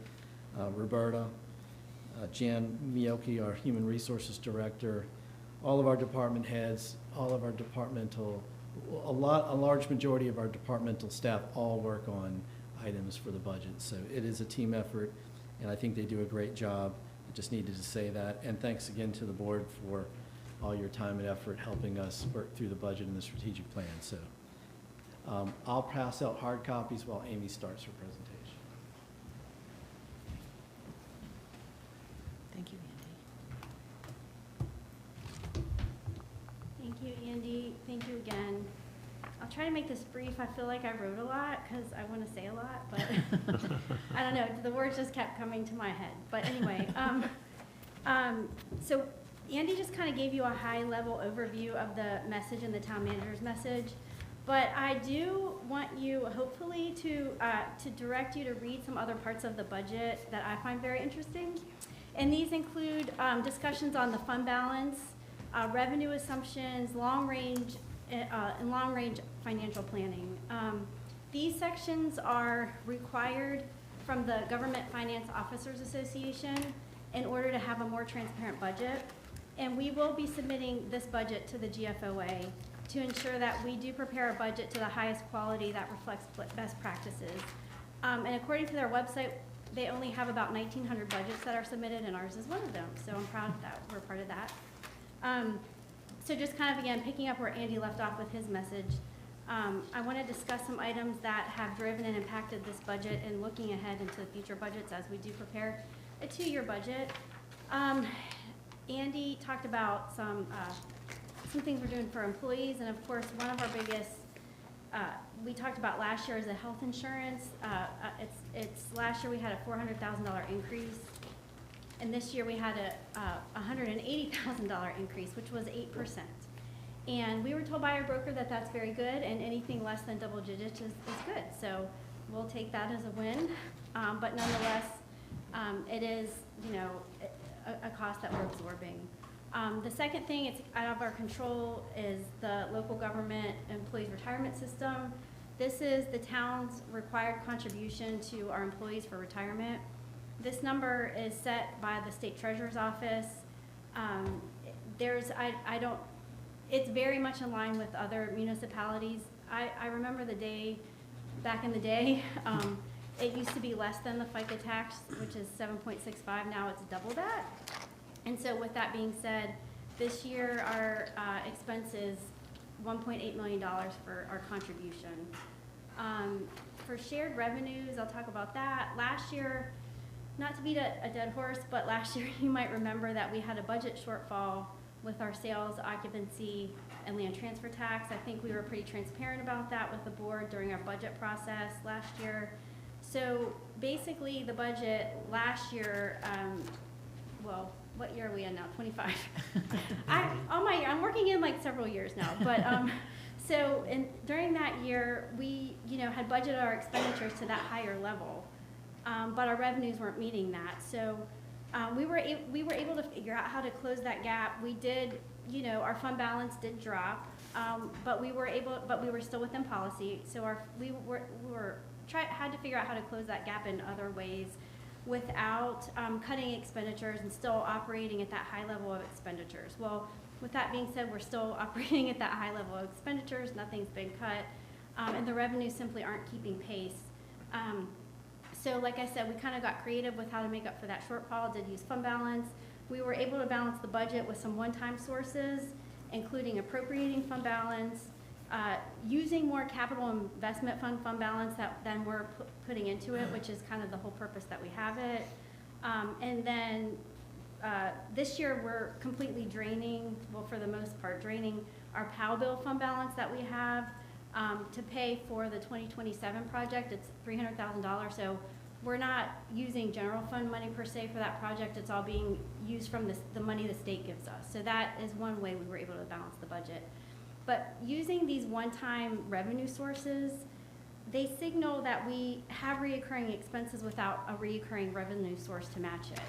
Roberta, Jan Mielke, our Human Resources Director, all of our department heads, all of our departmental, a large majority of our departmental staff all work on items for the budget. So it is a team effort, and I think they do a great job. I just needed to say that. And thanks again to the board for all your time and effort helping us work through the budget and the strategic plan. So I'll pass out hard copies while Amy starts her presentation. Thank you, Andy. Thank you, Andy. Thank you again. I'll try to make this brief. I feel like I wrote a lot because I want to say a lot, but I don't know. The words just kept coming to my head. But anyway, so Andy just kind of gave you a high-level overview of the message and the town manager's message. But I do want you, hopefully, to direct you to read some other parts of the budget that I find very interesting. And these include discussions on the fund balance, revenue assumptions, long-range financial planning. These sections are required from the Government Finance Officers Association in order to have a more transparent budget. And we will be submitting this budget to the GFOA to ensure that we do prepare a budget to the highest quality that reflects best practices. And according to their website, they only have about 1,900 budgets that are submitted, and ours is one of them. So I'm proud that we're part of that. So just kind of, again, picking up where Andy left off with his message, I want to discuss some items that have driven and impacted this budget and looking ahead into future budgets as we do prepare a 2-year budget. Andy talked about some things we're doing for employees, and of course, one of our biggest, we talked about last year is the health insurance. Last year we had a $400,000 increase, and this year we had a $180,000 increase, which was 8%. And we were told by our broker that that's very good, and anything less than double digits is good. So we'll take that as a win, but nonetheless, it is, a cost that we're absorbing. The second thing, it's out of our control, is the local government employees retirement system. This is the town's required contribution to our employees for retirement. This number is set by the state treasurer's office. It's very much in line with other municipalities. I remember the day, back in the day, it used to be less than the FICA tax, which is 7.65. Now it's double that. And so with that being said, this year our expense is $1.8 million for our contribution. For shared revenues, I'll talk about that. Last year, not to beat a dead horse, but last year you might remember that we had a budget shortfall with our sales, occupancy, and land transfer tax. I think we were pretty transparent about that with the board during our budget process last year. So basically the budget last year, well, what year are we in now? 25. I'm working in like several years now, but so during that year, we had budgeted our expenditures to that higher level, but our revenues weren't meeting that. So we were able to figure out how to close that gap. We did, our fund balance did drop, but we were still within policy. So we had to figure out how to close that gap in other ways without cutting expenditures and still operating at that high level of expenditures. Well, with that being said, we're still operating at that high level of expenditures. Nothing's been cut, and the revenues simply aren't keeping pace. So like I said, we kind of got creative with how to make up for that shortfall, did use fund balance. We were able to balance the budget with some one-time sources, including appropriating fund balance, using more capital investment fund balance than we're putting into it, which is kind of the whole purpose that we have it. And then this year we're completely draining, well, for the most part, draining our POW bill fund balance that we have to pay for the 2027 project. It's $300,000, so we're not using general fund money per se for that project. It's all being used from the money the state gives us. So that is one way we were able to balance the budget. But using these one-time revenue sources, they signal that we have reoccurring expenses without a reoccurring revenue source to match it.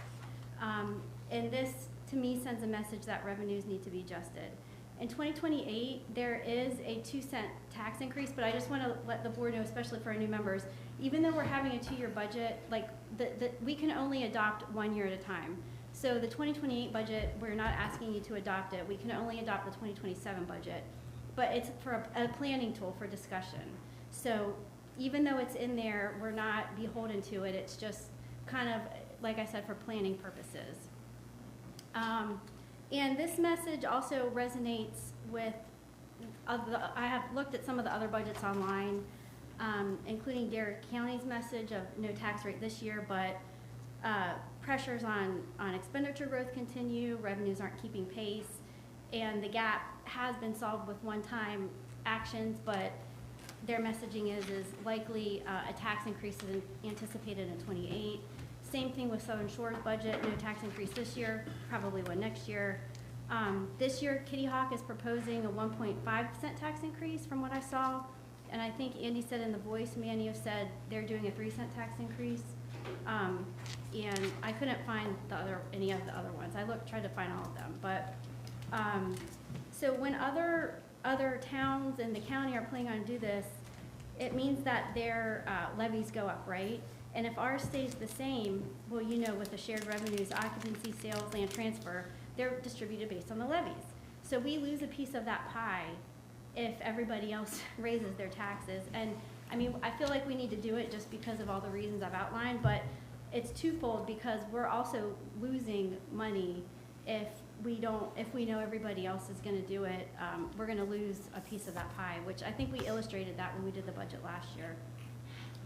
And this, to me, sends a message that revenues need to be adjusted. In 2028, there is a 2-cent tax increase, but I just want to let the board know, especially for our new members, even though we're having a 2-year budget, like we can only adopt 1 year at a time. So the 2028 budget, we're not asking you to adopt it. We can only adopt the 2027 budget, but it's for a planning tool for discussion. So even though it's in there, we're not beholden to it. It's just kind of, like I said, for planning purposes. And this message also resonates with, I have looked at some of the other budgets online, including Dare County's message of no tax rate this year, but pressures on expenditure growth continue, revenues aren't keeping pace, and the gap has been solved with one-time actions, but their messaging is likely a tax increase is anticipated in 28. Same thing with Southern Shore's budget, no tax increase this year, probably one next year. This year, Kitty Hawk is proposing a 1.5% tax increase from what I saw. And I think Andy said in the voice, Manny said they're doing a 3-cent tax increase. And I couldn't find any of the other ones. I tried to find all of them. But so when other towns in the county are planning on do this, it means that their levies go up, right? And if ours stays the same, well, with the shared revenues, occupancy, sales, land transfer, they're distributed based on the levies. So we lose a piece of that pie if everybody else raises their taxes. And I mean, I feel like we need to do it just because of all the reasons I've outlined, but it's twofold because we're also losing money if we know everybody else is gonna do it. We're gonna lose a piece of that pie, which I think we illustrated that when we did the budget last year.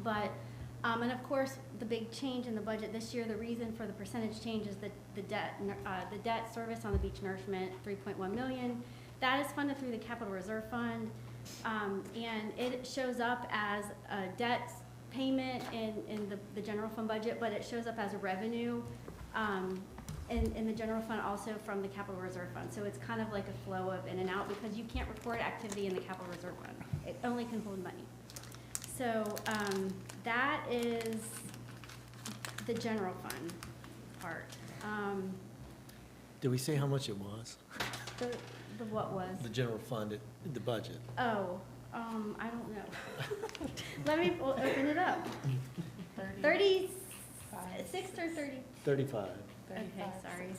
But and of course, the big change in the budget this year, the reason for the percentage change is the debt service on the beach nourishment, $3.1 million. That is funded through the Capital Reserve Fund, and it shows up as a debt payment in the general fund budget, but it shows up as a revenue in the general fund also from the Capital Reserve Fund. So it's kind of like a flow of in and out because you can't record activity in the Capital Reserve Fund. It only can hold money. So that is the general fund part. Did we say how much it was? The what was? The general fund, the budget. Oh, I don't know. Let me open it up. 36 or 30? 35. Okay, sorry.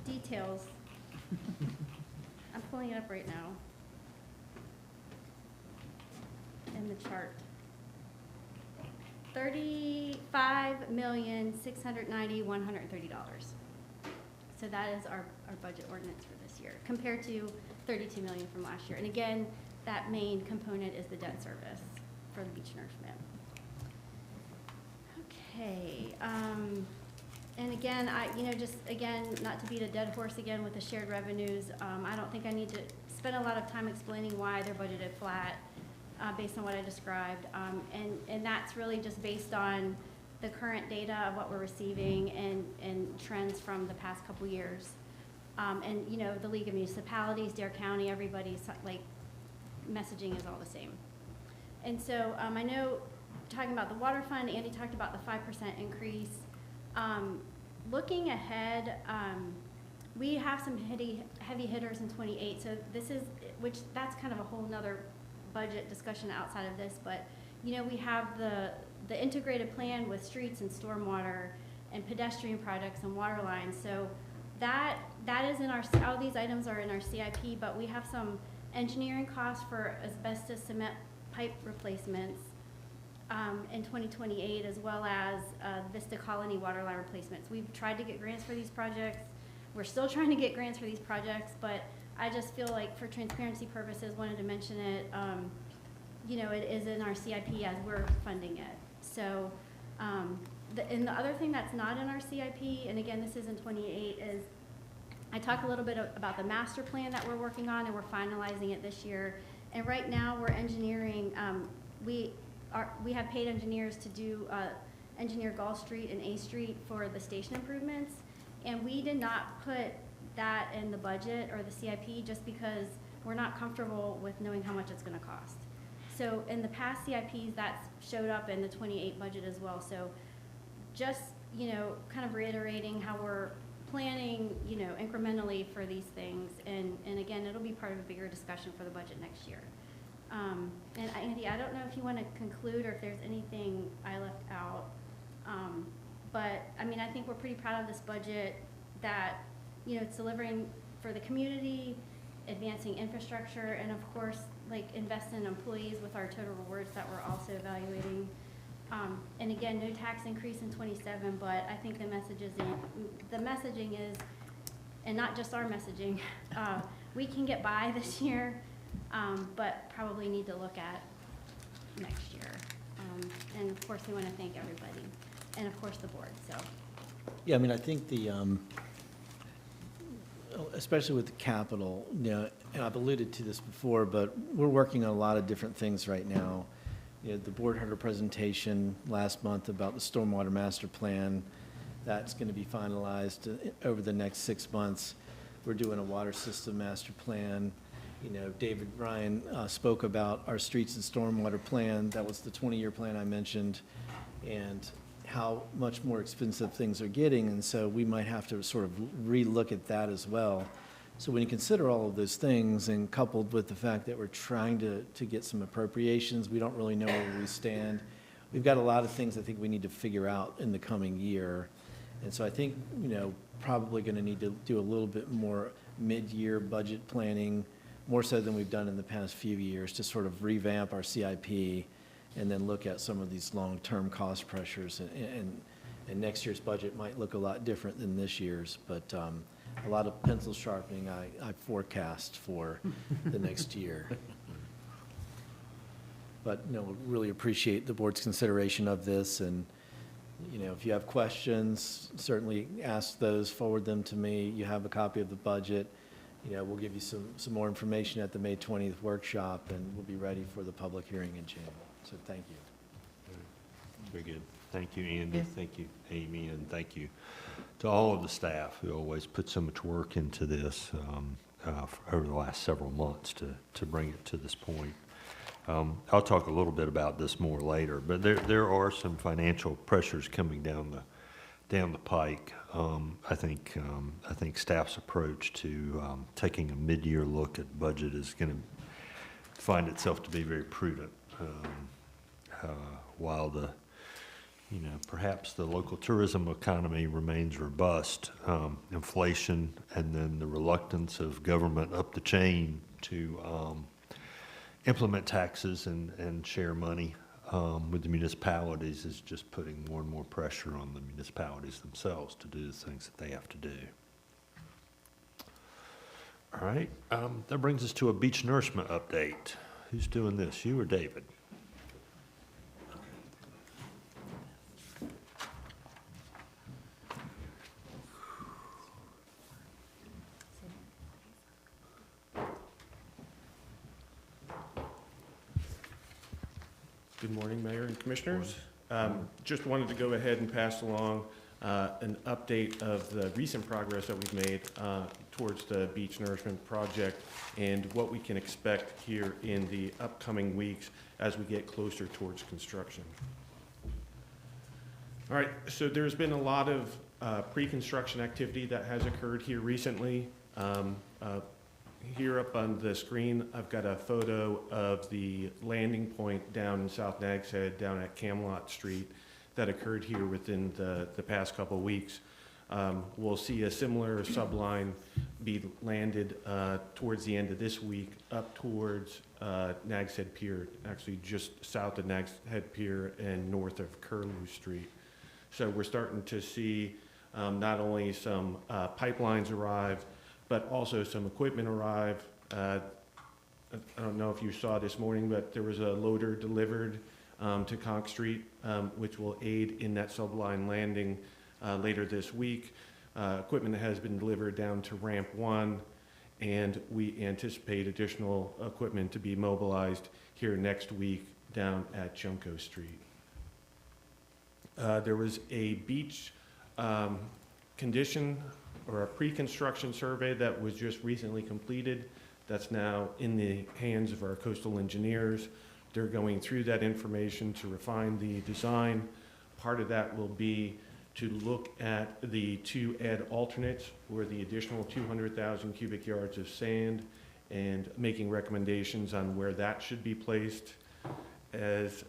Details. I'm pulling it up right now. In the chart. $35,690,130. So that is our budget ordinance for this year, compared to 32 million from last year. And again, that main component is the debt service for the beach nourishment. Okay, and again, just again, not to beat a dead horse again with the shared revenues, I don't think I need to spend a lot of time explaining why they're budgeted flat, based on what I described. And that's really just based on the current data of what we're receiving and trends from the past couple years. And, the League of Municipalities, Dare County, everybody's like, messaging is all the same. And so I know, talking about the water fund, Andy talked about the 5% increase. Looking ahead, we have some heavy hitters in 28, so that's kind of a whole nother budget discussion outside of this, but we have the integrated plan with streets and stormwater and pedestrian projects and water lines. So that is in our, all these items are in our CIP, but we have some engineering costs for asbestos cement pipe replacements in 2028, as well as Vista Colony water line replacements. We've tried to get grants for these projects. We're still trying to get grants for these projects, but I just feel like for transparency purposes, wanted to mention it. It is in our CIP as we're funding it. So, and the other thing that's not in our CIP, and again, this is in 28, is I talked a little bit about the master plan that we're working on, and we're finalizing it this year. And right now, we're engineering. We have paid engineers to do engineer Gall Street and A Street for the station improvements, and we did not put that in the budget or the CIP just because we're not comfortable with knowing how much it's going to cost. So in the past CIPs, that's showed up in the 28 budget as well. So just, kind of reiterating how we're planning, incrementally for these things. And again, it'll be part of a bigger discussion for the budget next year. And Andy, I don't know if you want to conclude or if there's anything I left out. But I think we're pretty proud of this budget that, it's delivering for the community, advancing infrastructure, and of course, invest in employees with our total rewards that we're also evaluating. And again, no tax increase in 27, but I think the messaging is, and not just our messaging, we can get by this year, but probably need to look at next year. And of course, we want to thank everybody, and of course the board. So. Yeah, I think especially with the capital, and I've alluded to this before, but we're working on a lot of different things right now. The board heard a presentation last month about the stormwater master plan. That's going to be finalized over the next 6 months. We're doing a water system master plan. David Ryan spoke about our streets and stormwater plan. That was the 20-year plan I mentioned, and how much more expensive things are getting, and so we might have to sort of relook at that as well. So when you consider all of those things, and coupled with the fact that we're trying to get some appropriations, we don't really know where we stand. We've got a lot of things I think we need to figure out in the coming year. And so I think, probably going to need to do a little bit more mid-year budget planning, more so than we've done in the past few years, to sort of revamp our CIP and then look at some of these long-term cost pressures. And next year's budget might look a lot different than this year's, but a lot of pencil sharpening I forecast for the next year. But really appreciate the board's consideration of this, and if you have questions, certainly ask those, forward them to me. You have a copy of the budget. We'll give you some more information at the May 20th workshop, and we'll be ready for the public hearing in January. So thank you. Very good. Thank you, Andy. Thank you, Amy, and thank you to all of the staff who always put so much work into this over the last several months to bring it to this point. I'll talk a little bit about this more later, but there are some financial pressures coming down the pike. I think staff's approach to taking a mid-year look at budget is going to find itself to be very prudent. While perhaps the local tourism economy remains robust, inflation and then the reluctance of government up the chain to implement taxes and share money with the municipalities is just putting more and more pressure on the municipalities themselves to do the things that they have to do. All right, that brings us to a beach nourishment update. Who's doing this, you or David? Good morning, Mayor and Commissioners. Just wanted to go ahead and pass along an update of the recent progress that we've made towards the beach nourishment project and what we can expect here in the upcoming weeks as we get closer towards construction. All right, so there's been a lot of pre-construction activity that has occurred here recently. Here up on the screen, I've got a photo of the landing point down in South Nags Head, down at Camelot Street, that occurred here within the past couple of weeks. We'll see a similar subline be landed towards the end of this week up towards Nags Head Pier, actually just south of Nags Head Pier and north of Curlew Street. So we're starting to see not only some pipelines arrive, but also some equipment arrive. I don't know if you saw this morning, but there was a loader delivered to Conch Street, which will aid in that subline landing later this week. Equipment has been delivered down to Ramp 1, and we anticipate additional equipment to be mobilized here next week down at Junco Street. There was a beach condition or a pre-construction survey that was just recently completed. That's now in the hands of our coastal engineers. They're going through that information to refine the design. Part of that will be to look at the two add alternates or the additional 200,000 cubic yards of sand and making recommendations on where that should be placed, as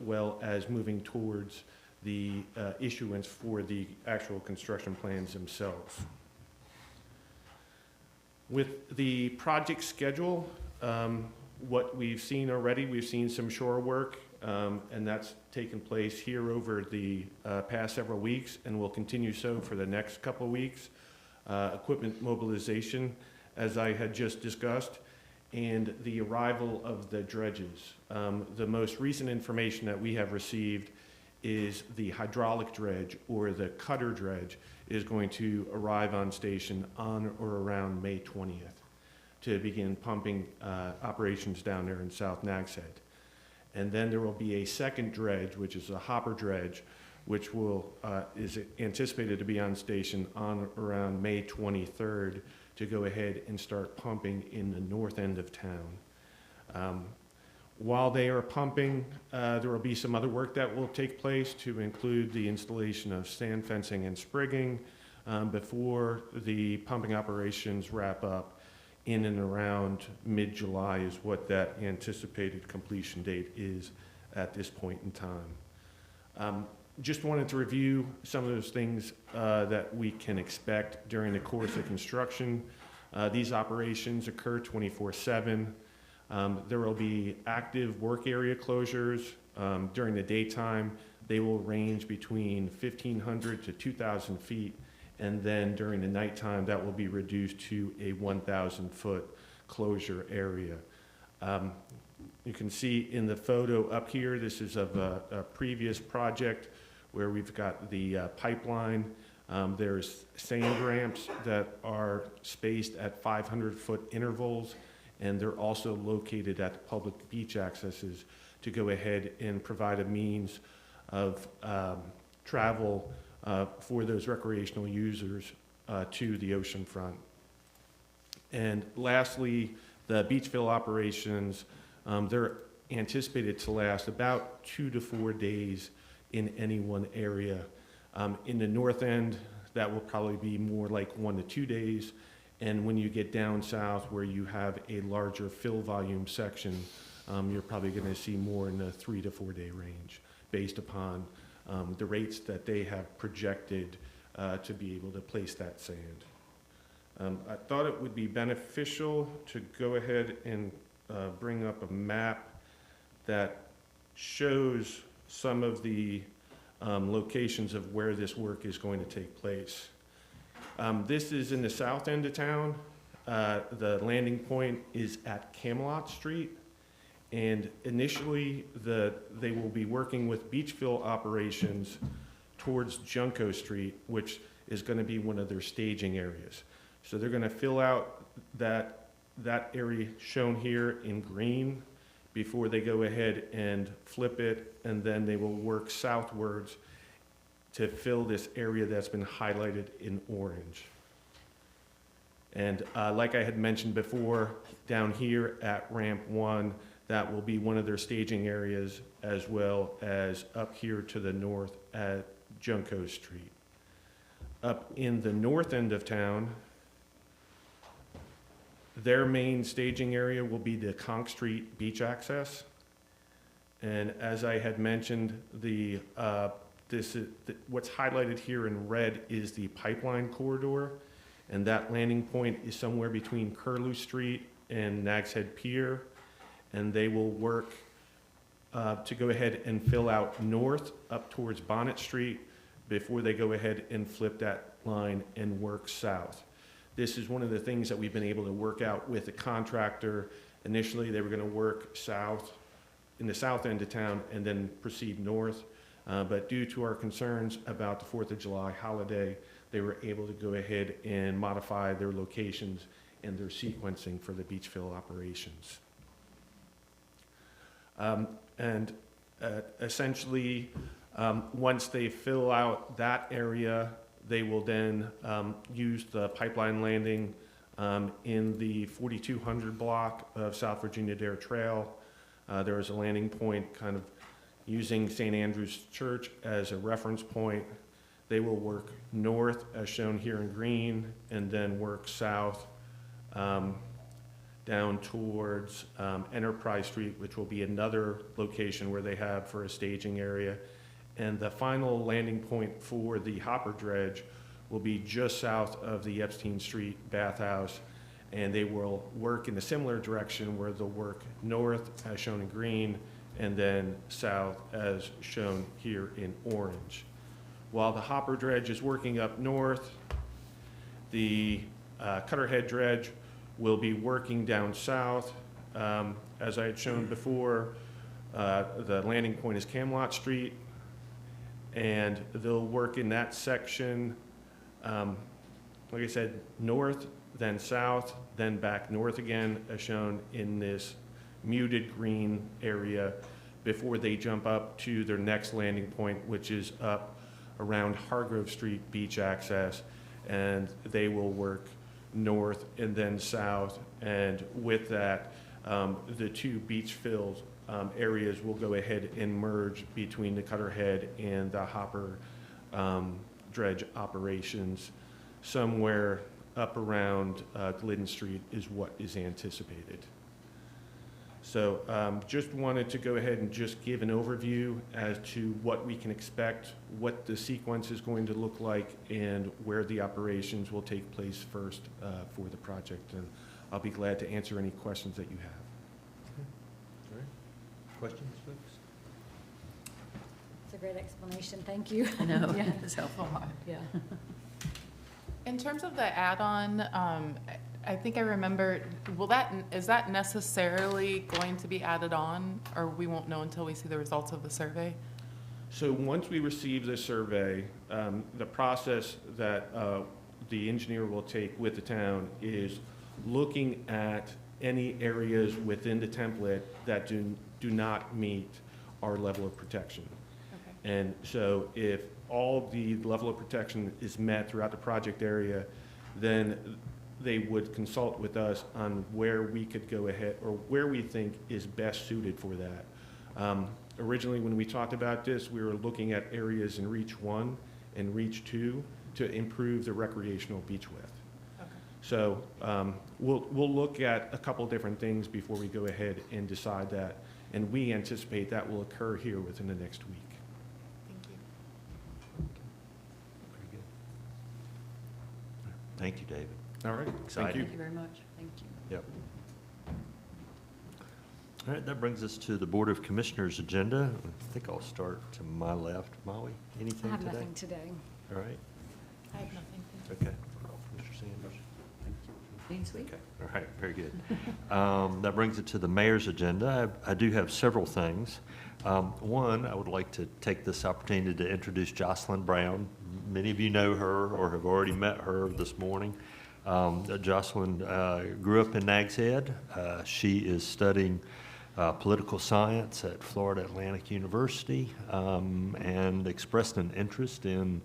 well as moving towards the issuance for the actual construction plans themselves. With the project schedule, what we've seen already, we've seen some shore work, and that's taken place here over the past several weeks and will continue so for the next couple of weeks. Equipment mobilization, as I had just discussed, and the arrival of the dredges. The most recent information that we have received is the hydraulic dredge or the cutter dredge is going to arrive on station on or around May 20th to begin pumping operations down there in South Nags Head. And then there will be a second dredge, which is a hopper dredge, which is anticipated to be on station on around May 23rd to go ahead and start pumping in the north end of town. While they are pumping, there will be some other work that will take place to include the installation of sand fencing and sprigging before the pumping operations wrap up in and around mid-July is what that anticipated completion date is at this point in time. Just wanted to review some of those things that we can expect during the course of construction. These operations occur 24/7. There will be active work area closures during the daytime. They will range between 1,500 to 2,000 feet, and then during the nighttime, that will be reduced to a 1,000-foot closure area. You can see in the photo up here, this is of a previous project where we've got the pipeline. There's sand ramps that are spaced at 500-foot intervals, and they're also located at the public beach accesses to go ahead and provide a means of travel for those recreational users to the ocean front. And lastly, the beach fill operations, they're anticipated to last about 2 to 4 days in any one area. In the north end, that will probably be more like 1 to 2 days. And when you get down south where you have a larger fill volume section, you're probably going to see more in the 3 to 4 day range based upon the rates that they have projected to be able to place that sand. I thought it would be beneficial to go ahead and bring up a map that shows some of the locations of where this work is going to take place. This is in the south end of town. the landing point is at Camelot Street. And initially, they will be working with beach fill operations towards Junco Street, which is going to be one of their staging areas. So they're going to fill out that area shown here in green before they go ahead and flip it, and then they will work southwards to fill this area that's been highlighted in orange. And like I had mentioned before, down here at Ramp 1, that will be one of their staging areas, as well as up here to the north at Junco Street. Up in the north end of town, their main staging area will be the Conch Street beach access. And as I had mentioned, what's highlighted here in red is the pipeline corridor, and that landing point is somewhere between Curlew Street and Nags Head Pier, and they will work to go ahead and fill out north up towards Bonnet Street before they go ahead and flip that line and work south. This is one of the things that we've been able to work out with the contractor. Initially, they were going to work south in the south end of town and then proceed north. But due to our concerns about the 4th of July holiday, they were able to go ahead and modify their locations and their sequencing for the beach fill operations. Essentially, once they fill out that area, they will then use the pipeline landing in the 4200 block of South Virginia Dare Trail. There is a landing point kind of using St. Andrew's Church as a reference point. They will work north, as shown here in green, and then work south down towards Enterprise Street, which will be another location where they have for a staging area. And the final landing point for the hopper dredge will be just south of the Epstein Street bathhouse, and they will work in a similar direction where they'll work north, as shown in green, and then south, as shown here in orange. While the hopper dredge is working up north, the cutterhead dredge will be working down south. As I had shown before, the landing point is Camelot Street, and they'll work in that section, like I said, north, then south, then back north again, as shown in this muted green area, before they jump up to their next landing point, which is up around Hargrove Street beach access, and they will work north and then south, and with that, the two beach fills areas will go ahead and merge between the cutterhead and the hopper dredge operations. Somewhere up around Glidden Street is what is anticipated. So just wanted to go ahead and just give an overview as to what we can expect, what the sequence is going to look like, and where the operations will take place first for the project. And I'll be glad to answer any questions that you have. All right. Questions, folks? It's a great explanation, thank you. I know, Yeah. it's helpful. Yeah. In terms of the add-on, I think I remember, is that necessarily going to be added on, or we won't know until we see the results of the survey? So once we receive the survey, the process that the engineer will take with the town is looking at any areas within the template that do not meet our level of protection. Okay. And so if all the level of protection is met throughout the project area, then they would consult with us on where we could go ahead, or where we think is best suited for that. Originally, when we talked about this, we were looking at areas in Reach 1 and Reach 2 to improve the recreational beach width. Okay. So we'll look at a couple different things before we go ahead and decide that, and we anticipate that will occur here within the next week. Thank you. Very good. Thank you, David. All right, Exciting. thank you. Thank you very much, thank you. Yep. All right, that brings us to the Board of Commissioners agenda. I think I'll start to my left. Molly, I anything have today? nothing today. All right, I have nothing. okay. Mr. Sanders? Clean sweep. Okay, all right, very good. That brings it to the mayor's agenda. I do have several things. One, I would like to take this opportunity to introduce Jocelyn Brown. Many of you know her or have already met her this morning. Jocelyn grew up in Nags Head. She is studying political science at Florida Atlantic University and expressed an interest in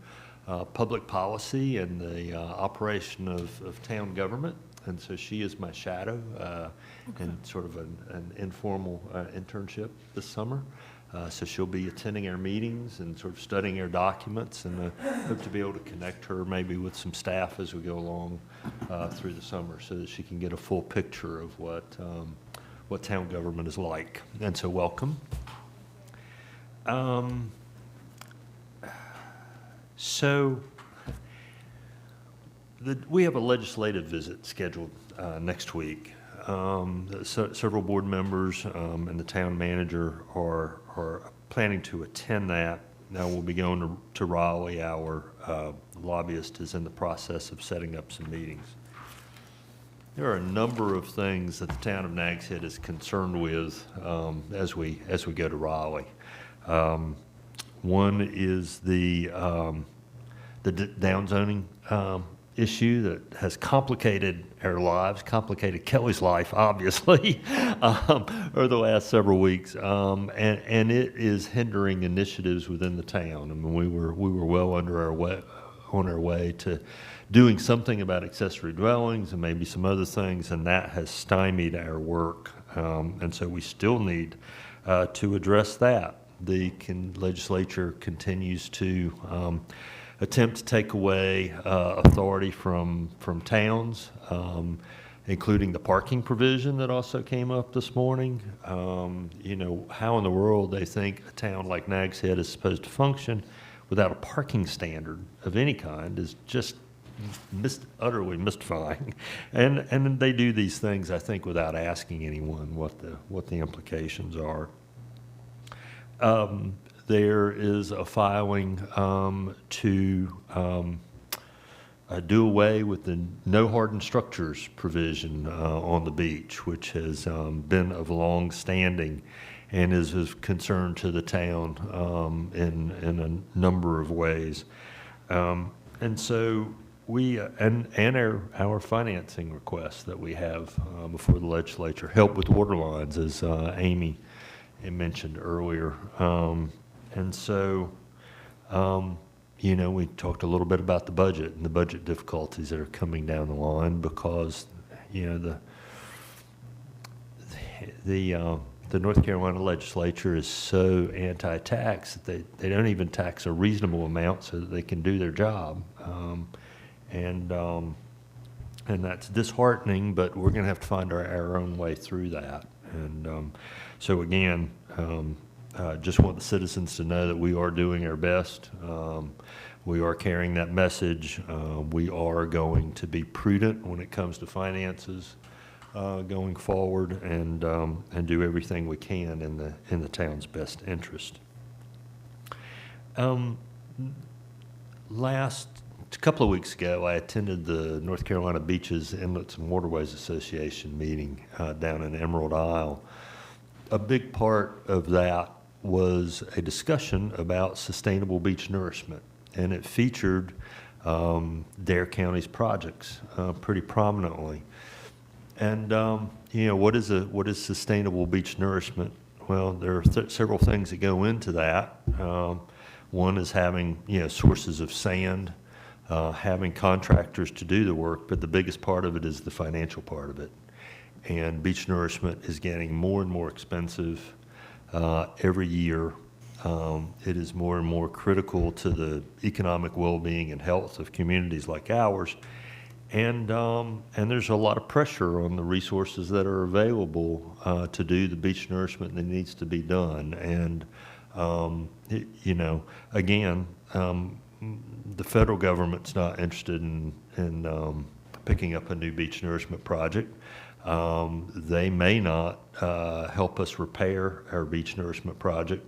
public policy and the operation of town government. And so she is my shadow in sort of an informal internship this summer. So she'll be attending our meetings and sort of studying our documents, and hope to be able to connect her maybe with some staff as we go along through the summer, so that she can get a full picture of what town government is like. And so welcome. We have a legislative visit scheduled next week. Several board members and the town manager are planning to attend that. Now we'll be going to Raleigh. Our lobbyist is in the process of setting up some meetings. There are a number of things that the town of Nags Head is concerned with as we go to Raleigh. One is the downzoning issue that has complicated our lives, complicated Kelly's life, obviously, over the last several weeks, and it is hindering initiatives within the town. I mean, we were well on our way to doing something about accessory dwellings and maybe some other things, and that has stymied our work, and so we still need to address that. The legislature continues to attempt to take away authority from towns, including the parking provision that also came up this morning. You know, how in the world they think a town like Nags Head is supposed to function without a parking standard of any kind is just utterly mystifying. And they do these things, I think, without asking anyone what the implications are. There is a filing to do away with the no hardened structures provision on the beach, which has been of long standing and is of concern to the town in a number of ways. And so we, and our financing requests that we have before the legislature, help with water lines, as Amy mentioned earlier. And so, you know, we talked a little bit about the budget and the budget difficulties that are coming down the line because, you know, the North Carolina legislature is so anti-tax that they don't even tax a reasonable amount so that they can do their job. And that's disheartening, but we're going to have to find our own way through that. And so again, just want the citizens to know that we are doing our best. We are carrying that message. We are going to be prudent when it comes to finances going forward, and do everything we can in the town's best interest. A couple of weeks ago, I attended the North Carolina Beaches, Inlets, and Waterways Association meeting down in Emerald Isle. A big part of that was a discussion about sustainable beach nourishment, and it featured Dare County's projects pretty prominently. And you know, what is sustainable beach nourishment? Well, there are several things that go into that. One is having, you know, sources of sand, having contractors to do the work, but the biggest part of it is the financial part of it. And beach nourishment is getting more and more expensive every year. It is more and more critical to the economic well-being and health of communities like ours. And there's a lot of pressure on the resources that are available to do the beach nourishment that needs to be done. And, you know, again, the federal government's not interested in picking up a new beach nourishment project. They may not help us repair our beach nourishment project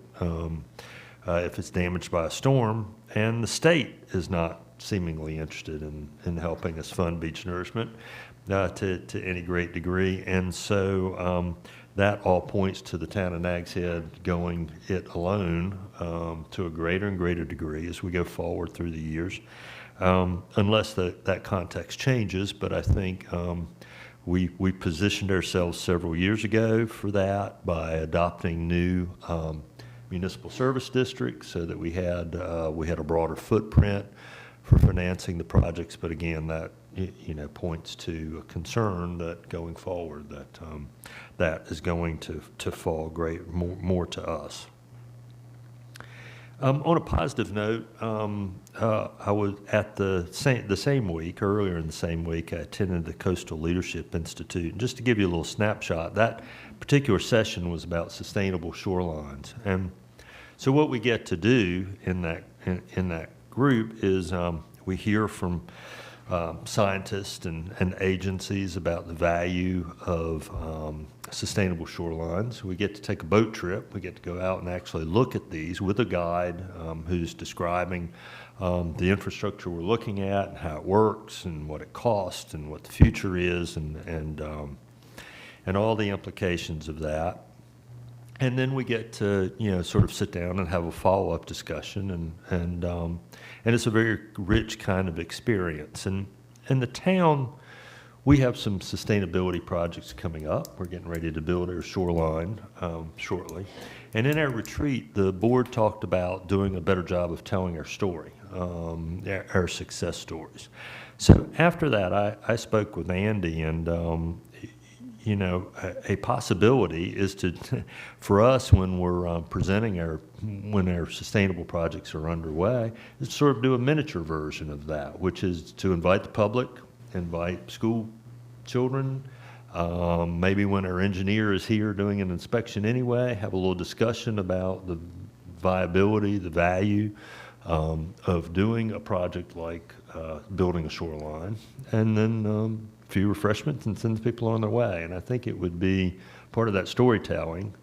if it's damaged by a storm, and the state is not seemingly interested in helping us fund beach nourishment to any great degree. And so that all points to the town of Nags Head going it alone to a greater and greater degree as we go forward through the years, unless that context changes. But I think we positioned ourselves several years ago for that by adopting new municipal service districts so that we had a broader footprint for financing the projects. But again, that points to a concern that going forward that is going to fall more to us. On a positive note, I was at the same week, earlier in the same week, I attended the Coastal Leadership Institute. And just to give you a little snapshot, that particular session was about sustainable shorelines. And so what we get to do in that group is we hear from scientists and agencies about the value of sustainable shorelines. We get to take a boat trip. We get to go out and actually look at these with a guide who's describing the infrastructure we're looking at and how it works and what it costs and what the future is and all the implications of that. And then we get to sort of sit down and have a follow-up discussion, and it's a very rich kind of experience. And in the town, we have some sustainability projects coming up. We're getting ready to build our shoreline shortly. And in our retreat, the board talked about doing a better job of telling our story, our success stories. So after that, I spoke with Andy, and a possibility is for us when we're presenting when our sustainable projects are underway, is to sort of do a miniature version of that, which is to invite the public, invite school children, maybe when our engineer is here doing an inspection anyway, have a little discussion about the viability, the value of doing a project like building a shoreline, and then few refreshments and sends people on their way. And I think it would be part of that storytelling.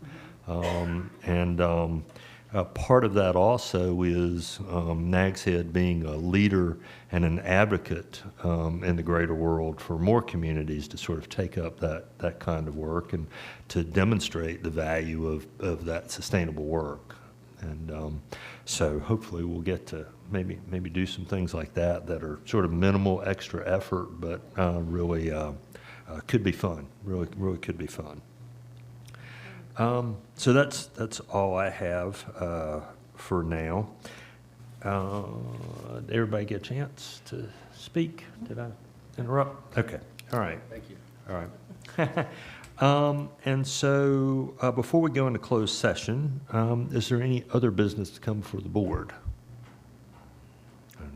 Part of that also is Nags Head being a leader and an advocate in the greater world for more communities to sort of take up that kind of work and to demonstrate the value of that sustainable work. And so hopefully we'll get to maybe do some things like that are sort of minimal extra effort, but really could be fun. Really could be fun. So that's all I have for now. Did everybody get a chance to speak? Did I interrupt? Okay. All right. Thank you. All right. And so before we go into closed session, is there any other business to come before the board?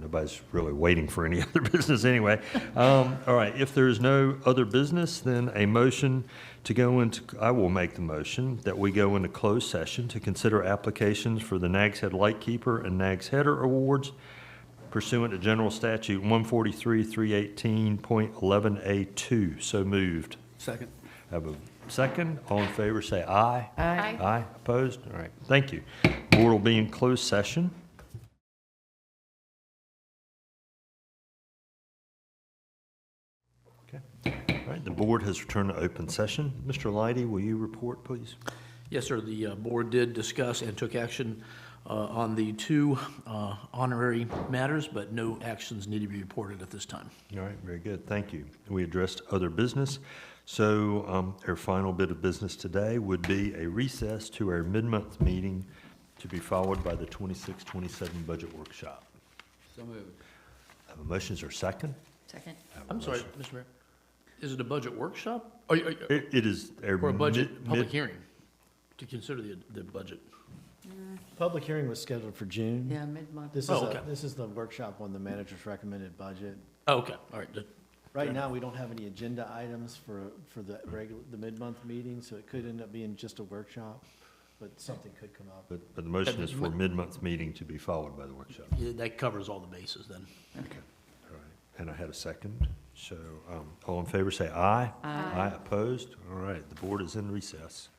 Nobody's really waiting for any other business anyway. All right, if there is no other business, then a motion to go into, I will make the motion that we go into closed session to consider applications for the Nags Head Lightkeeper and Nags Header Awards pursuant to General Statute 143-318.11A2. So moved. Second. Have a second. All in favor say aye. Aye. Aye. Opposed? All right. Thank you. Board will be in closed session. Okay. All right. The board has returned to open session. Mr. Leidy, will you report, please? Yes, sir. The board did discuss and took action on the two honorary matters, but no actions need to be reported at this time. All right. Very good. Thank you. We addressed other business. So our final bit of business today would be a recess to our mid-month meeting to be followed by the 26-27 budget workshop. So moved. Have a motion. Is there a second? Second. I'm sorry, Mr. Mayor. Is it a budget workshop? It is our Or a budget public hearing to consider the budget? Public hearing was scheduled for June. Yeah, mid-month. This is, okay. this is the workshop on the manager's recommended budget. Oh, okay, all right. Right now, we don't have any agenda items for the mid-month meeting, so it could end up being just a workshop, but something could come up. But the motion is for mid-month meeting to be followed by the workshop. Yeah, that covers all the bases then. Okay. All right. And I had a second. So all in favor say aye. Aye. Aye. Opposed? All right. The board is in recess.